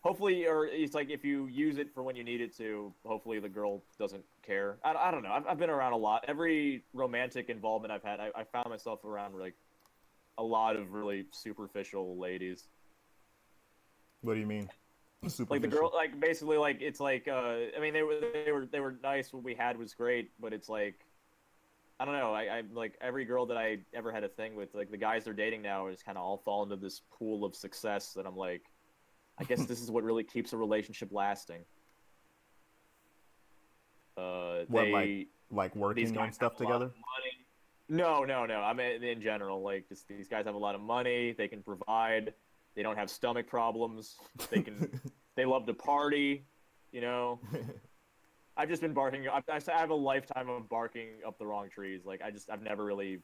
hopefully, or it's like if you use it for when you need it to. Hopefully, the girl doesn't care. I don't know. I've been around a lot. Every romantic involvement I've had, I found myself around like a lot of really superficial ladies. What do you mean? Like the girl, like basically, like it's like. I mean, they were nice. What we had was great, but it's like. I don't know. I like every girl that I ever had a thing with, like the guys they're dating now, is kind of all fall into this pool of success that I'm like, I guess this is what really keeps a relationship lasting. Like These working guys on stuff have a lot of together? money. No. I mean, in general, like just these guys have a lot of money. They can provide. They don't have stomach problems. They can. They love to party. You know. I've just been barking. I have a lifetime of barking up the wrong trees. Like I've never really.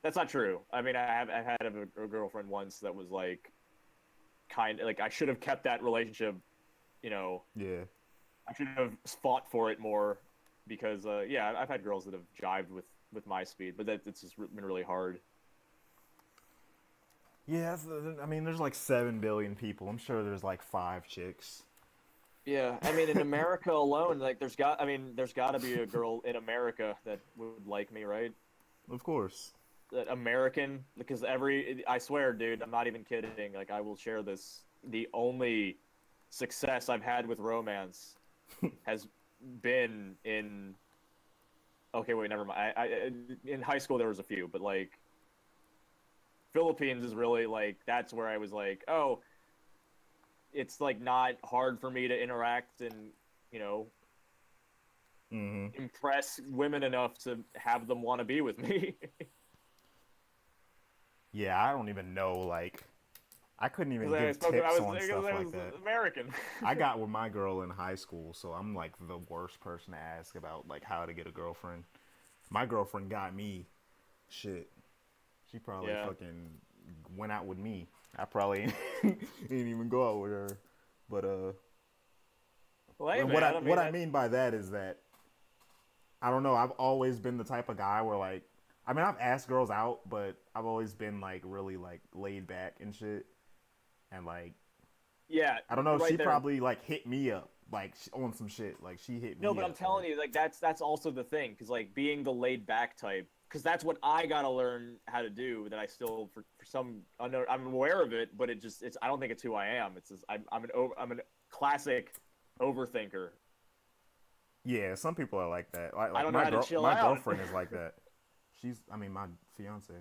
That's not true. I mean, I had a girlfriend once that was like, like I should have kept that relationship. You know, Yeah. I should have fought for it more, because yeah, I've had girls that have jived with my speed, but it's just been really hard. Yeah, I mean, there's like 7 billion people. I'm sure there's like 5 chicks. Yeah, I mean, in America alone, like there's got to be a girl in America that would like me, right? Of course. That American, because I swear, dude, I'm not even kidding. Like I will share this. The only success I've had with romance has been in. Okay, wait, never mind. In high school there was a few, but like Philippines is really like that's where I was like, oh. It's like not hard for me to interact and impress women enough to have them want to be with me. Yeah, I don't even know. Like, I couldn't even Because give tips on stuff I like was that. American. I got with my girl in high school, so I'm like the worst person to ask about like how to get a girlfriend. My girlfriend got me. Shit, she probably Yeah. fucking went out with me. I probably didn't even go out with her. But Well, hey and man, I what mean I that. mean by that is that I don't know. I've always been the type of guy where like I mean I've asked girls out, but I've always been like really like laid back and shit. And like Yeah, I don't know, she right there. probably like hit me up like on some shit. Like she hit No, me but I'm up. telling Like you, like that's also the thing, because like being the laid back type, because that's what I gotta learn how to do. That I still, for some, I'm aware of it, but it's I don't think it's who I am. It's just, I'm a classic overthinker. yeah, some people are like that. Like I don't know how to chill my out. girlfriend is like that. I mean my fiance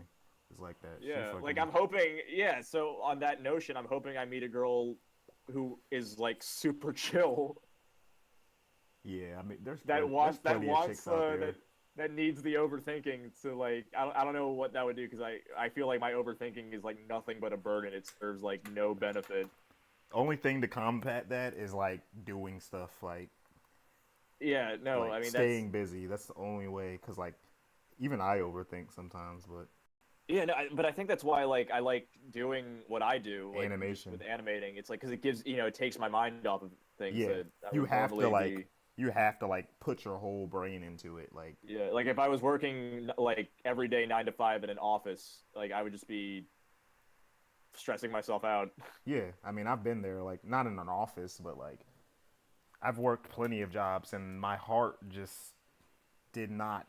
is like that. She Yeah, like fucking I'm hoping. Yeah, so on that notion, I'm hoping I meet a girl who is like super chill, yeah. I mean that there's wants plenty of chicks out that there. needs the overthinking to like I don't know what that would do, because I feel like my overthinking is like nothing but a burden. It serves like no benefit. Only thing to combat that is like doing stuff Yeah, no, like I mean that's staying busy. That's the only way. Cause like even I overthink sometimes, but yeah, no, but I think that's why like I like doing what I do, like just animation. with animating. It's like because it gives it takes my mind off of things Yeah, that I you would have to normally like be. put your whole brain into it. Like Yeah, like if I was working like every day 9 to 5 in an office, like I would just be stressing myself out. yeah, I mean I've been there. Like not in an office, but like I've worked plenty of jobs, and my heart did not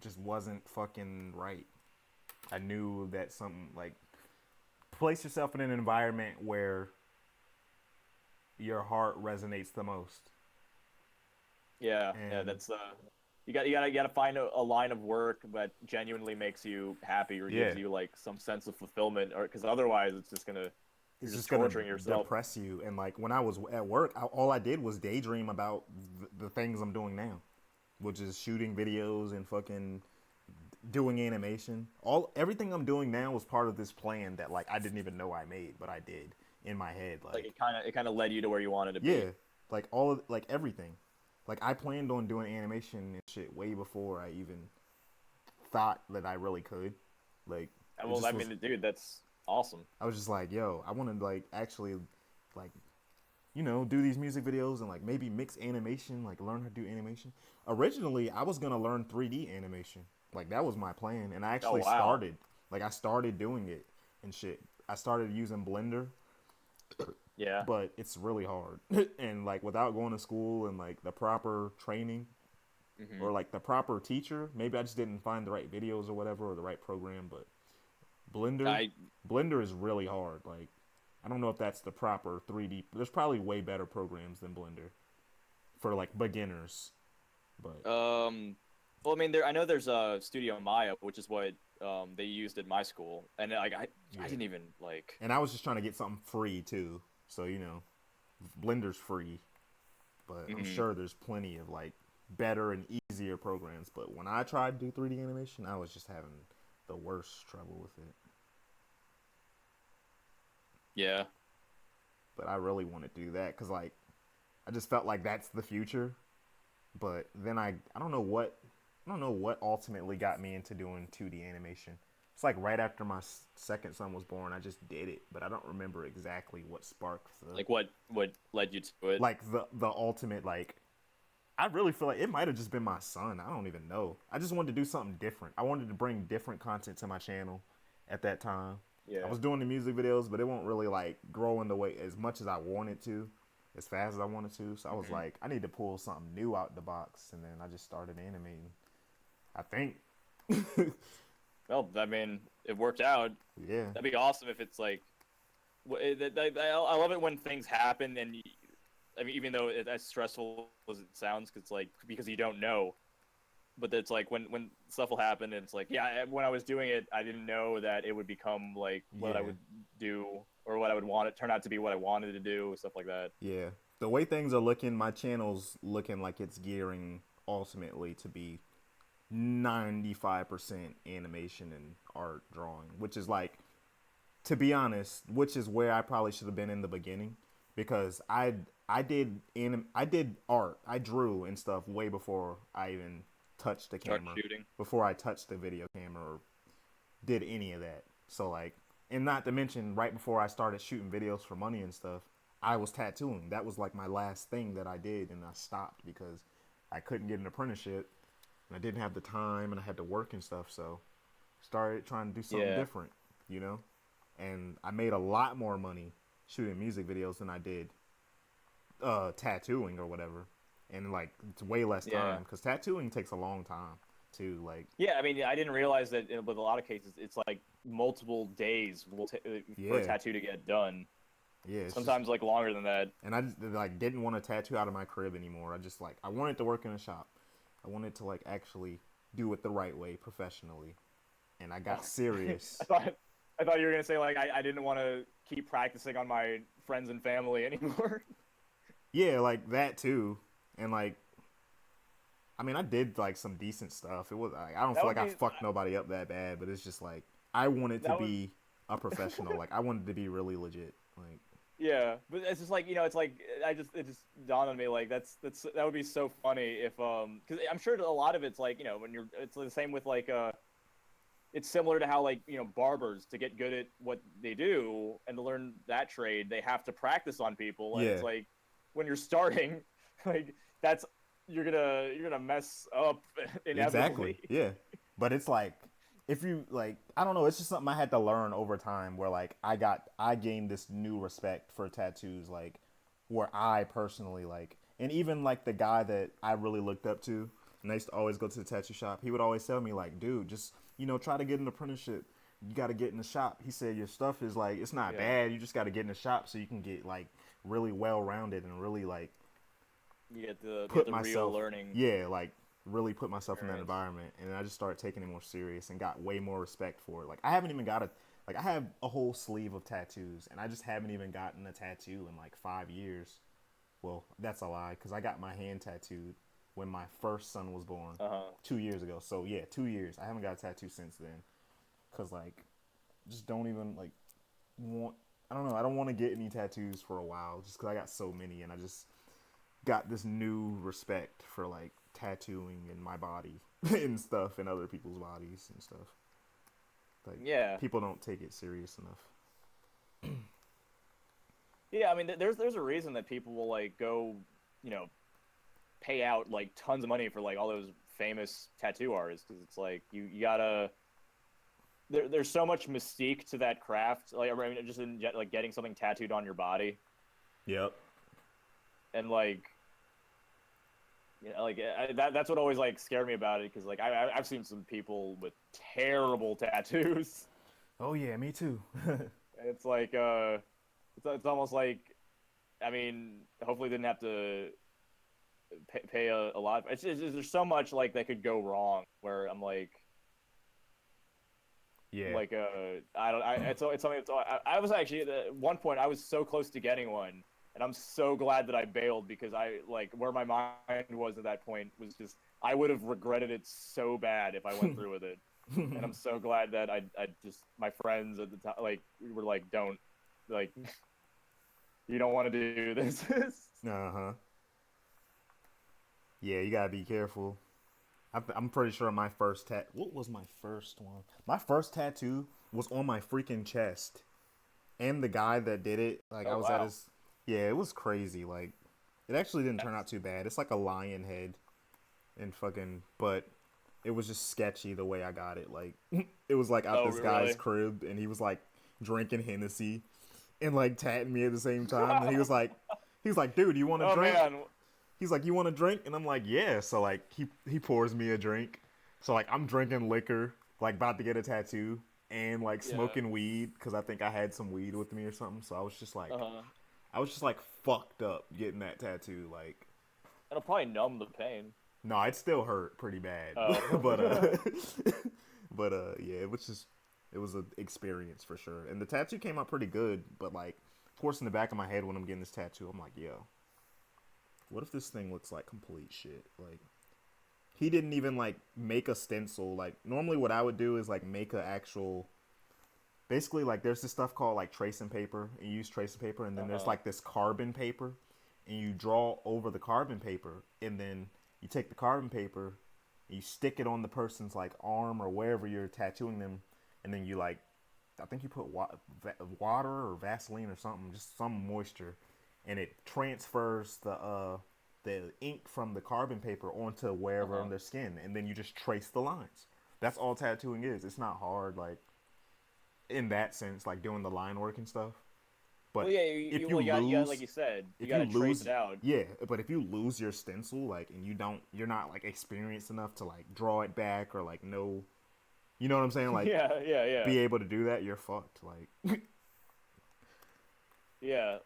just wasn't fucking right. I knew that something like place yourself in an environment where your heart resonates the most. Yeah, yeah, And that's you gotta find a line of work that genuinely makes you happy or yeah, gives you like some sense of fulfillment, or because otherwise it's just gonna you're it's just just gonna torturing yourself. depress you. And like when I was at work, all I did was daydream about the things I'm doing now, which is shooting videos and fucking doing animation. Everything I'm doing now was part of this plan that like I didn't even know I made, but I did in my head. Like Like it kind of led you to where you wanted to yeah, be. like all of like everything. Like I planned on doing animation and shit way before I even thought that I really could. Like And it well, I just was. mean, dude, that's awesome. I was just like, yo, I want to like actually like do these music videos and like maybe mix animation, like learn how to do animation. Originally, I was gonna learn 3D animation. Like that was my plan, and I Oh actually wow. started. Like I started doing it and shit. I started using Blender, Yeah. but it's really hard. And like without going to school and like the proper training Hmm. or like the proper teacher, maybe I just didn't find the right videos or whatever or the right program, but Blender I Blender is really hard. Like I don't know if that's the proper 3D. There's probably way better programs than Blender for like beginners, but well, I mean, I know there's Studio Maya, which is what they used at my school, and like I yeah. didn't even like. And I was just trying to get something free too. So, Blender's free, but I'm Mhm. sure there's plenty of like better and easier programs, but when I tried to do 3D animation, I was just having the worst trouble with it. Yeah. But I really want to do that cuz like I just felt like that's the future. But then I don't know what ultimately got me into doing 2D animation. It's like right after my second son was born, I just did it, but I don't remember exactly what sparked the Like what led you to it? like the ultimate like I really feel like it might have just been my son. I don't even know. I just wanted to do something different. I wanted to bring different content to my channel at that time. I Yeah. was doing the music videos, but it won't really like grow in the way as much as I wanted to, as fast as I wanted to. So I was Hmm. like, I need to pull something new out the box, and then I just started animating. I think, Well, I mean, it worked out. yeah, That'd be awesome if it's like. I love it when things happen, and I mean, even though it's as stressful as it sounds, 'cause it's like because you don't know. But it's like when stuff will happen, and it's like, yeah, when I was doing it, I didn't know that it would become like what I yeah, would do, or what I would want it turn out to be what I wanted to do, stuff like that. yeah. The way things are looking, my channel's looking like it's gearing ultimately to be 95% animation and art drawing, which is like, to be honest, which is where I probably should have been in the beginning, because I did art, I drew and stuff way before I even touched the Start camera, shooting. before I touched the video camera or did any of that. So like, and not to mention, right before I started shooting videos for money and stuff, I was tattooing. That was like my last thing that I did, and I stopped because I couldn't get an apprenticeship, and I didn't have the time, and I had to work and stuff. So started trying to do something different, you know. And I made a lot more money shooting music videos than I did tattooing or whatever, and like it's way less time because tattooing takes a long time to like. Yeah, I mean, I didn't realize that with a lot of cases, it's like multiple days for a tattoo to get done. Yeah, sometimes like longer than that. And I just like didn't want to tattoo out of my crib anymore. I just like I wanted to work in a shop. I wanted to like actually do it the right way, professionally. And I got serious. I thought you were gonna say like I didn't want to keep practicing on my friends and family anymore. Yeah, like that too. And like, I mean, I did like some decent stuff. It was like, I don't feel like I fucked nobody up that bad, but it's just like I wanted to be a professional. Like I wanted to be really legit. Like. Yeah, but it's just like, you know, it's like it just dawned on me like that would be so funny if because I'm sure a lot of it's like, you know, when it's the same with like it's similar to how like, you know, barbers, to get good at what they do and to learn that trade, they have to practice on people, and it's like when you're starting, like you're gonna mess up inevitably. Exactly. Yeah, but it's like, if you like, I don't know, it's just something I had to learn over time, where like I gained this new respect for tattoos, like where I personally like, and even like the guy that I really looked up to, and I used to always go to the tattoo shop, he would always tell me like, dude, just, you know, try to get an apprenticeship. You got to get in the shop. He said your stuff is like, it's not bad. You just got to get in the shop so you can get like really well rounded and really like you get the myself, real learning. Yeah, like really put myself in that environment, and I just started taking it more serious and got way more respect for it. Like I haven't even got I have a whole sleeve of tattoos, and I just haven't even gotten a tattoo in like 5 years. Well, that's a lie, because I got my hand tattooed when my first son was born 2 years ago. So yeah, 2 years. I haven't got a tattoo since then, because like, just don't even like want. I don't know. I don't want to get any tattoos for a while, just because I got so many, and I just got this new respect for like tattooing in my body and stuff, and other people's bodies and stuff. Like, people don't take it serious enough. Yeah, I mean, there's a reason that people will like go, you know, pay out like tons of money for like all those famous tattoo artists, because it's like you gotta. There's so much mystique to that craft, like I mean, just in like getting something tattooed on your body. Yep. And like, you know, like that's what always like scared me about it, because like I've seen some people with terrible tattoos. Oh yeah, me too. It's like it's almost like, I mean, hopefully they didn't have to pay a lot. It's there's so much like that could go wrong, where I'm like. Yeah. Like it's something that's, I was actually at one point I was so close to getting one, and I'm so glad that I bailed, because I like where my mind was at that point was just I would have regretted it so bad if I went through with it. And I'm so glad that I just, my friends at the time like were like, don't, like, you don't want to do this. Yeah, you gotta be careful. I'm pretty sure my first what was my first one? My first tattoo was on my freaking chest. And the guy that did it, like, I was at his... Yeah, it was crazy. Like, it actually didn't turn out too bad. It's like a lion head. And fucking... But it was just sketchy the way I got it. Like, it was like out this guy's crib, and he was like drinking Hennessy and like tatting me at the same time. And he was like, dude, you want a drink? Man. He's like, you want a drink? And I'm like, yeah. So like he pours me a drink. So like I'm drinking liquor, like about to get a tattoo, and like smoking weed, because I think I had some weed with me or something. So I was just like fucked up getting that tattoo. Like, it'll probably numb the pain. No, it still hurt pretty bad. but yeah, it was an experience for sure. And the tattoo came out pretty good, but like, of course, in the back of my head when I'm getting this tattoo, I'm like, yo, what if this thing looks like complete shit? Like, he didn't even like make a stencil. Like normally, what I would do is like make a actual. Basically, like there's this stuff called like tracing paper. And you use tracing paper, and then there's like this carbon paper, and you draw over the carbon paper, and then you take the carbon paper, and you stick it on the person's like arm or wherever you're tattooing them, and then you like, I think you put water or Vaseline or something, just some moisture, and it transfers the ink from the carbon paper onto wherever on their skin, and then you just trace the lines. That's all tattooing is. It's not hard, like in that sense, like doing the line work and stuff. But Well, yeah, if you you lose, gotta, like you said, you gotta trace it out. yeah. But if you lose your stencil, like, and you're not like experienced enough to like draw it back or like know, you know what I'm saying? Like, yeah. be able to do that, you're fucked. Like, yeah.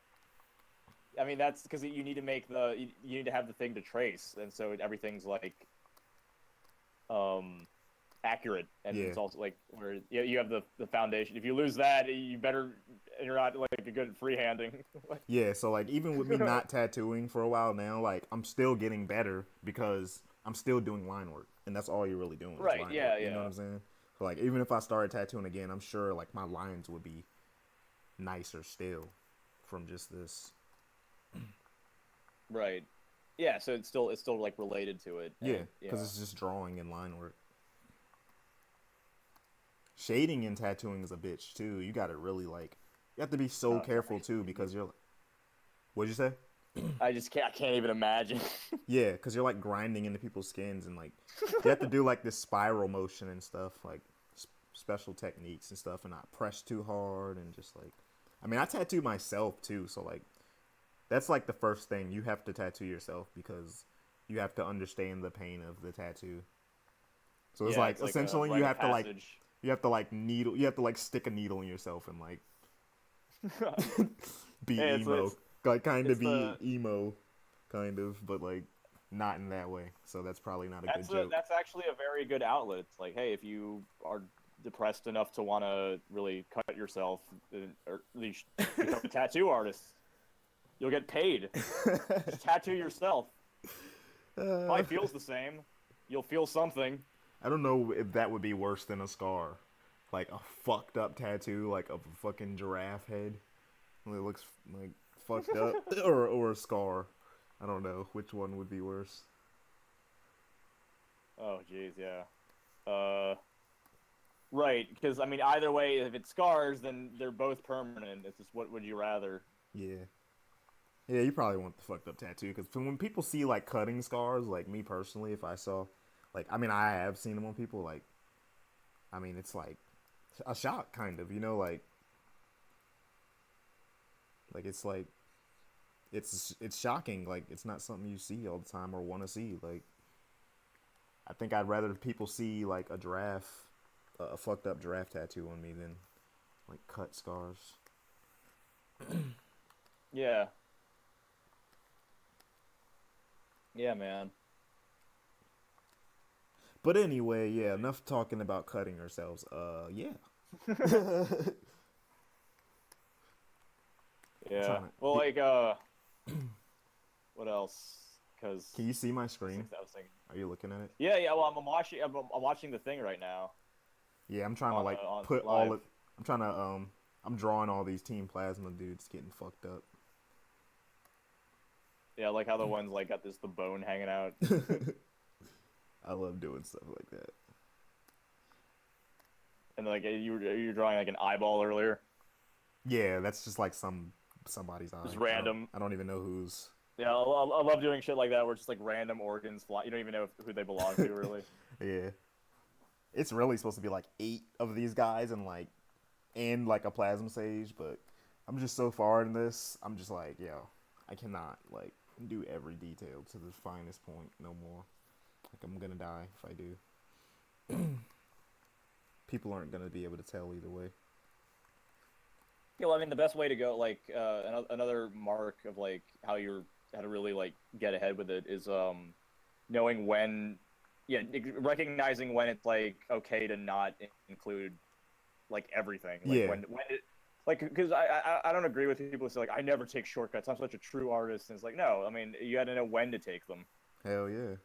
I mean, that's because you need to make you need to have the thing to trace, and so everything's like, accurate, and it's also like where you have the foundation. If you lose that, you better, you're not like a good freehanding. yeah. So like even with me not tattooing for a while now, like I'm still getting better because I'm still doing line work, and that's all you're really doing. Right? Is line Yeah, work, you know what I'm saying? So like even if I started tattooing again, I'm sure like my lines would be nicer still from just this. Right. Yeah. So it's still like related to it. Yeah, because it's just drawing and line work. Shading and tattooing is a bitch too. You got to really like, you have to be so careful too because you're. What'd you say? I can't even imagine. Yeah, because you're like grinding into people's skins and like you have to do like this spiral motion and stuff, like special techniques and stuff, and not press too hard and just like. I mean, I tattoo myself too, so like that's like the first thing you have to tattoo yourself because you have to understand the pain of the tattoo. So it's like essentially you have to like. You have to like you have to like stick a needle in yourself and like be emo. Like kind of be emo, kind of, but like not in that way. So that's probably not a good joke. That's actually a very good outlet. It's like, hey, if you are depressed enough to want to really cut yourself, or at least become a tattoo artist, you'll get paid. Just tattoo yourself. Probably feels the same. You'll feel something. I don't know if that would be worse than a scar. Like a fucked up tattoo, like of a fucking giraffe head. It looks like fucked up. or a scar. I don't know. Which one would be worse? Oh, jeez, yeah. Right, because, I mean, either way, if it's scars, then they're both permanent. It's just, what would you rather? Yeah. Yeah, you probably want the fucked up tattoo, because when people see, like, cutting scars, like, me personally, if I saw... Like, I mean, I have seen them on people, like, I mean, it's like a shock, kind of, you know, like it's like, it's shocking, like, it's not something you see all the time or want to see, like, I think I'd rather people see, like, a fucked up giraffe tattoo on me than, like, cut scars. Yeah. Yeah, man. But anyway, yeah, enough talking about cutting ourselves. Yeah. Yeah. Well, like, what else? Because can you see my screen? Are you looking at it? Yeah. Well, I'm watching the thing right now. Yeah, I'm trying to like put all of. I'm trying to I'm drawing all these Team Plasma dudes getting fucked up. Yeah, like how the ones like got the bone hanging out. I love doing stuff like that. And like you were drawing like an eyeball earlier. Yeah, that's just like somebody's eye. Just random. I don't even know whose. Yeah, I love doing shit like that where it's just like random organs fly. You don't even know who they belong to, really. Yeah. It's really supposed to be like 8 of these guys and like a plasma sage, but I'm just so far in this. I'm just like, yo, I cannot like do every detail to the finest point no more. Like, I'm gonna die if I do. People aren't gonna be able to tell either way. Yeah, well, I mean, the best way to go, like, another mark of like how to really like get ahead with it is knowing when, recognizing when it's like okay to not include like everything. Like, yeah. When it, like, because I don't agree with people who say like I never take shortcuts. I'm such a true artist, and it's like no. I mean, you got to know when to take them. Hell yeah.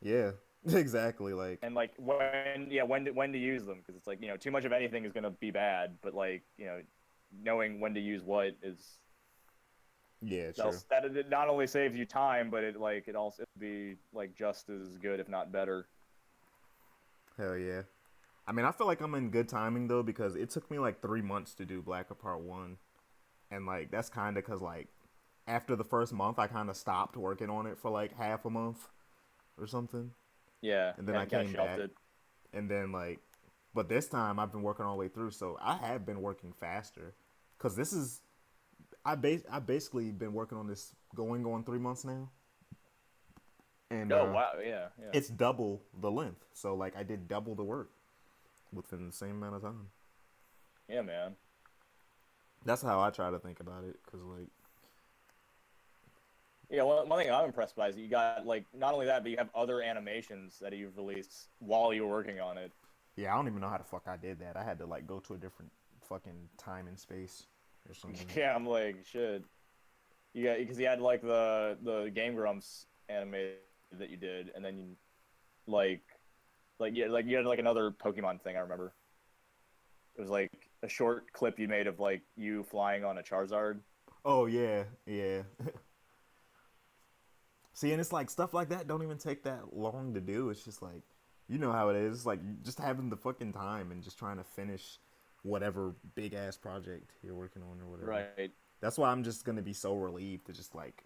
Yeah, exactly. Like, and like when to use them, because it's like, too much of anything is gonna be bad, but like, knowing when to use what is yeah, true. that it not only saves you time, but it also be like just as good, if not better. Hell yeah. I mean, I feel like I'm in good timing though because it took me like 3 months to do Black Part One, and like that's kind of because like after the first month, I kind of stopped working on it for like half a month or something, Yeah, and you then I kind of came shelved back, it. and then like, but this time I've been working all the way through, so I have been working faster, cause this is I basically been working on this going on 3 months now, and Oh wow, yeah, yeah, it's double the length, so like I did double the work within the same amount of time. yeah, man. That's how I try to think about it, cause like Yeah, one thing I'm impressed by is that you got, like, not only that, but you have other animations that you've released while you were working on it. yeah, I don't even know how the fuck I did that. I had to like go to a different fucking time and space or something. Yeah, I'm like, shit. You got, because you had like the Game Grumps animated that you did, and then you like yeah, like you had like another Pokemon thing. I remember it was like a short clip you made of like you flying on a Charizard. Oh yeah, yeah. See, and it's like stuff like that don't even take that long to do. It's just like, you know how it is. It's like just having the fucking time and just trying to finish whatever big ass project you're working on or whatever. Right. That's why I'm just gonna be so relieved to just like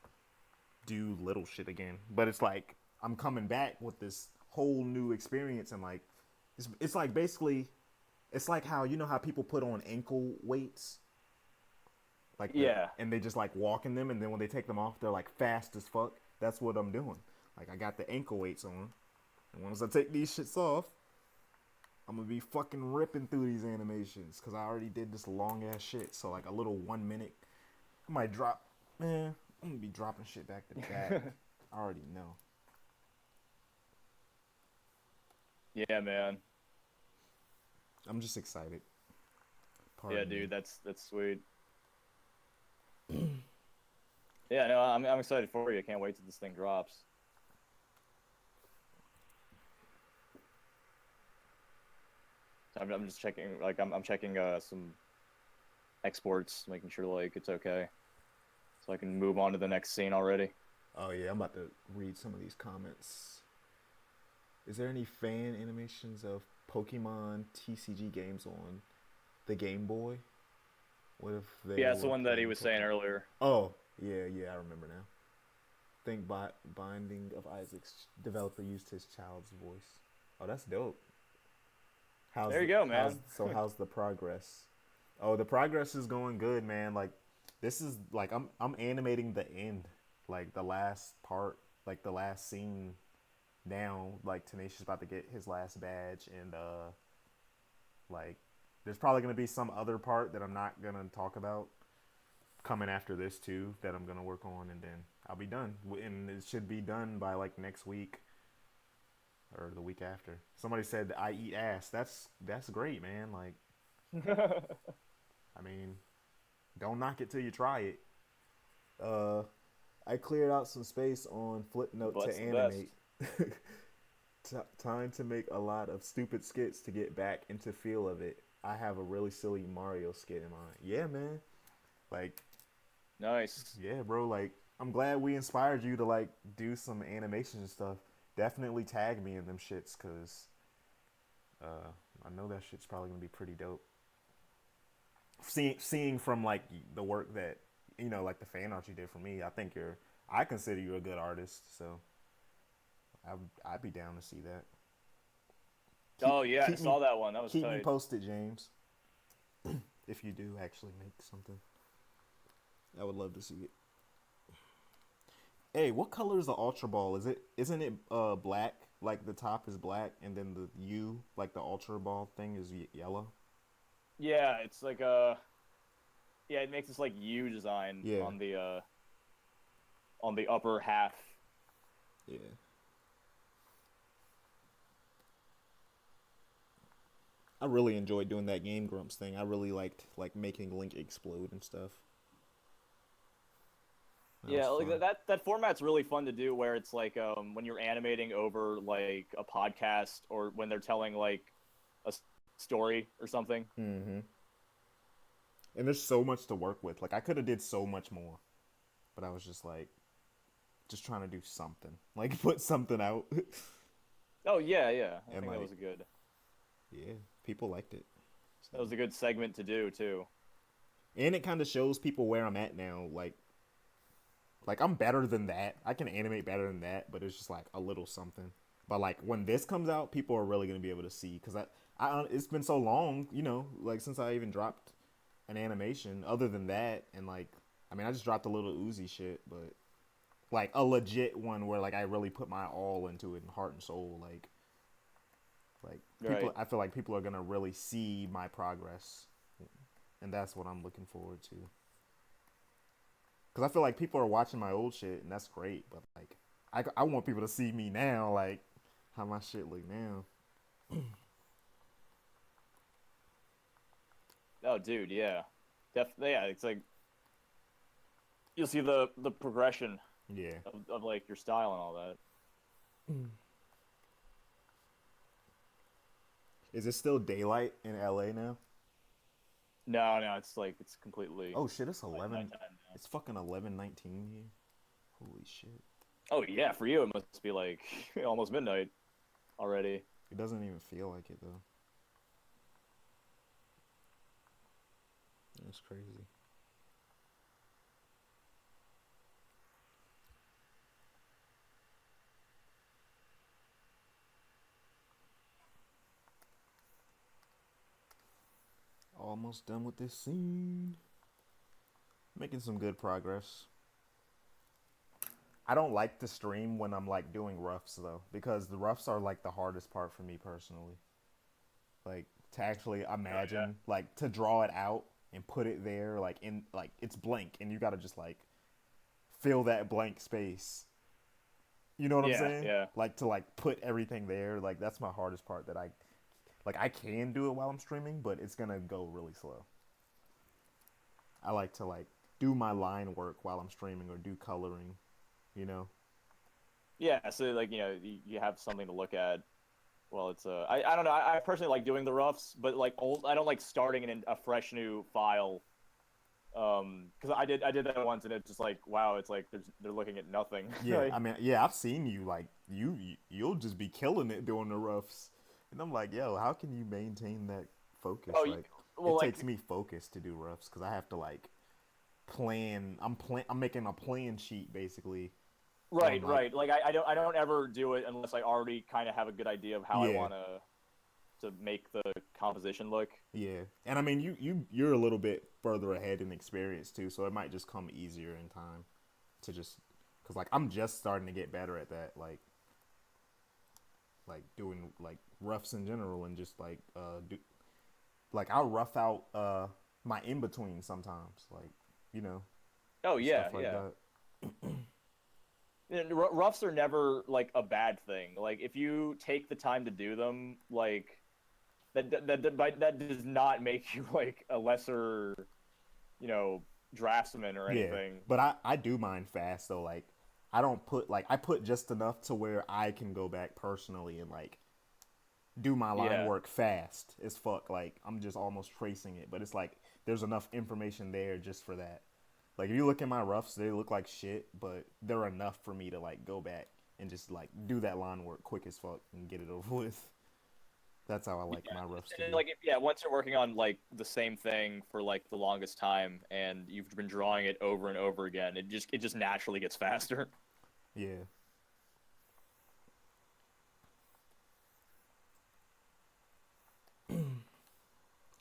do little shit again. But it's like I'm coming back with this whole new experience and like it's like basically it's like how you know how people put on ankle weights like the Yeah. and they just like walk in them and then when they take them off they're like fast as fuck. That's what I'm doing. Like I got the ankle weights on, and once I take these shits off, I'm gonna be fucking ripping through these animations because I already did this long ass shit. So like a little 1 minute, I might drop. Man, I'm gonna be dropping shit back to back. I already know. Yeah, man. I'm just excited. Yeah, Pardon me. dude, that's sweet. Yeah, no, I'm excited for you. I can't wait till this thing drops. I'm just checking, like, I'm checking some exports, making sure like it's okay, so I can move on to the next scene already. Oh yeah, I'm about to read some of these comments. Is there any fan animations of Pokemon TCG games on the Game Boy? What if they Yeah, it's the were one that he playing was saying Pokemon? earlier. Oh, yeah, yeah, I remember now. Think Binding of Isaac's developer used his child's voice. Oh, that's dope. There you go, man. How's the progress? Oh, the progress is going good, man. Like this is like I'm animating the end, like the last part, like the last scene now. Like Tenacious about to get his last badge, and like there's probably gonna be some other part that I'm not gonna talk about coming after this too that I'm gonna work on, and then I'll be done. And it should be done by like next week or the week after. Somebody said I eat ass. That's great, man. Like I mean, don't knock it till you try it. Uh, I cleared out some space on Flipnote to But's the best. animate. Time to make a lot of stupid skits to get back into feel of it. I have a really silly Mario skit in mind. Yeah, man. Like, Nice. yeah, bro. Like, I'm glad we inspired you to like do some animation and stuff. Definitely tag me in them shits, cause I know that shit's probably gonna be pretty dope. Seeing from like the work that like the fan art you did for me, I consider you a good artist, so I'd be down to see that. Keep Oh yeah, I keep me saw that one. That was keep me tight. posted, James. If you do actually make something, I would love to see it. Hey, what color is the Ultra Ball? Isn't it black? Like the top is black, and then the U, like the Ultra Ball thing, is yellow. Yeah, it's like yeah, it makes this like U design Yeah, on the upper half. yeah. I really enjoyed doing that Game Grumps thing. I really liked like making Link explode and stuff. That was Yeah, like fun. that format's really fun to do where it's like when you're animating over like a podcast or when they're telling like a story or something. Mm-hmm. And there's so much to work with. Like I could have did so much more, but I was just like, just trying to do something, like put something out, Oh yeah, yeah. I and think like, yeah, people liked it. So, that was a good segment to do too. and it kind of shows people where I'm at now. Like I'm better than that. I can animate better than that, but it's just like a little something. But like when this comes out, people are really gonna be able to see because it's been so long, like since I even dropped an animation. Other than that, and like, I mean, I just dropped a little Uzi shit, but like a legit one where like I really put my all into it and heart and soul. Like people, Right. I feel like people are gonna really see my progress, and that's what I'm looking forward to. Because I feel like people are watching my old shit, and that's great. But like, I want people to see me now, like how my shit look now. Oh, dude, yeah. Definitely, yeah. It's like you'll see the progression Yeah. of like your style and all that. Is it still daylight in LA now? No, no, it's like it's completely Oh shit! It's like 11. nighttime now. It's fucking 11:19 here. Holy shit! Oh yeah, for you it must be like almost midnight already. It doesn't even feel like it though. That's crazy. Almost done with this scene. Making some good progress. I don't like to stream when I'm like doing roughs though, because the roughs are like the hardest part for me personally. Like to actually Oh yeah. imagine, like to draw it out and put it there, like in like it's blank, and you gotta just like fill that blank space. You know what I'm Yeah, saying? yeah. Like to like put everything there. Like that's my hardest part. That I can do it while I'm streaming, but it's gonna go really slow. I like to like do my line work while I'm streaming or do coloring. You know? Yeah, so like you have something to look at. Well, it's I don't know. I personally like doing the roughs, but like old I don't like starting in a fresh new file. Because I did that once and it's just like wow, it's like they're looking at nothing. Yeah. Like I mean, yeah. I've seen you like you'll just be killing it doing the roughs, and I'm like, yo, how can you maintain that focus? oh Like, well it like takes me focus to do roughs because I have to like plan. I'm making a plan sheet basically on right, like right. Like I don't ever do it unless I already kind of have a good idea of how I yeah. want to make the composition look. Yeah, and I mean, you're a little bit further ahead in experience too, so it might just come easier in time to just because like I'm just starting to get better at that, like doing like roughs in general and just like do like I'll rough out my in between sometimes, like you know Oh and yeah, stuff like yeah. that. And roughs are never like a bad thing. Like if you take the time to do them, like that does not make you like a lesser, you know, draftsman or Yeah, anything. but I do mine fast though. Like I don't put like I put just enough to where I can go back personally and like do my line Yeah. work fast as fuck. Like I'm just almost tracing it, but it's like there's enough information there just for that. Like if you look at my roughs, they look like shit, but they're enough for me to like go back and just like do that line work quick as fuck and get it over with. That's how I like my roughs to And, be. like if, yeah, once you're working on like the same thing for like the longest time and you've been drawing it over and over again, it just naturally gets faster. Yeah,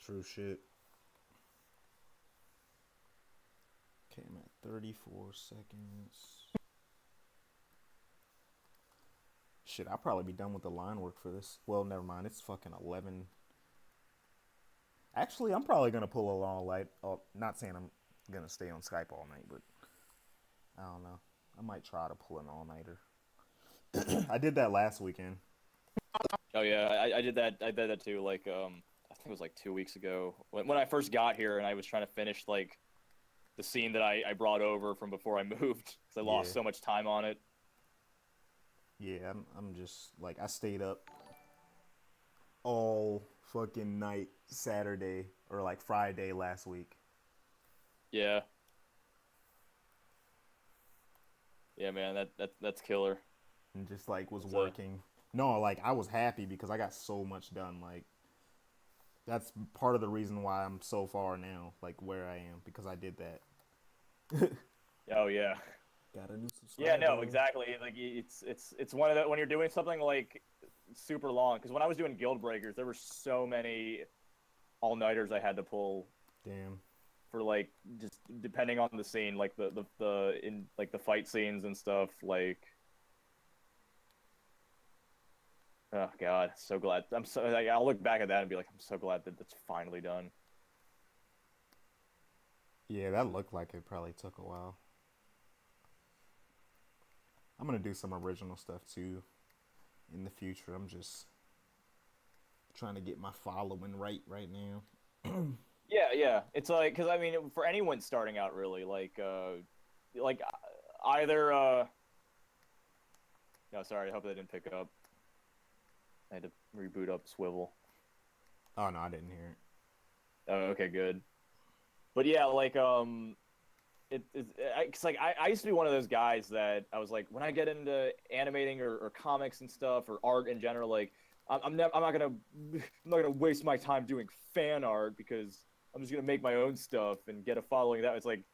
true shit. Okay, I'm at 34 seconds. Shit, I'll probably be done with the line work for this. Well, never mind. It's fucking 11. Actually, I'm probably gonna pull a all night. Oh, not saying I'm gonna stay on Skype all night, but I don't know. I might try to pull an all nighter. I did that last weekend. Oh yeah, I did that. I did that too. Like I think it was like 2 weeks ago when I first got here and I was trying to finish like the scene that I brought over from before I moved because I lost Yeah. so much time on it. Yeah, I'm just like I stayed up all fucking night Saturday or like Friday last week. Yeah. Yeah, man, that's killer. And just like was It's working. No, like I was happy because I got so much done. Like that's part of the reason why I'm so far now, like where I am, because I did that. Oh yeah. Got a new Yeah, subscriber. no, exactly. Like it's one of the when you're doing something like super long. Because when I was doing Guild Breakers, there were so many all nighters I had to pull Damn. for like just depending on the scene, like the in like the fight scenes and stuff. Like, oh god, so glad. I'm so like I'll look back at that and be like, I'm so glad that that's finally done. Yeah, that looked like it probably took a while. I'm gonna do some original stuff too in the future. I'm just trying to get my following right now. Yeah, yeah. It's like because I mean, for anyone starting out, really, like either no, sorry, I hope that didn't pick up. I had to reboot up Swivel. Oh no, I didn't hear it. Oh, okay, good. But yeah, like it's like I used to be one of those guys that I was like when I get into animating or comics and stuff or art in general, like I'm not gonna waste my time doing fan art because I'm just gonna make my own stuff and get a following. That it's like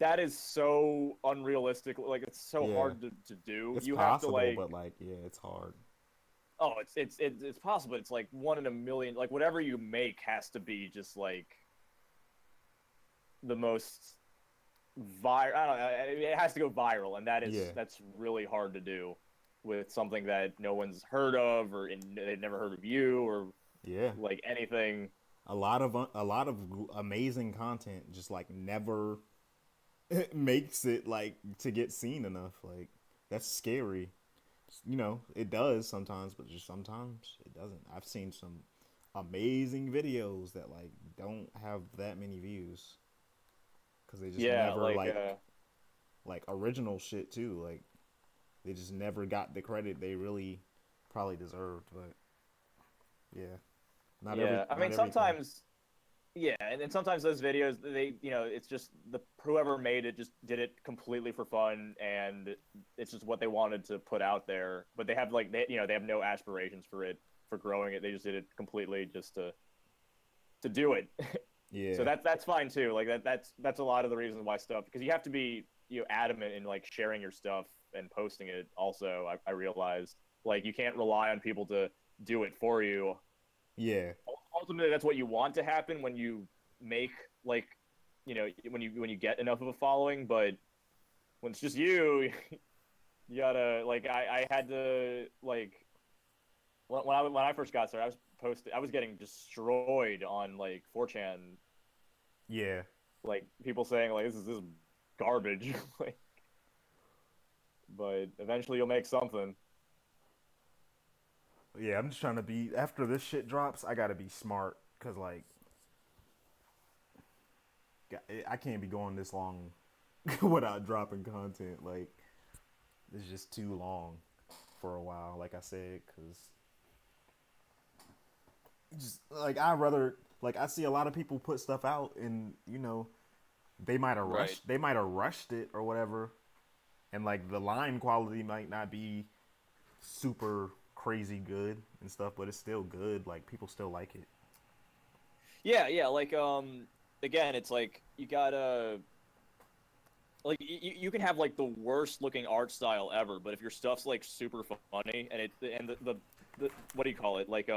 that is so unrealistic. Like it's so Yeah, hard to do. it's You have to possible, like but like, yeah, it's hard. oh, it's possible. It's like one in a million. Like whatever you make has to be just like the most viral. I don't know. It has to go viral, and Yeah, that's really hard to do with something that no one's heard of or they've never heard of you or yeah. like anything. A lot of amazing content just like never makes it like to get seen enough. Like that's scary. You know, it does sometimes, but just sometimes it doesn't. I've seen some amazing videos that like don't have that many views because they just Yeah, never like original shit too. Like they just never got the credit they really probably deserved. But yeah, yeah. I not mean, everything. sometimes yeah, and then sometimes those videos they it's just the whoever made it just did it completely for fun and it's just what they wanted to put out there. But they have like they have no aspirations for it for growing it. They just did it completely just to do it. So Yeah, that's fine too. Like that's a lot of the reasons why stuff because you have to be adamant in like sharing your stuff and posting it. Also, I realized like you can't rely on people to do it for you. yeah, Ultimately, that's what you want to happen when you make like when you get enough of a following. But when it's just you, you gotta like I had to like when I first got started, I was getting destroyed on like 4chan yeah. like people saying like this is garbage like but eventually you'll make something. Yeah, I'm just trying to be. After this shit drops, I gotta be smart because like I can't be going this long without dropping content. Like it's just too long for a while. Like I said, because just like I rather like I see a lot of people put stuff out and Right. they might have rushed it or whatever, and like the line quality might not be super crazy good and stuff, but it's still good. Like people still like it. Yeah, yeah, like again it's like you gotta like you can have like the worst looking art style ever but if your stuff's like super funny and the what do you call it like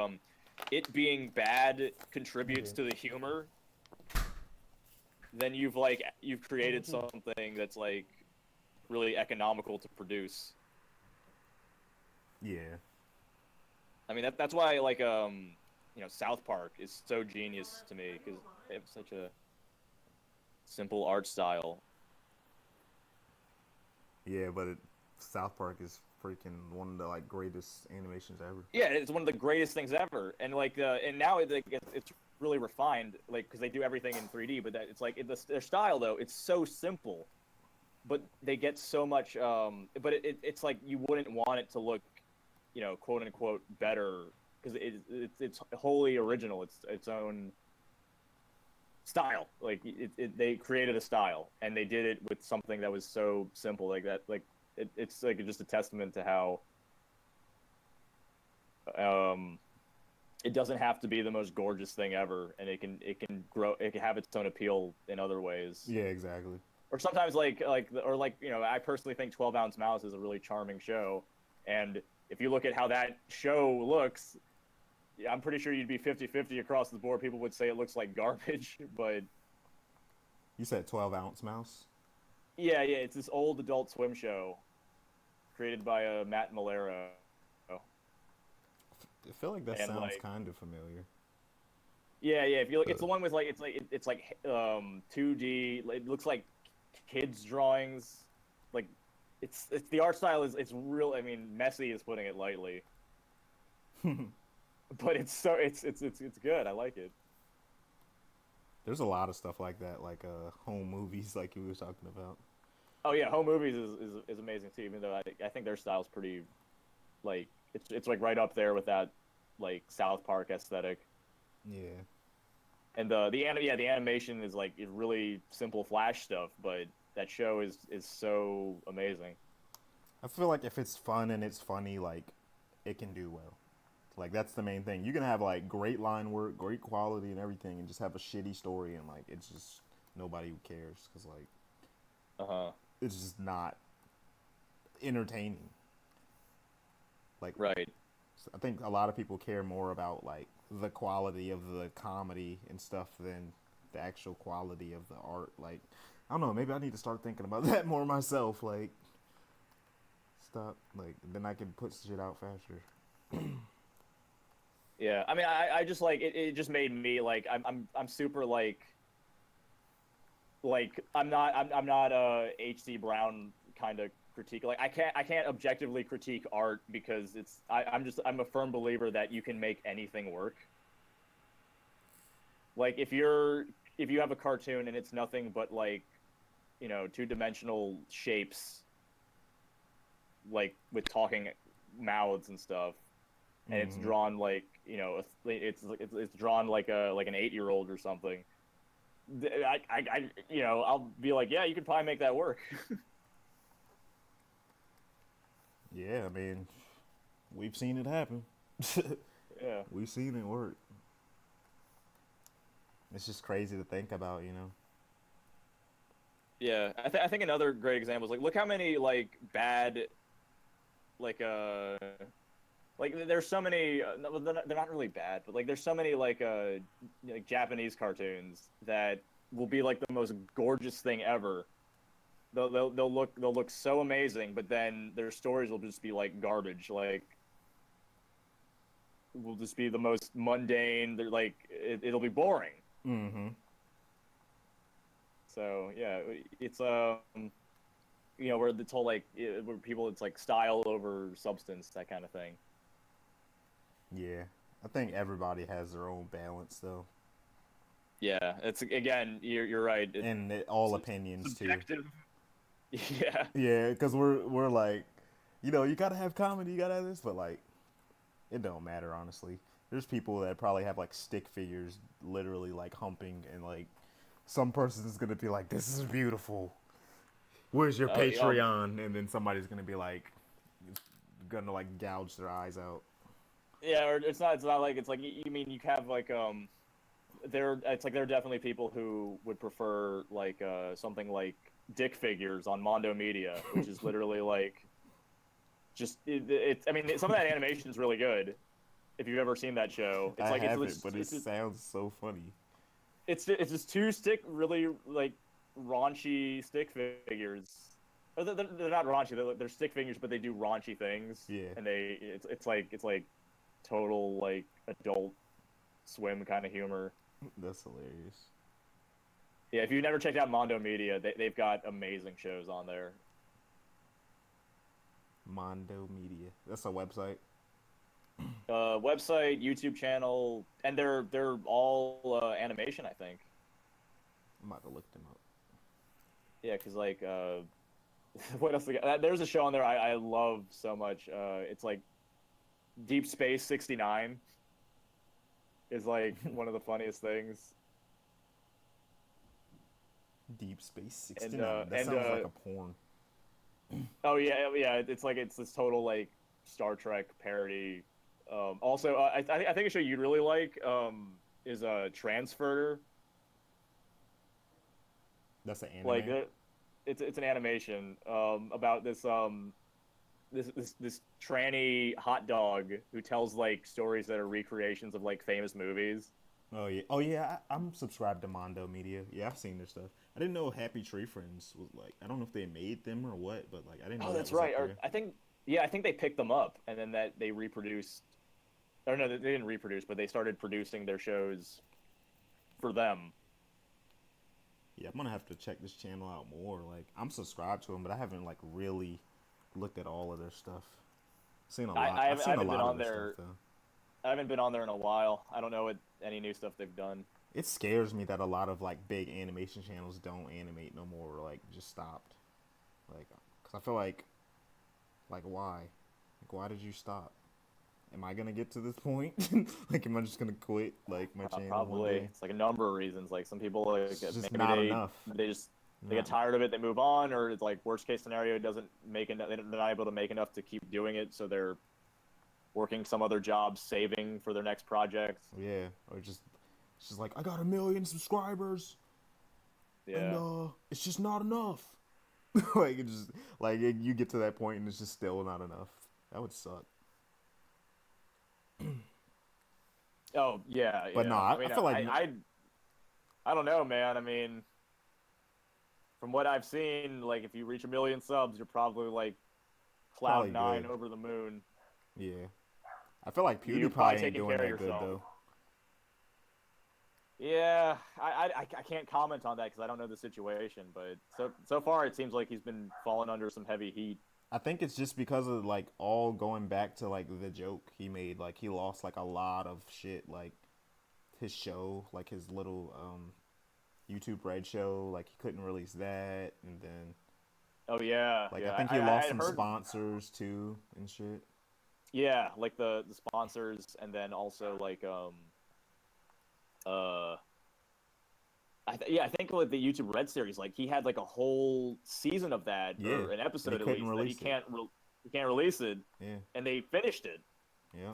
it being bad contributes Okay. to the humor then you've created something that's like really economical to produce. Yeah. I mean that's why like South Park is so genius to me because they have such a simple art style. Yeah, but South Park is freaking one of the like greatest animations ever. Yeah, it's one of the greatest things ever, and like and now it's really refined, like because they do everything in 3D, but that it's like their style though, it's so simple, but they get so much. But it's like you wouldn't want it to look, quote unquote better because it's wholly original. It's its own style. Like they created a style and they did it with something that was so simple like that. Like it's like just a testament to how it doesn't have to be the most gorgeous thing ever, and it can grow. It can have its own appeal in other ways. Yeah, exactly. Or sometimes I personally think 12 Ounce Mouse is a really charming show, and if you look at how that show looks, I'm pretty sure you'd be 50-50 across the board. People would say it looks like garbage, but You said 12-ounce mouse? yeah, it's this old Adult Swim show created by Matt Malero. I feel like that And, sounds like- kind of familiar. Yeah. If you look, it's the one with it's like 2D. It looks like kids' drawings. Like it's the art style is it's real. I mean, messy is putting it lightly. But it's good. I like it. There's a lot of stuff like that, like home movies, like you were talking about. Oh yeah, home movies is amazing too. Even though I think their style's pretty, like it's like right up there with that like South Park aesthetic. Yeah. And the animation is like really simple Flash stuff, but that show is so amazing. I feel like if it's fun and it's funny, like it can do well. Like that's the main thing. You can have like great line work, great quality, and everything, and just have a shitty story, and like it's just nobody cares because like it's just not entertaining. Like Right. I think a lot of people care more about like the quality of the comedy and stuff than the actual quality of the art. Like I don't know, maybe I need to start thinking about that more myself. Like stop, like then I can put shit out faster. Yeah, I mean, I just like it. It just made me like I'm super like I'm not a H.C. Brown kind of critique. Like I can't objectively critique art because I'm a firm believer that you can make anything work. Like if you have a cartoon and it's nothing but like two-dimensional shapes, like with talking mouths and stuff. And it's drawn like it's drawn like an 8-year-old or something. I'll be like, yeah, you could probably make that work. Yeah, I mean, we've seen it happen. Yeah. We've seen it work. It's just crazy to think about, you know. Yeah, I think another great example is like look how many like bad like there's so many they're not really bad, but like there's so many like Japanese cartoons that will be like the most gorgeous thing ever. They'll look so amazing, but then their stories will just be like garbage. Like will just be the most mundane. They're like it'll be boring. Mm-hmm. So yeah, it's where it's whole like where people it's like style over substance, that kind of thing. Yeah, I think everybody has their own balance, though. Yeah, it's again, you're right. And all opinions, subjective. Yeah. Yeah, because we're like, you gotta have comedy, you gotta have this, but like, it don't matter, honestly. There's people that probably have like stick figures literally like humping, and like, some person is gonna be like, this is beautiful. Where's your Patreon? And then somebody's gonna be like, gonna like gouge their eyes out. Yeah, or it's not like it's like you mean you have like there are definitely people who would prefer like something like dick figures on Mondo Media, which is literally like just it's I mean some of that animation is really good if you've ever seen that show. It's like haven't, but it sounds so funny. It's just two really like raunchy stick figures. Or they're not raunchy. They're stick figures, but they do raunchy things. Yeah. And it's like total like Adult Swim kind of humor. That's hilarious. Yeah, if you've never checked out Mondo Media, they've got amazing shows on there. Mondo Media. That's a website. Website, YouTube channel, and they're all animation, I think. I'm about to look them up. Yeah, because like what else? There's a show on there I love so much. It's like Deep Space 69 is like one of the funniest things. Deep Space 69. And, That sounds like a porn. Oh yeah. It's this total like Star Trek parody. Also, I think a show you'd really like is Transferter. That's an anime. Like it's an animation about this tranny hot dog who tells like stories that are recreations of like famous movies. Oh yeah. I'm subscribed to Mondo Media. Yeah, I've seen their stuff. I didn't know Happy Tree Friends was like. I don't know if they made them or what, but like I didn't know. Oh, that that's was right. up Or there. I think they picked them up and then that they reproduced. Or no, they didn't reproduce, but they started producing their shows for them. Yeah, I'm gonna have to check this channel out more. Like I'm subscribed to them, but I haven't like really looked at all of their stuff. Seen a lot. I've seen a lot of their stuff though. I haven't been on there in a while. I don't know what any new stuff they've done. It scares me that a lot of like big animation channels don't animate no more, or like just stopped. Like, cause I feel like why? Like, why did you stop? Am I gonna get to this point? Like, am I just gonna quit like my channel? Probably. One day? It's like a number of reasons. Like some people, like It's just maybe not enough. they get tired of it, they move on, or it's like worst case scenario, it doesn't make enough. They're not able to make enough to keep doing it, so they're working some other job, saving for their next project. Yeah, or it's just like I got 1 million subscribers, Yeah. and it's just not enough. Like it just you get to that point and it's just still not enough. That would suck. Oh yeah. But no, I feel like I don't know, man. I mean, from what I've seen, like if you reach 1 million subs, you're probably like cloud nine over the moon. Yeah, I feel like You're PewDiePie ain't taking doing care that of good yourself. though. Yeah, I can't comment on that because I don't know the situation, but so far it seems like he's been falling under some heavy heat. I think it's just because of like all going back to like the joke he made. Like he lost like a lot of shit. Like his show, like his little YouTube Red show, like he couldn't release that, and then Oh yeah, like yeah. I think he lost some heard, sponsors too and shit. Yeah, like the sponsors, and then also like I think like the YouTube Red series, like he had like a whole season of that, or an episode at least, that he can't release it. Yeah, and they finished it. yeah.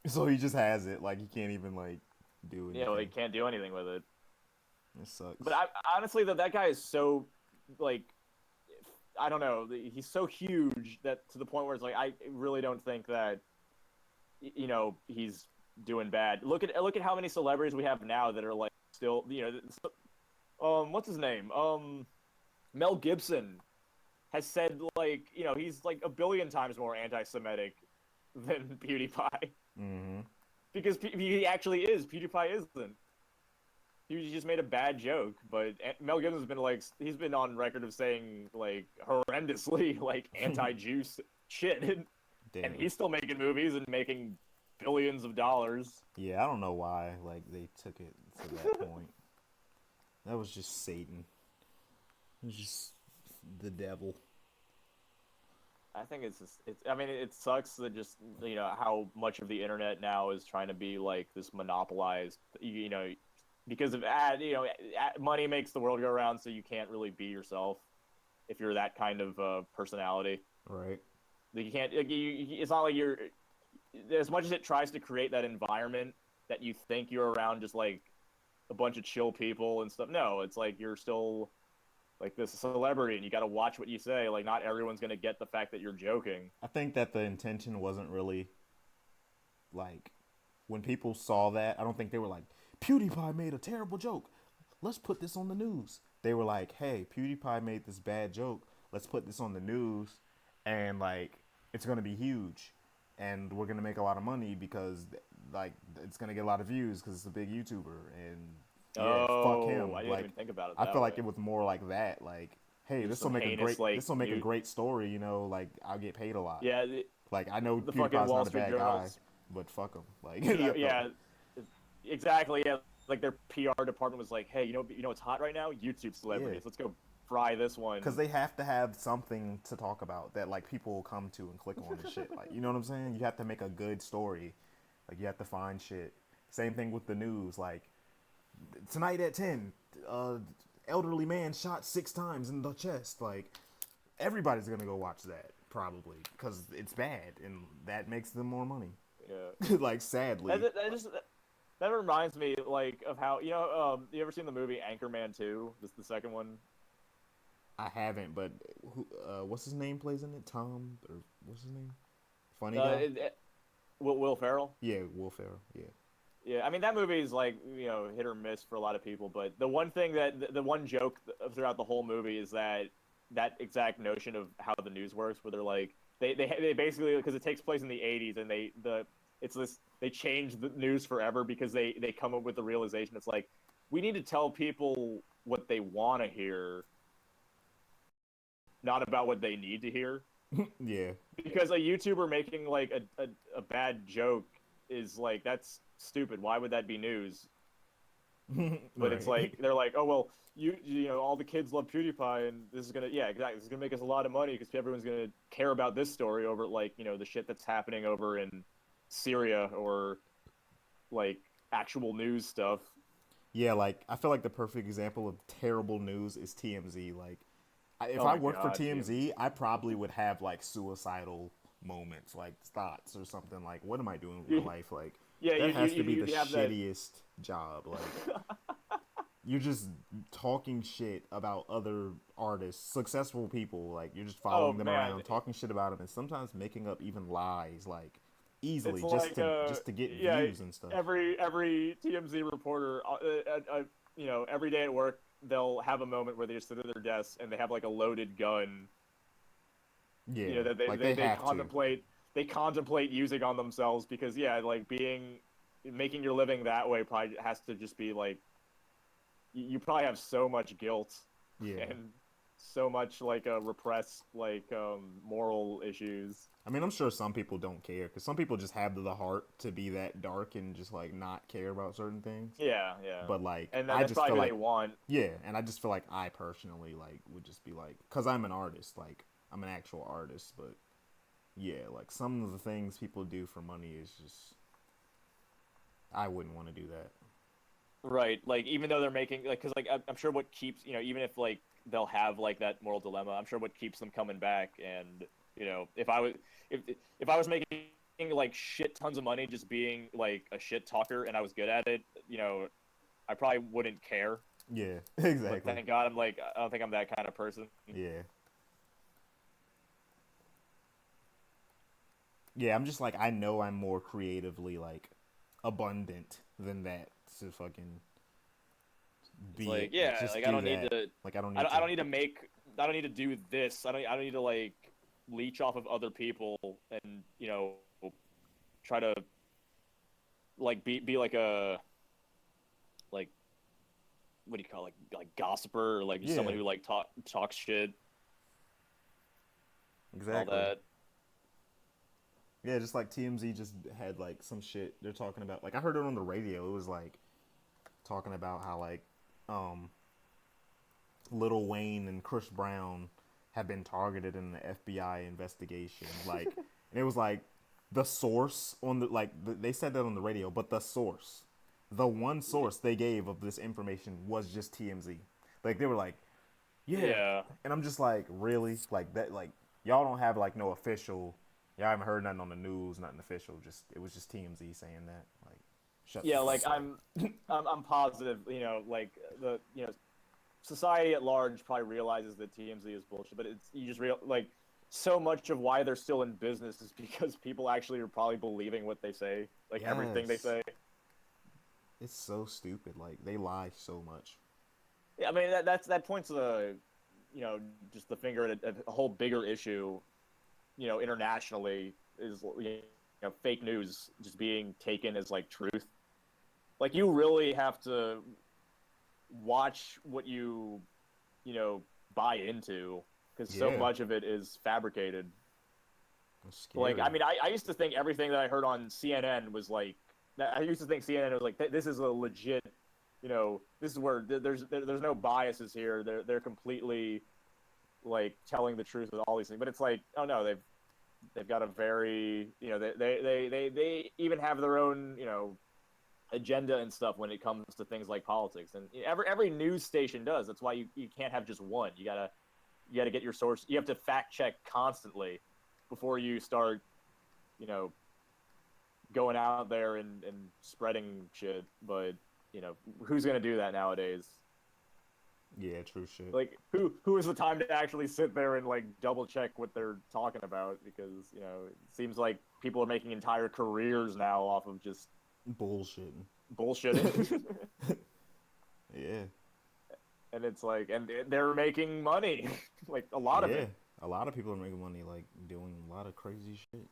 So he just has it, like he can't even like do anything. Yeah, well, he can't do anything with it. It sucks. But honestly, that guy is so like, I don't know, he's so huge that to the point where it's like I really don't think that he's doing bad. Look at how many celebrities we have now that are like still what's his name Mel Gibson has said like he's like 1 billion times more anti-Semitic than PewDiePie. Mm-hmm. Because he actually is. PewDiePie isn't. He just made a bad joke, but Mel Gibson's been like he's been on record of saying like horrendously like anti-Jew shit, and he's still making movies and making billions of dollars. Yeah, I don't know why like they took it to that point. That was just Satan. It was just the devil. I think I mean, it sucks that just, how much of the internet now is trying to be like this monopolized, because of money makes the world go around, so you can't really be yourself if you're that kind of personality. Right. Like you can't, it's not like you're, as much as it tries to create that environment that you think you're around just like a bunch of chill people and stuff. No, it's like you're still like this celebrity and you got to watch what you say. Like not everyone's going to get the fact that you're joking. I think that the intention wasn't really like when people saw that, I don't think they were like, PewDiePie made a terrible joke. Let's put this on the news. They were like, hey, PewDiePie made this bad joke. Let's put this on the news and like it's going to be huge and we're going to make a lot of money because like it's going to get a lot of views because it's a big YouTuber and fuck him. I didn't even think about it. I feel like it was more like that. Like hey, just this will some make a heinous great like great story. You know, like I'll get paid a lot. yeah, Like I know the fucking PewDiePie's Wall not a Street bad guy, Journals. but fuck him. Like Yeah, exactly. Yeah, like their PR department was like, hey, you know what's hot right now? YouTube yeah, celebrities. Let's go fry this because one. they have to have something to talk about that like people will come to and click on and shit. Like you know what I'm saying? You have to make a good story. Like you have to find shit. Same thing with the news. Like tonight at 10, elderly man shot 6 times in the chest. Like everybody's gonna go watch that probably because it's bad and that makes them more money. Yeah. Like sadly, That reminds me like of how you ever seen the movie Anchorman 2? This the second one. I haven't. But who? What's his name plays in it? Tom or what's his name? Funny Uh, guy. it, it, Will Ferrell. Yeah, Will Ferrell. Yeah. Yeah, I mean that movie is like hit or miss for a lot of people, but the one thing that the one joke throughout the whole movie is that exact notion of how the news works, where they're like they basically because it takes place in the '80s and they change the news forever because they come up with the realization it's like we need to tell people what they want to hear, not about what they need to hear. Yeah. Because a YouTuber making like a bad joke is like that's stupid. Why would that be news? But it's Right. like they're like, oh well, you know all the kids love PewDiePie, and this is gonna exactly this is gonna make us a lot of money because everyone's gonna care about this story over like the shit that's happening over in Syria or like actual news stuff. Yeah, like I feel like the perfect example of terrible news is TMZ. Like, if Oh I my worked for god, TMZ, I probably would have like suicidal moments, like thoughts or something. Like, what am I doing with my life? Like, yeah, that has to be the you have that. shittiest job. Like, you're just talking shit about other artists, successful people. Like, you're just Oh following them man, around, talking shit about them, and sometimes making up even lies, like it's easily like just to get yeah, views and stuff. every TMZ reporter every day at work they'll have a moment where they just sit at their desk and they have like a loaded gun Yeah, that like they they have to. contemplate using on themselves because like making your living that way probably has to just be like you probably have so much guilt Yeah. and so much like repressed like moral issues. I mean, I'm sure some people don't care because some people just have the heart to be that dark and just like not care about certain things. Yeah, yeah. But like, And I that's just probably feel who like, they want. yeah, and I just feel like I personally like would just be like, because I'm an artist, like I'm an actual artist, but yeah, like some of the things people do for money is just, I wouldn't want to do that. Right. Like even though they're making like cuz like I'm sure what keeps, even if like they'll have like that moral dilemma, I'm sure what keeps them coming back and if if I was making like shit tons of money just being like a shit talker and I was good at it, I probably wouldn't care. Yeah, But exactly. thank God I'm like I don't think I'm that kind of person. Yeah. Yeah, I'm just like, I know I'm more creatively like abundant than that to fucking It's be like, it. Like, yeah, just like I do don't need that. to Like, I don't need I to. don't need to make I don't need to do this. I don't need to like leech off of other people and, try to like be like a like what do you call it? Like gossiper or like just Yeah, someone who like talks shit and all exactly. that. Yeah, just like TMZ just had like some shit they're talking about. Like I heard it on the radio. It was like talking about how like um Lil Wayne and Chris Brown have been targeted in the FBI investigation. Like, and it was like the source on the they said that on the radio, but the source, the one source they gave of this information was just TMZ. Like they were like, yeah, Yeah. and I'm just like, really, like that, like y'all don't have like no official. Y'all haven't heard nothing on the news, nothing official. Just it was just TMZ saying that. Like, shut the Yeah, fuck like up. I'm positive, like the society at large probably realizes that TMZ is bullshit, but it's you just real like so much of why they're still in business is because people actually are probably believing what they say, like everything they Yes, say. it's so stupid. Like they lie so much. Yeah, I mean that points to the just the finger at a whole bigger issue, internationally is fake news just being taken as like truth. Like you really have to watch what you buy into because so Yeah. much of it is fabricated. That's scary. Like, I mean, I used to think everything that I heard on CNN was like. I used to think CNN was like, this is a legit, this is where there's no biases here. They're completely like telling the truth with all these things. But it's like, oh no, they've got a very, they even have their own, agenda and stuff when it comes to things like politics. And every news station does. That's why you can't have just one. You gotta get your source. You have to fact check constantly before you start, going out there and spreading shit. But who's gonna do that nowadays? Yeah, true shit. Like who has the time to actually sit there and like double check what they're talking about? Because it seems like people are making entire careers now off of just Bullshitting. bullshitting. Yeah. And it's like, and they're making money, like a lot of Yeah. it. A lot of people are making money, like, doing a lot of crazy shit.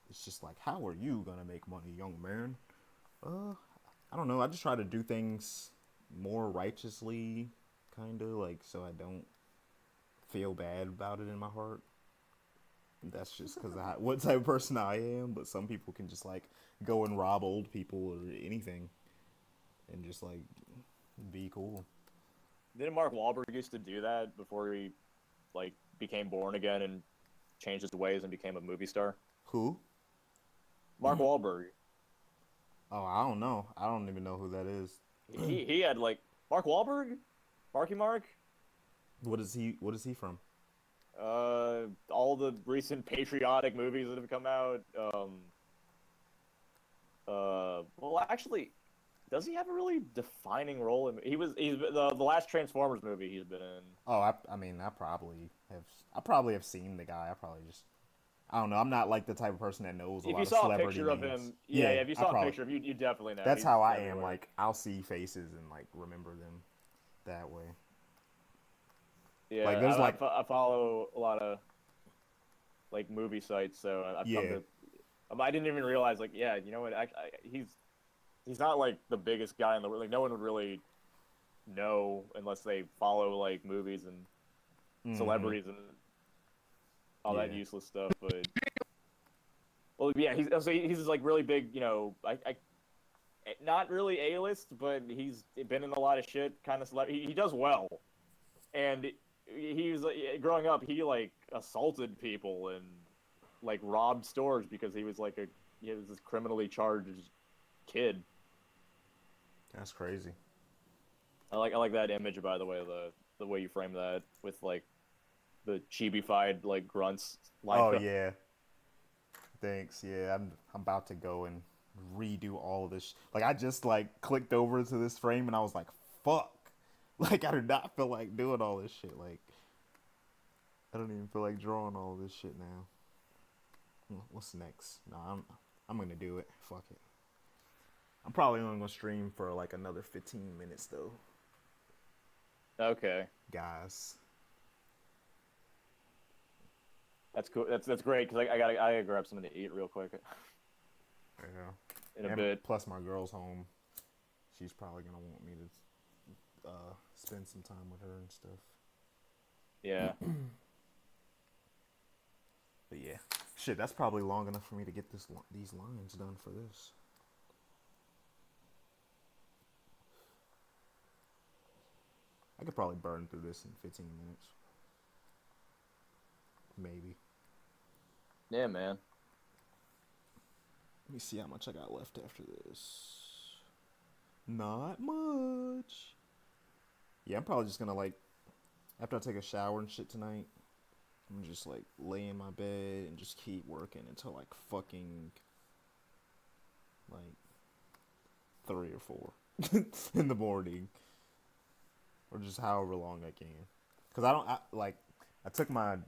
It's just like, how are you gonna make money, young man? I don't know. I just try to do things more righteously, kind of, like, so I don't feel bad about it in my heart. That's just because of what type of person I am, but some people can just, like, go and rob old people or anything and just, like, be cool. Didn't Mark Wahlberg used to do that before he, like, became born again and changed his ways and became a movie star? Who? Mark Wahlberg. Oh, I don't know. I don't even know who that is. He had, like, Mark Wahlberg? Marky Mark? What is he from? All the recent patriotic movies that have come out. Well, actually, does he have a really defining role in? He's the last Transformers movie he's been in. Oh, I mean, I probably have seen the guy. I don't know. I'm not like the type of person that knows a If lot you of saw a celebrity picture of names. him, yeah, if you saw probably, a picture of him, you definitely know. That's He's how I everywhere. am. Like, I'll see faces and like remember them that way. Yeah, like, there's I follow a lot of like movie sites, so I've come Yeah. to. I didn't even realize, like, yeah, you know what? He's not like the biggest guy in the world. Like, no one would really know unless they follow like movies and celebrities and all that Yeah. useless stuff. But well, yeah, he's like really big. I not really A-list, but he's been in a lot of shit. Kind of celebrity. He does well, and he was growing up. He like assaulted people and like robbed stores because he was this criminally charged kid. That's crazy. I like that image, by the way, the way you frame that with like the chibi-fied like grunts. Oh yeah. Thanks. Yeah, I'm about to go and redo all of this. Like, I just like clicked over to this frame and I was like, fuck. Like, I do not feel like doing all this shit. Like, I don't even feel like drawing all this shit now. What's next? No, I'm gonna do it. Fuck it. I'm probably only gonna stream for like another 15 minutes though, Okay, guys. that's cool. That's great because I gotta grab something to eat real quick Yeah. in a And bit. plus, my girl's home. She's probably gonna want me to spend some time with her and stuff. Yeah. But yeah, shit, that's probably long enough for me to get these lines done for this. I could probably burn through this in 15 minutes. Maybe. Yeah, man. Let me see how much I got left after this. Not much. Yeah, I'm probably just gonna, like, after I take a shower and shit tonight, I'm gonna just, like, lay in my bed and just keep working until, like, fucking, like, 3 or 4 in the morning. Or just however long I can. Because I took my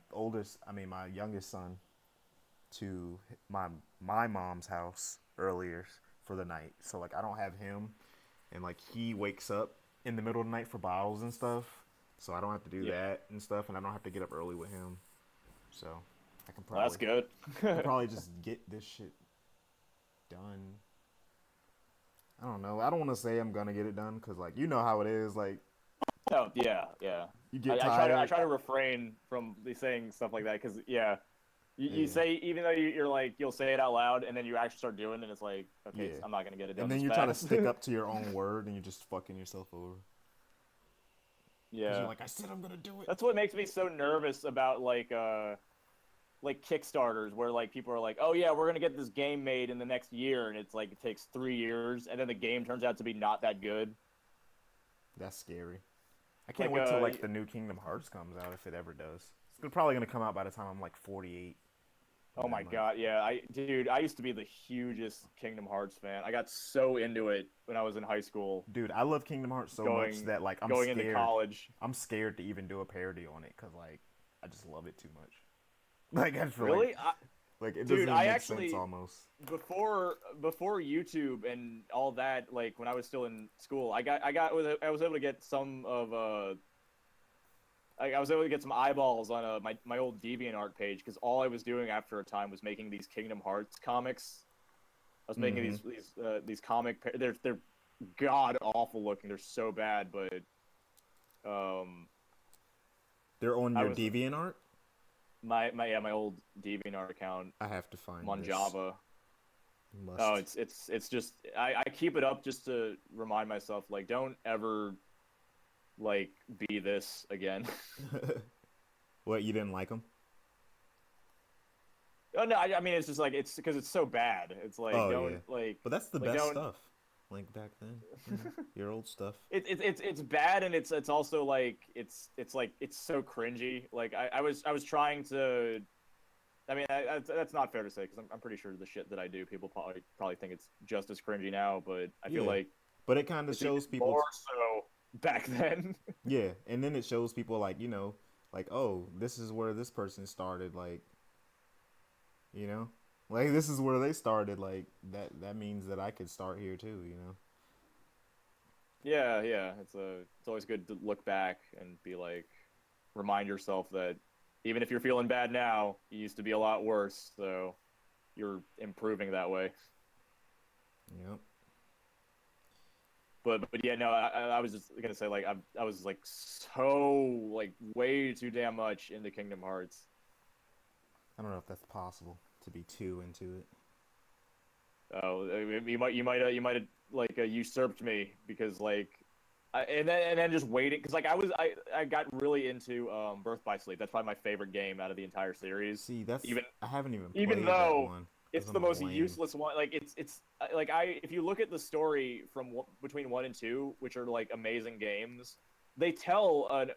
youngest son to my mom's house earlier for the night. So, like, I don't have him. And, like, he wakes up in the middle of the night for bottles and stuff. So I don't have to do that and stuff. And I don't have to get up early with him. So I can probably... That's good. I can probably just get this shit done. I don't know. I don't want to say I'm going to get it done. Because, like, you know how it is. Like... Oh, yeah. You get I tired. try to refrain from saying stuff like that because you Yeah. say, even though you're like, you'll say it out loud and then you actually start doing it, and it's like, okay, Yeah. I'm not gonna get it done And then this you try to fast. stick up to your own word, and you're just fucking yourself over. Because you're Yeah, like, I said I'm gonna do it. that's what makes me so nervous about like Kickstarters, where like people are like, oh yeah, we're gonna get this game made in the next year, and it's like it takes 3 years, and then the game turns out to be not that good. That's scary. I can't Like wait till like the new Kingdom Hearts comes out, if it ever does. It's probably gonna come out by the time I'm like 48. oh my Like, god, yeah, I used to be the hugest Kingdom Hearts fan. I got so into it when I was in high school, dude, I love Kingdom Hearts so much that like I'm going scared. into college. I'm scared to even do a parody on it because like I just love it too much. Like I feel Really, like it dude, doesn't I make actually sense almost. before YouTube and all that, like when I was still in school, I was able to get some of I was able to get some eyeballs on my old DeviantArt page, because all I was doing after a time was making these Kingdom Hearts comics. I was making these comic. They're god awful looking. They're so bad, but They're on I your was DeviantArt. my old DeviantArt account. I have to find I'm on this. Java. Must. Oh, it's just I keep it up just to remind myself, like, don't ever like be this again. What, you didn't like them? Oh no, I mean, it's just like, it's because it's so bad. It's like, Oh, don't yeah. like. But that's the like, best don't, stuff. Like back then, you know, your old stuff. It's bad, and it's also like it's like it's so cringy. Like I was trying to. I mean, that's not fair to say, because I'm pretty sure the shit that I do, people probably think it's just as cringy now. But I feel Yeah. like But it kind of it's shows even people. more so back then. Yeah, and then it shows people like, you know, like, oh, this is where this person started, like, you know, like this is where they started, like that means that I could start here too, you know. Yeah, it's always good to look back and be like, remind yourself that even if you're feeling bad now, you used to be a lot worse. So you're improving that way. Yep. But yeah, no, I was just gonna say, like, I was like so like way too damn much into Kingdom Hearts. I don't know if that's possible to be too into it. Oh, you might have like usurped me, because like, and then just waiting, because like I got really into Birth by Sleep. That's probably my favorite game out of the entire series. See, that's even I haven't even even played that though one. it's 'Cause the I'm a most lame. useless one. Like it's like, if you look at the story from between 1 and 2, which are like amazing games, they tell an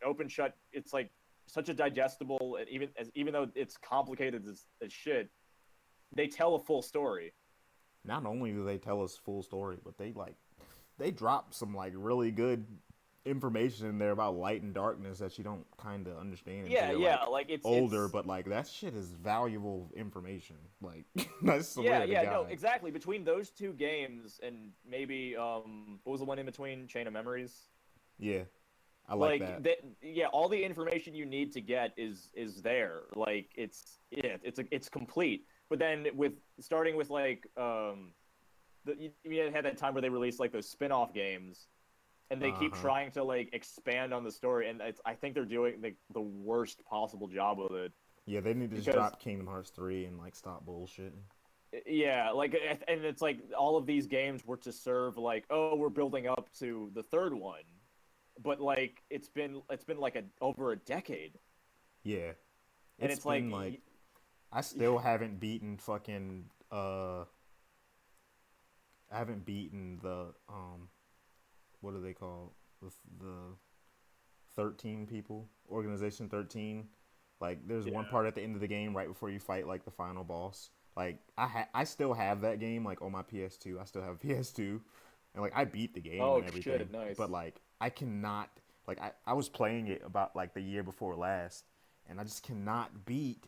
open shut. It's like such a digestible, and even though it's complicated as shit, they tell a full story. Not only do they tell us full story, but they drop some like really good information in there about light and darkness that you don't kind of understand until Yeah, you're yeah, like it's older. But like that shit is valuable information. Like I yeah, swear to yeah, God. no, exactly. Between those two games, and maybe what was the one in between? Chain of Memories. Yeah, I like that. Yeah, all the information you need to get is there. Like it's complete. But then starting with like you had that time where they released like those spin-off games, and they keep trying to like expand on the story, and I think they're doing the worst possible job with it. Yeah, they need to just drop Kingdom Hearts 3 and like stop bullshitting. Yeah, like, and it's like all of these games were to serve like, oh, we're building up to the third one, but like it's been like over a decade. Yeah, And it's been like I still haven't beaten fucking I haven't beaten the what are they called, the 13 people, Organization 13. Like there's one part at the end of the game right before you fight like the final boss. Like I still have that game like on my PS2. I still have a PS2, and like I beat the game and everything. Shit, nice. But like I cannot, like I was playing it about like the year before last, and I just cannot beat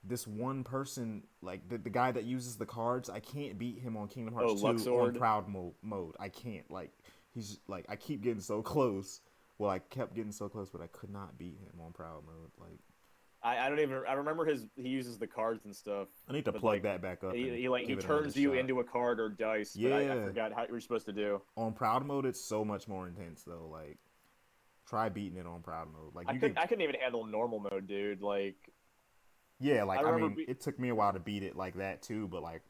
this one person, like the guy that uses the cards. I can't beat him on Kingdom Hearts 2 on proud mode. I can't. Like he's like, I keep getting so close. Well, I kept getting so close, but I could not beat him on proud mode. Like I remember he uses the cards and stuff. I need to plug that back up. He turns you into a card or dice. Yeah. But I forgot how you were supposed to do. On proud mode, it's so much more intense though. Like Try beating it on proud mode. Like I couldn't even handle normal mode, dude. Like, yeah, like I I remember mean, it took me a while to beat it like that too, but like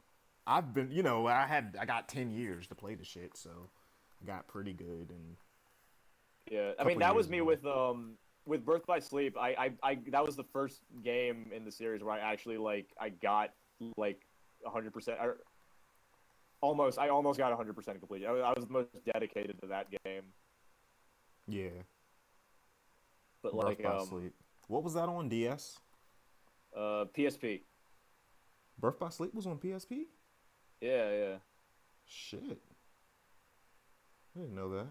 I've been, you know, I got 10 years to play the shit, so I got pretty good. And yeah, I couple mean that was years me ago. with Birth by Sleep. I that was the first game in the series where I actually like I got like 100%. I almost got 100% complete. I was the most dedicated to that game. Yeah, But Birth like by Sleep. What was that on DS? PSP. Birth by Sleep was on PSP? Yeah, yeah. Shit. I didn't know that.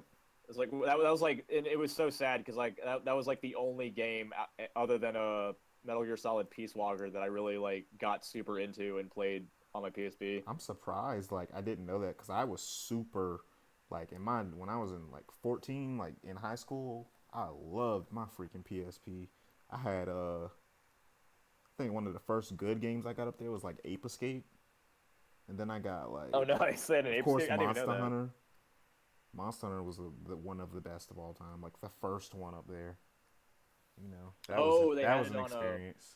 It's like that was like it was so sad because like that was like the only game other than a Metal Gear Solid Peace Walker that I really like got super into and played on my PSP. I'm surprised like I didn't know that cuz I was super like in my when I was in like 14 like in high school, I loved my freaking PSP. I had I think one of the first good games I got up there was like Ape Escape. And then I got like Oh no, I said an of Ape course Escape. I didn't even know Monster that. Hunter. Monster Hunter was the one of the best of all time, like the first one up there. You know, Oh, they that had was it an on a. experience.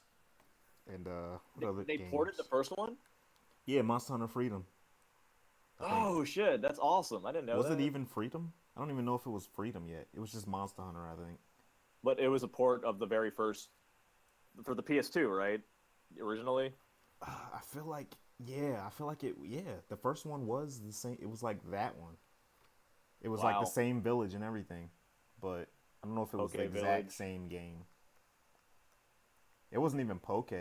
And what other They ported the games? first one. Yeah, Monster Hunter Freedom. I think Oh shit, that's awesome. I didn't know was it that. even Freedom? I don't even know if it was Freedom yet. It was just Monster Hunter, I think. But it was a port of the very first for the PS2, right? Originally. I feel like I feel like it. Yeah, the first one was the same. It was like that one. It was like the Wow. same village and everything, but I don't know if it was the Okay, exact Village. same game. It wasn't even Poke,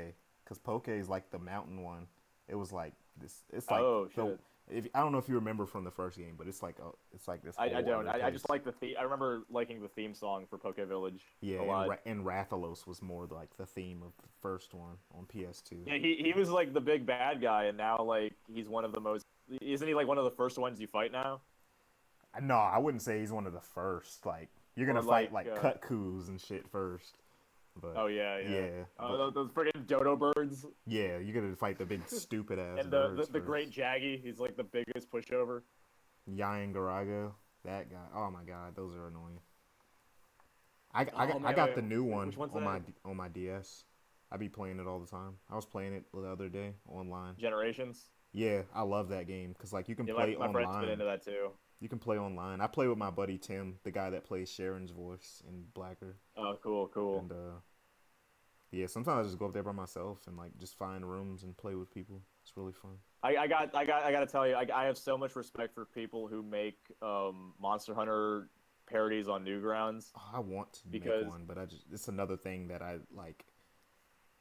because Poke is like the mountain one. It was like this. It's like Oh the. shit. If, I don't know if you remember from the first game, but it's like this I whole don't. other I just place. like the theme. I remember liking the theme song for Poke Village Yeah, a lot. and Rathalos was more like the theme of the first one on PS2. Yeah, he was like the big bad guy, and now like he's one of the most. Isn't he like one of the first ones you fight now? No, I wouldn't say he's one of the first. Like you're Or gonna fight like, like Cutcoos and shit first, but oh yeah, yeah. yeah, but Those freaking dodo birds yeah, you're gonna fight the big stupid ass and birds the great first. Jaggy. He's like the biggest pushover. Yayan Garago, that guy. Oh my god, those are annoying. Oh I man, got the new one which one's on that? my DS. I be playing it all the time. I was playing it the other day online. Generations. Yeah, I love that game because like you can Yeah, play my friend's been online. into that too. You can play online. I play with my buddy Tim, the guy that plays Sharon's voice in Blacker, Oh, cool, cool. and yeah, sometimes I just go up there by myself and like just find rooms and play with people. It's really fun. I got to tell you, I have so much respect for people who make Monster Hunter parodies on Newgrounds Oh, I want to make because one, but I just it's another thing that I like.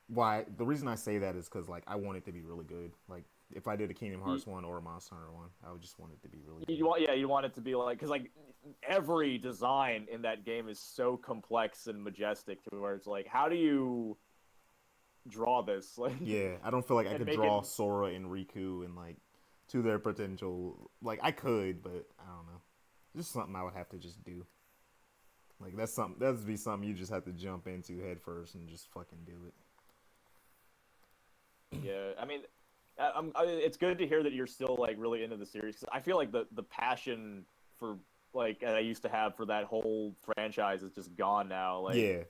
Why the reason I say that is because like I want it to be really good. Like if I did a Kingdom you, Hearts one or a Monster Hunter one, I would just want it to be really you good. want you want it to be like because like every design in that game is so complex and majestic to where it's like how do you draw this like Yeah, I don't feel like I and could make it draw Sora and Riku and like to their potential. Like I could, but I don't know. Just something I would have to just do. Like that'd be something you just have to jump into head first and just fucking do it. yeah I mean it's good to hear that you're still like really into the series 'cause I feel like the passion for like I used to have for that whole franchise is just gone now like Yeah,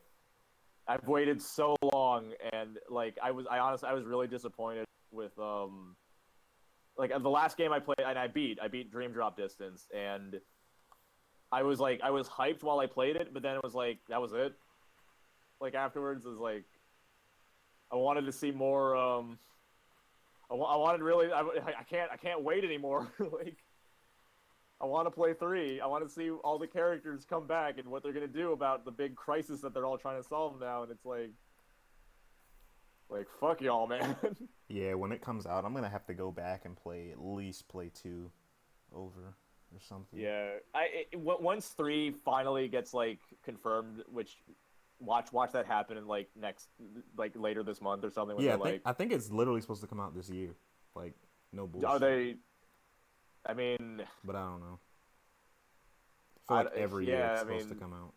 I've waited so long, and like I honestly I was really disappointed with like the last game I played, and I beat Dream Drop Distance, and I was hyped while I played it, but then it was like that was it. Like afterwards, it was like I wanted to see more. I wanted really I can't wait anymore. Like I want to play 3. I want to see all the characters come back and what they're gonna do about the big crisis that they're all trying to solve now, and it's like fuck y'all, man. yeah. When it comes out, I'm gonna have to go back and play at least play 2 over or something. Yeah, once 3 finally gets like confirmed, which watch that happen in like next like later this month or something when Yeah, they're like, I think it's literally supposed to come out this year. Like no are bullshit. they? I mean, But I don't know. I feel like every year yeah, it's I supposed to mean, come out.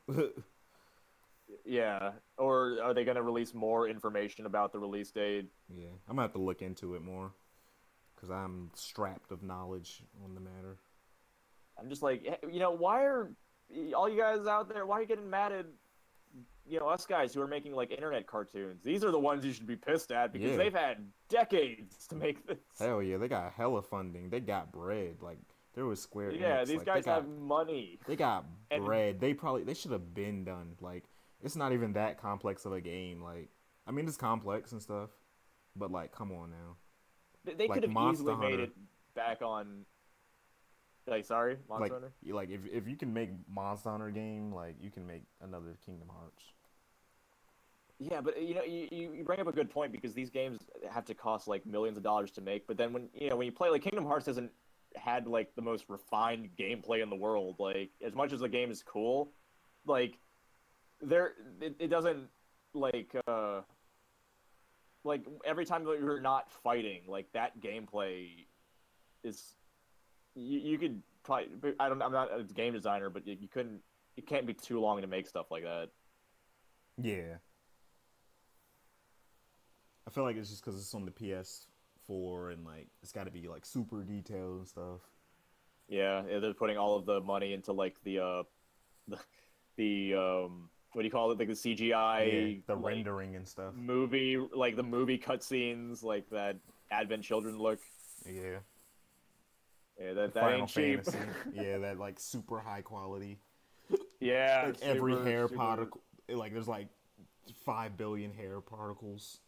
yeah. Or are they gonna release more information about the release date? Yeah, I'm gonna have to look into it more because I'm strapped of knowledge on the matter. I'm just like, why are all you guys out there, why are you getting mad at us guys who are making like internet cartoons? These are the ones you should be pissed at because Yeah. they've had decades to make this. Hell yeah, they got hella funding. They got bread. Like there was Square Yeah, Enix. these Like guys have money. they got And bread. They should have been done. Like it's not even that complex of a game. Like I mean it's complex and stuff, but like come on now. they Like could have Monster easily made Hunter. it back on. Like, sorry, Like Monster Hunter. if you can make Monster Hunter game, like you can make another Kingdom Hearts. Yeah, but you bring up a good point because these games have to cost like millions of dollars to make. But then when you play, like, Kingdom Hearts hasn't had like the most refined gameplay in the world. Like, as much as the game is cool, like it doesn't like every time that you're not fighting, like that gameplay is you could probably, I'm not a game designer, but you couldn't, it can't be too long to make stuff like that. Yeah. I feel like it's just because it's on the PS4 and like it's got to be like super detailed and stuff. Yeah, they're putting all of the money into like the what do you call it? Like the CGI, Yeah, the like, rendering and stuff. movie, like the movie cutscenes, like that Advent Children look. Yeah. Yeah, that Final ain't cheap. Fantasy. Yeah, that like super high quality. Yeah, Like every super, hair super- particle, like there's like 5 billion hair particles.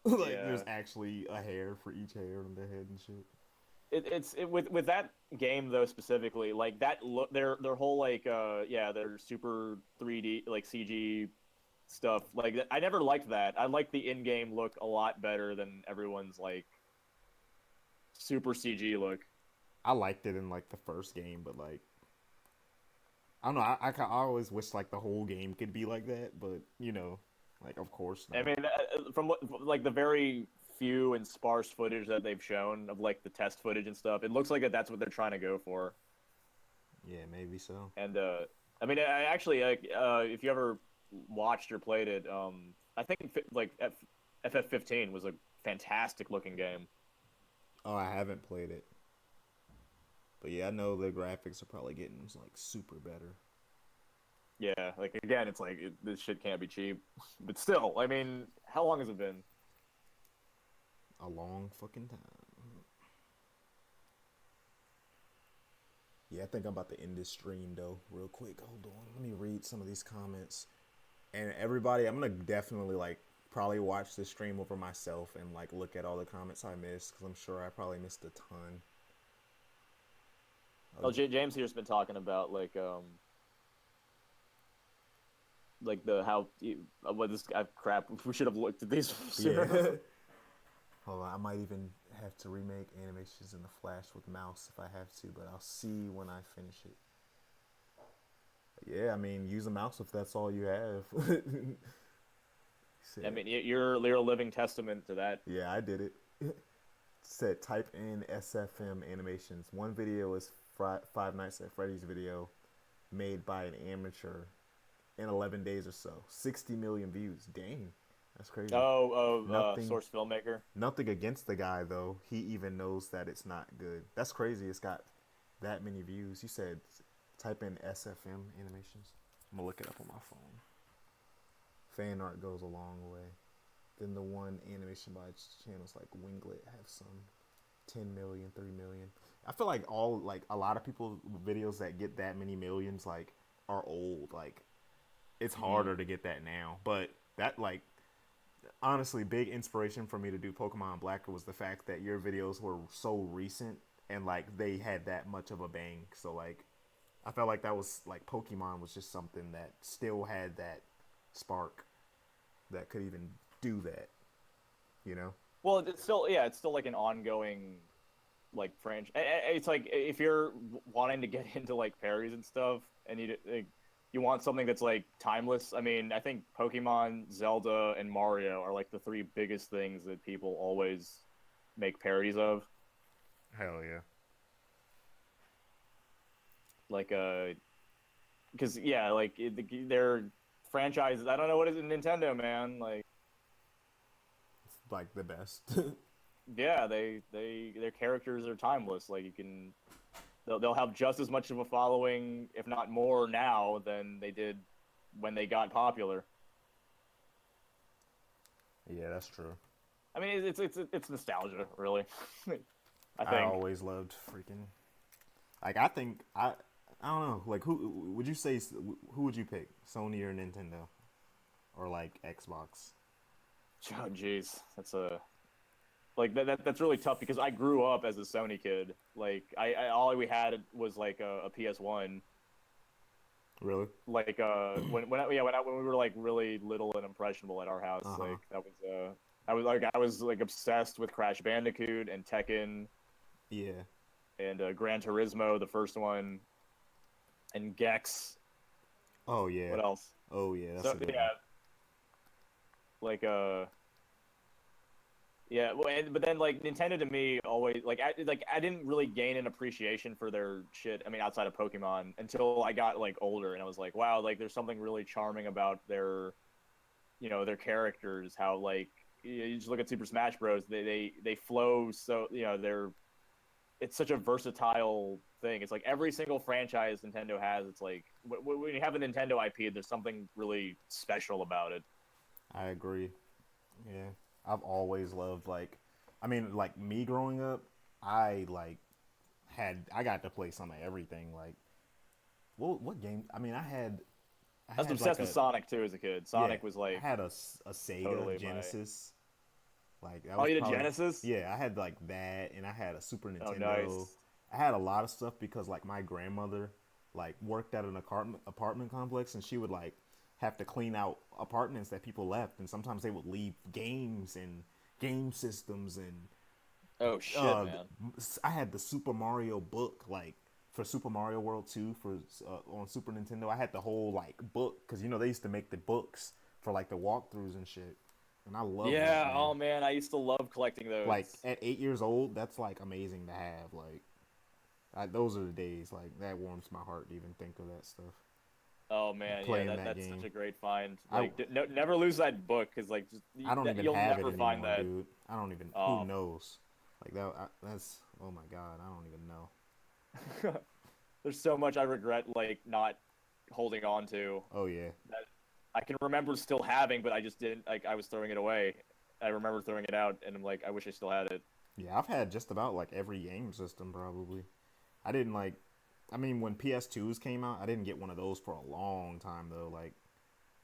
Like Yeah. there's actually a hair for each hair on the head and shit. It's with that game though specifically, like that look, their whole like their super 3D like CG stuff. Like I never liked that. I like the in-game look a lot better than everyone's like super CG look. I liked it in like the first game, but like I don't know. I always wish like the whole game could be like that, but like of course not. I mean, from what like the very few and sparse footage that they've shown of like the test footage and stuff, it looks like that's what they're trying to go for. Yeah, maybe so. And I mean, I actually if you ever watched or played it, I think like FF15 was a fantastic looking game. Oh, I haven't played it. But yeah, I know the graphics are probably getting like super better. Yeah, like again, it's like this shit can't be cheap, but still, I mean, how long has it been? A long fucking time. Yeah, I think I'm about to end this stream though, real quick. Hold on, let me read some of these comments. And everybody, I'm gonna definitely like probably watch this stream over myself and like look at all the comments I missed because I'm sure I probably missed a ton. Oh, James here's been talking about like the how what this crap. We should have looked at these sooner. Yeah. Hold on, I might even have to remake animations in the Flash with mouse if I have to, but I'll see when I finish it. But yeah, I mean, use a mouse if that's all you have. I mean, you're a living testament to that. Yeah, I did it. Said type in SFM animations. One video is Five Nights at Freddy's video made by an amateur in 11 days or so. 60 million views. Dang. That's crazy. Source filmmaker. Nothing against the guy, though. He even knows that it's not good. That's crazy. It's got that many views. You said type in SFM animations. I'm going to look it up on my phone. Fan art goes a long way. Then the one animation by channels like Winglet have some 10 million, 3 million. I feel like a lot of people videos that get that many millions like are old. Like it's harder to get that now. But that like honestly big inspiration for me to do Pokemon Black was the fact that your videos were so recent and like they had that much of a bang. So like I felt like that was like Pokemon was just something that still had that spark that could even do that, Well, it's still like an ongoing like franchise. It's like if you're wanting to get into like parries and stuff, and you want something that's like timeless. I mean, I think Pokemon, Zelda, and Mario are like the three biggest things that people always make parodies of. Hell yeah. Like because like they're franchises. I don't know what is it, Nintendo, man. Like It's like the best. yeah, their characters are timeless. Like you can they'll have just as much of a following, if not more, now than they did when they got popular. Yeah, that's true. I mean, it's nostalgia, really. I I think. always loved freaking. Like, I think I don't know. Like, who would you say? Who would you pick? Sony or Nintendo, or like Xbox? Oh, jeez, that's a like that's really tough because I grew up as a Sony kid. Like, I all we had was like a PS1. Really? Like when we were like really little and impressionable at our house, Uh huh. like I was like obsessed with Crash Bandicoot and Tekken Yeah. and Gran Turismo, the first one, and Gex. Oh yeah. What else? Oh yeah. That's So a good yeah, one. like yeah, well, but then like Nintendo to me always like I didn't really gain an appreciation for their shit. I mean, outside of Pokemon until I got like older, and I was like, wow, like there's something really charming about their, their characters. How like you just look at Super Smash Bros. They flow so it's such a versatile thing. It's like every single franchise Nintendo has. It's like when you have a Nintendo IP, there's something really special about it. I agree. Yeah. I've always loved like, I mean, like me growing up, I like I got to play some of everything. Like, what game? I mean, I I was had like obsessed with a Sonic too as a kid. yeah. Sonic was I like had a Sega totally my. Genesis. Like that Oh, was you did probably Genesis? yeah. I had like that, and I had a Super Oh, Nintendo. nice. I had a lot of stuff because like my grandmother like worked at an apartment complex, and she would like have to clean out apartments that people left, and sometimes they would leave games and game systems and Oh shit, uh, man. I had the Super Mario book like for Super Mario World 2 for on Super Nintendo. I had the whole like book because they used to make the books for like the walkthroughs and shit, and I love that, Yeah. man. Oh man, I used to love collecting Like those. at 8 years old, that's like amazing to have. Like those are the days. Like that warms my heart to even think of that stuff. Oh man, yeah. Playing that That's such game. a great find. I Like, never lose that book because like I don't even you'll have it never find anymore, that. dude. I don't even. Who Oh, knows? Like that. That's oh my god. I don't even know. there's so much I regret like not holding on to Oh yeah. that I can remember still having, but I just didn't. Like, I was throwing it away. I remember throwing it out, and I'm like, I wish I still had it. Yeah, I've had just about like every game system probably. I didn't like. I mean, when PS2s came out, I didn't get one of those for a long time though. Like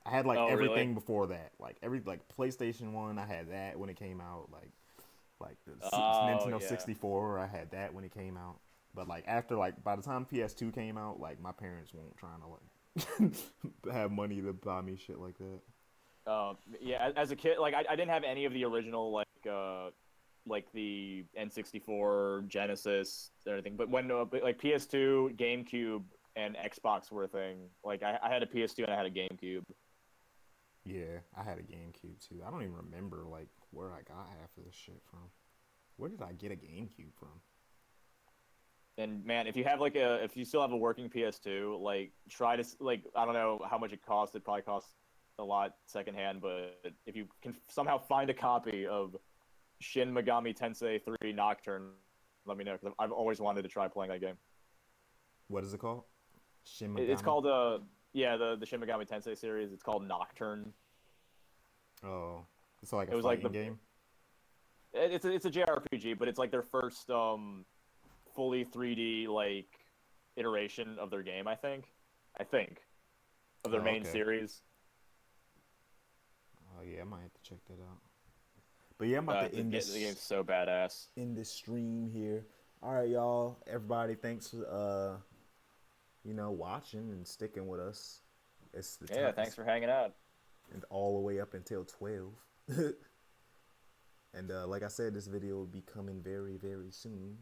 I had like Oh, really? everything before that. Like like PlayStation 1, I had that when it came out. Like the Oh, Nintendo yeah. 64, I had that when it came out. But like after like by the time PS2 came out, like my parents won't trying to like have money to buy me shit like that. Yeah. As a kid, like I didn't have any of the original like the N64, Genesis, and everything. But when like PS2, GameCube, and Xbox were a thing, like I had a PS2 and I had a GameCube. Yeah, I had a GameCube too. I don't even remember like where I got half of this shit from. Where did I get a GameCube from? And man, if you still have a working PS2, like try to like I don't know how much it costs. It probably costs a lot secondhand, but if you can somehow find a copy of Shin Megami Tensei 3 Nocturne, let me know because I've always wanted to try playing that game. What is it called? Shin It's Megami? called yeah, the Shin Megami Tensei series. It's called Nocturne. Oh, it's like a It was like fighting game. it's a JRPG, but it's like their first fully 3D like iteration of their game. I think of their Oh, main okay. series. Oh yeah, I might have to check that out. But yeah, I'm about to end The this game's so badass. stream here. All right, y'all. Everybody, thanks for watching and sticking with us. It's the Yeah, time, thanks for hanging out. and all the way up until 12. And like I said, this video will be coming very, very soon.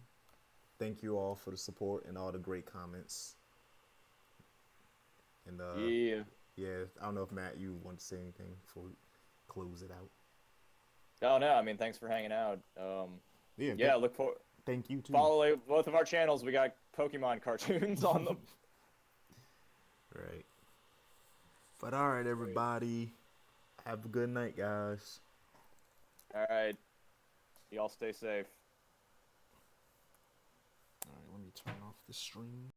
Thank you all for the support and all the great comments. And Yeah. yeah, I don't know if Matt, you want to say anything before we close it out. Oh no, I mean thanks for hanging out. Yeah, Yeah, look for thank you too. follow both of our channels. We got Pokemon cartoons on them. Right. But all right, everybody. Have a good night, guys. All right, y'all stay safe. All right, let me turn off the stream.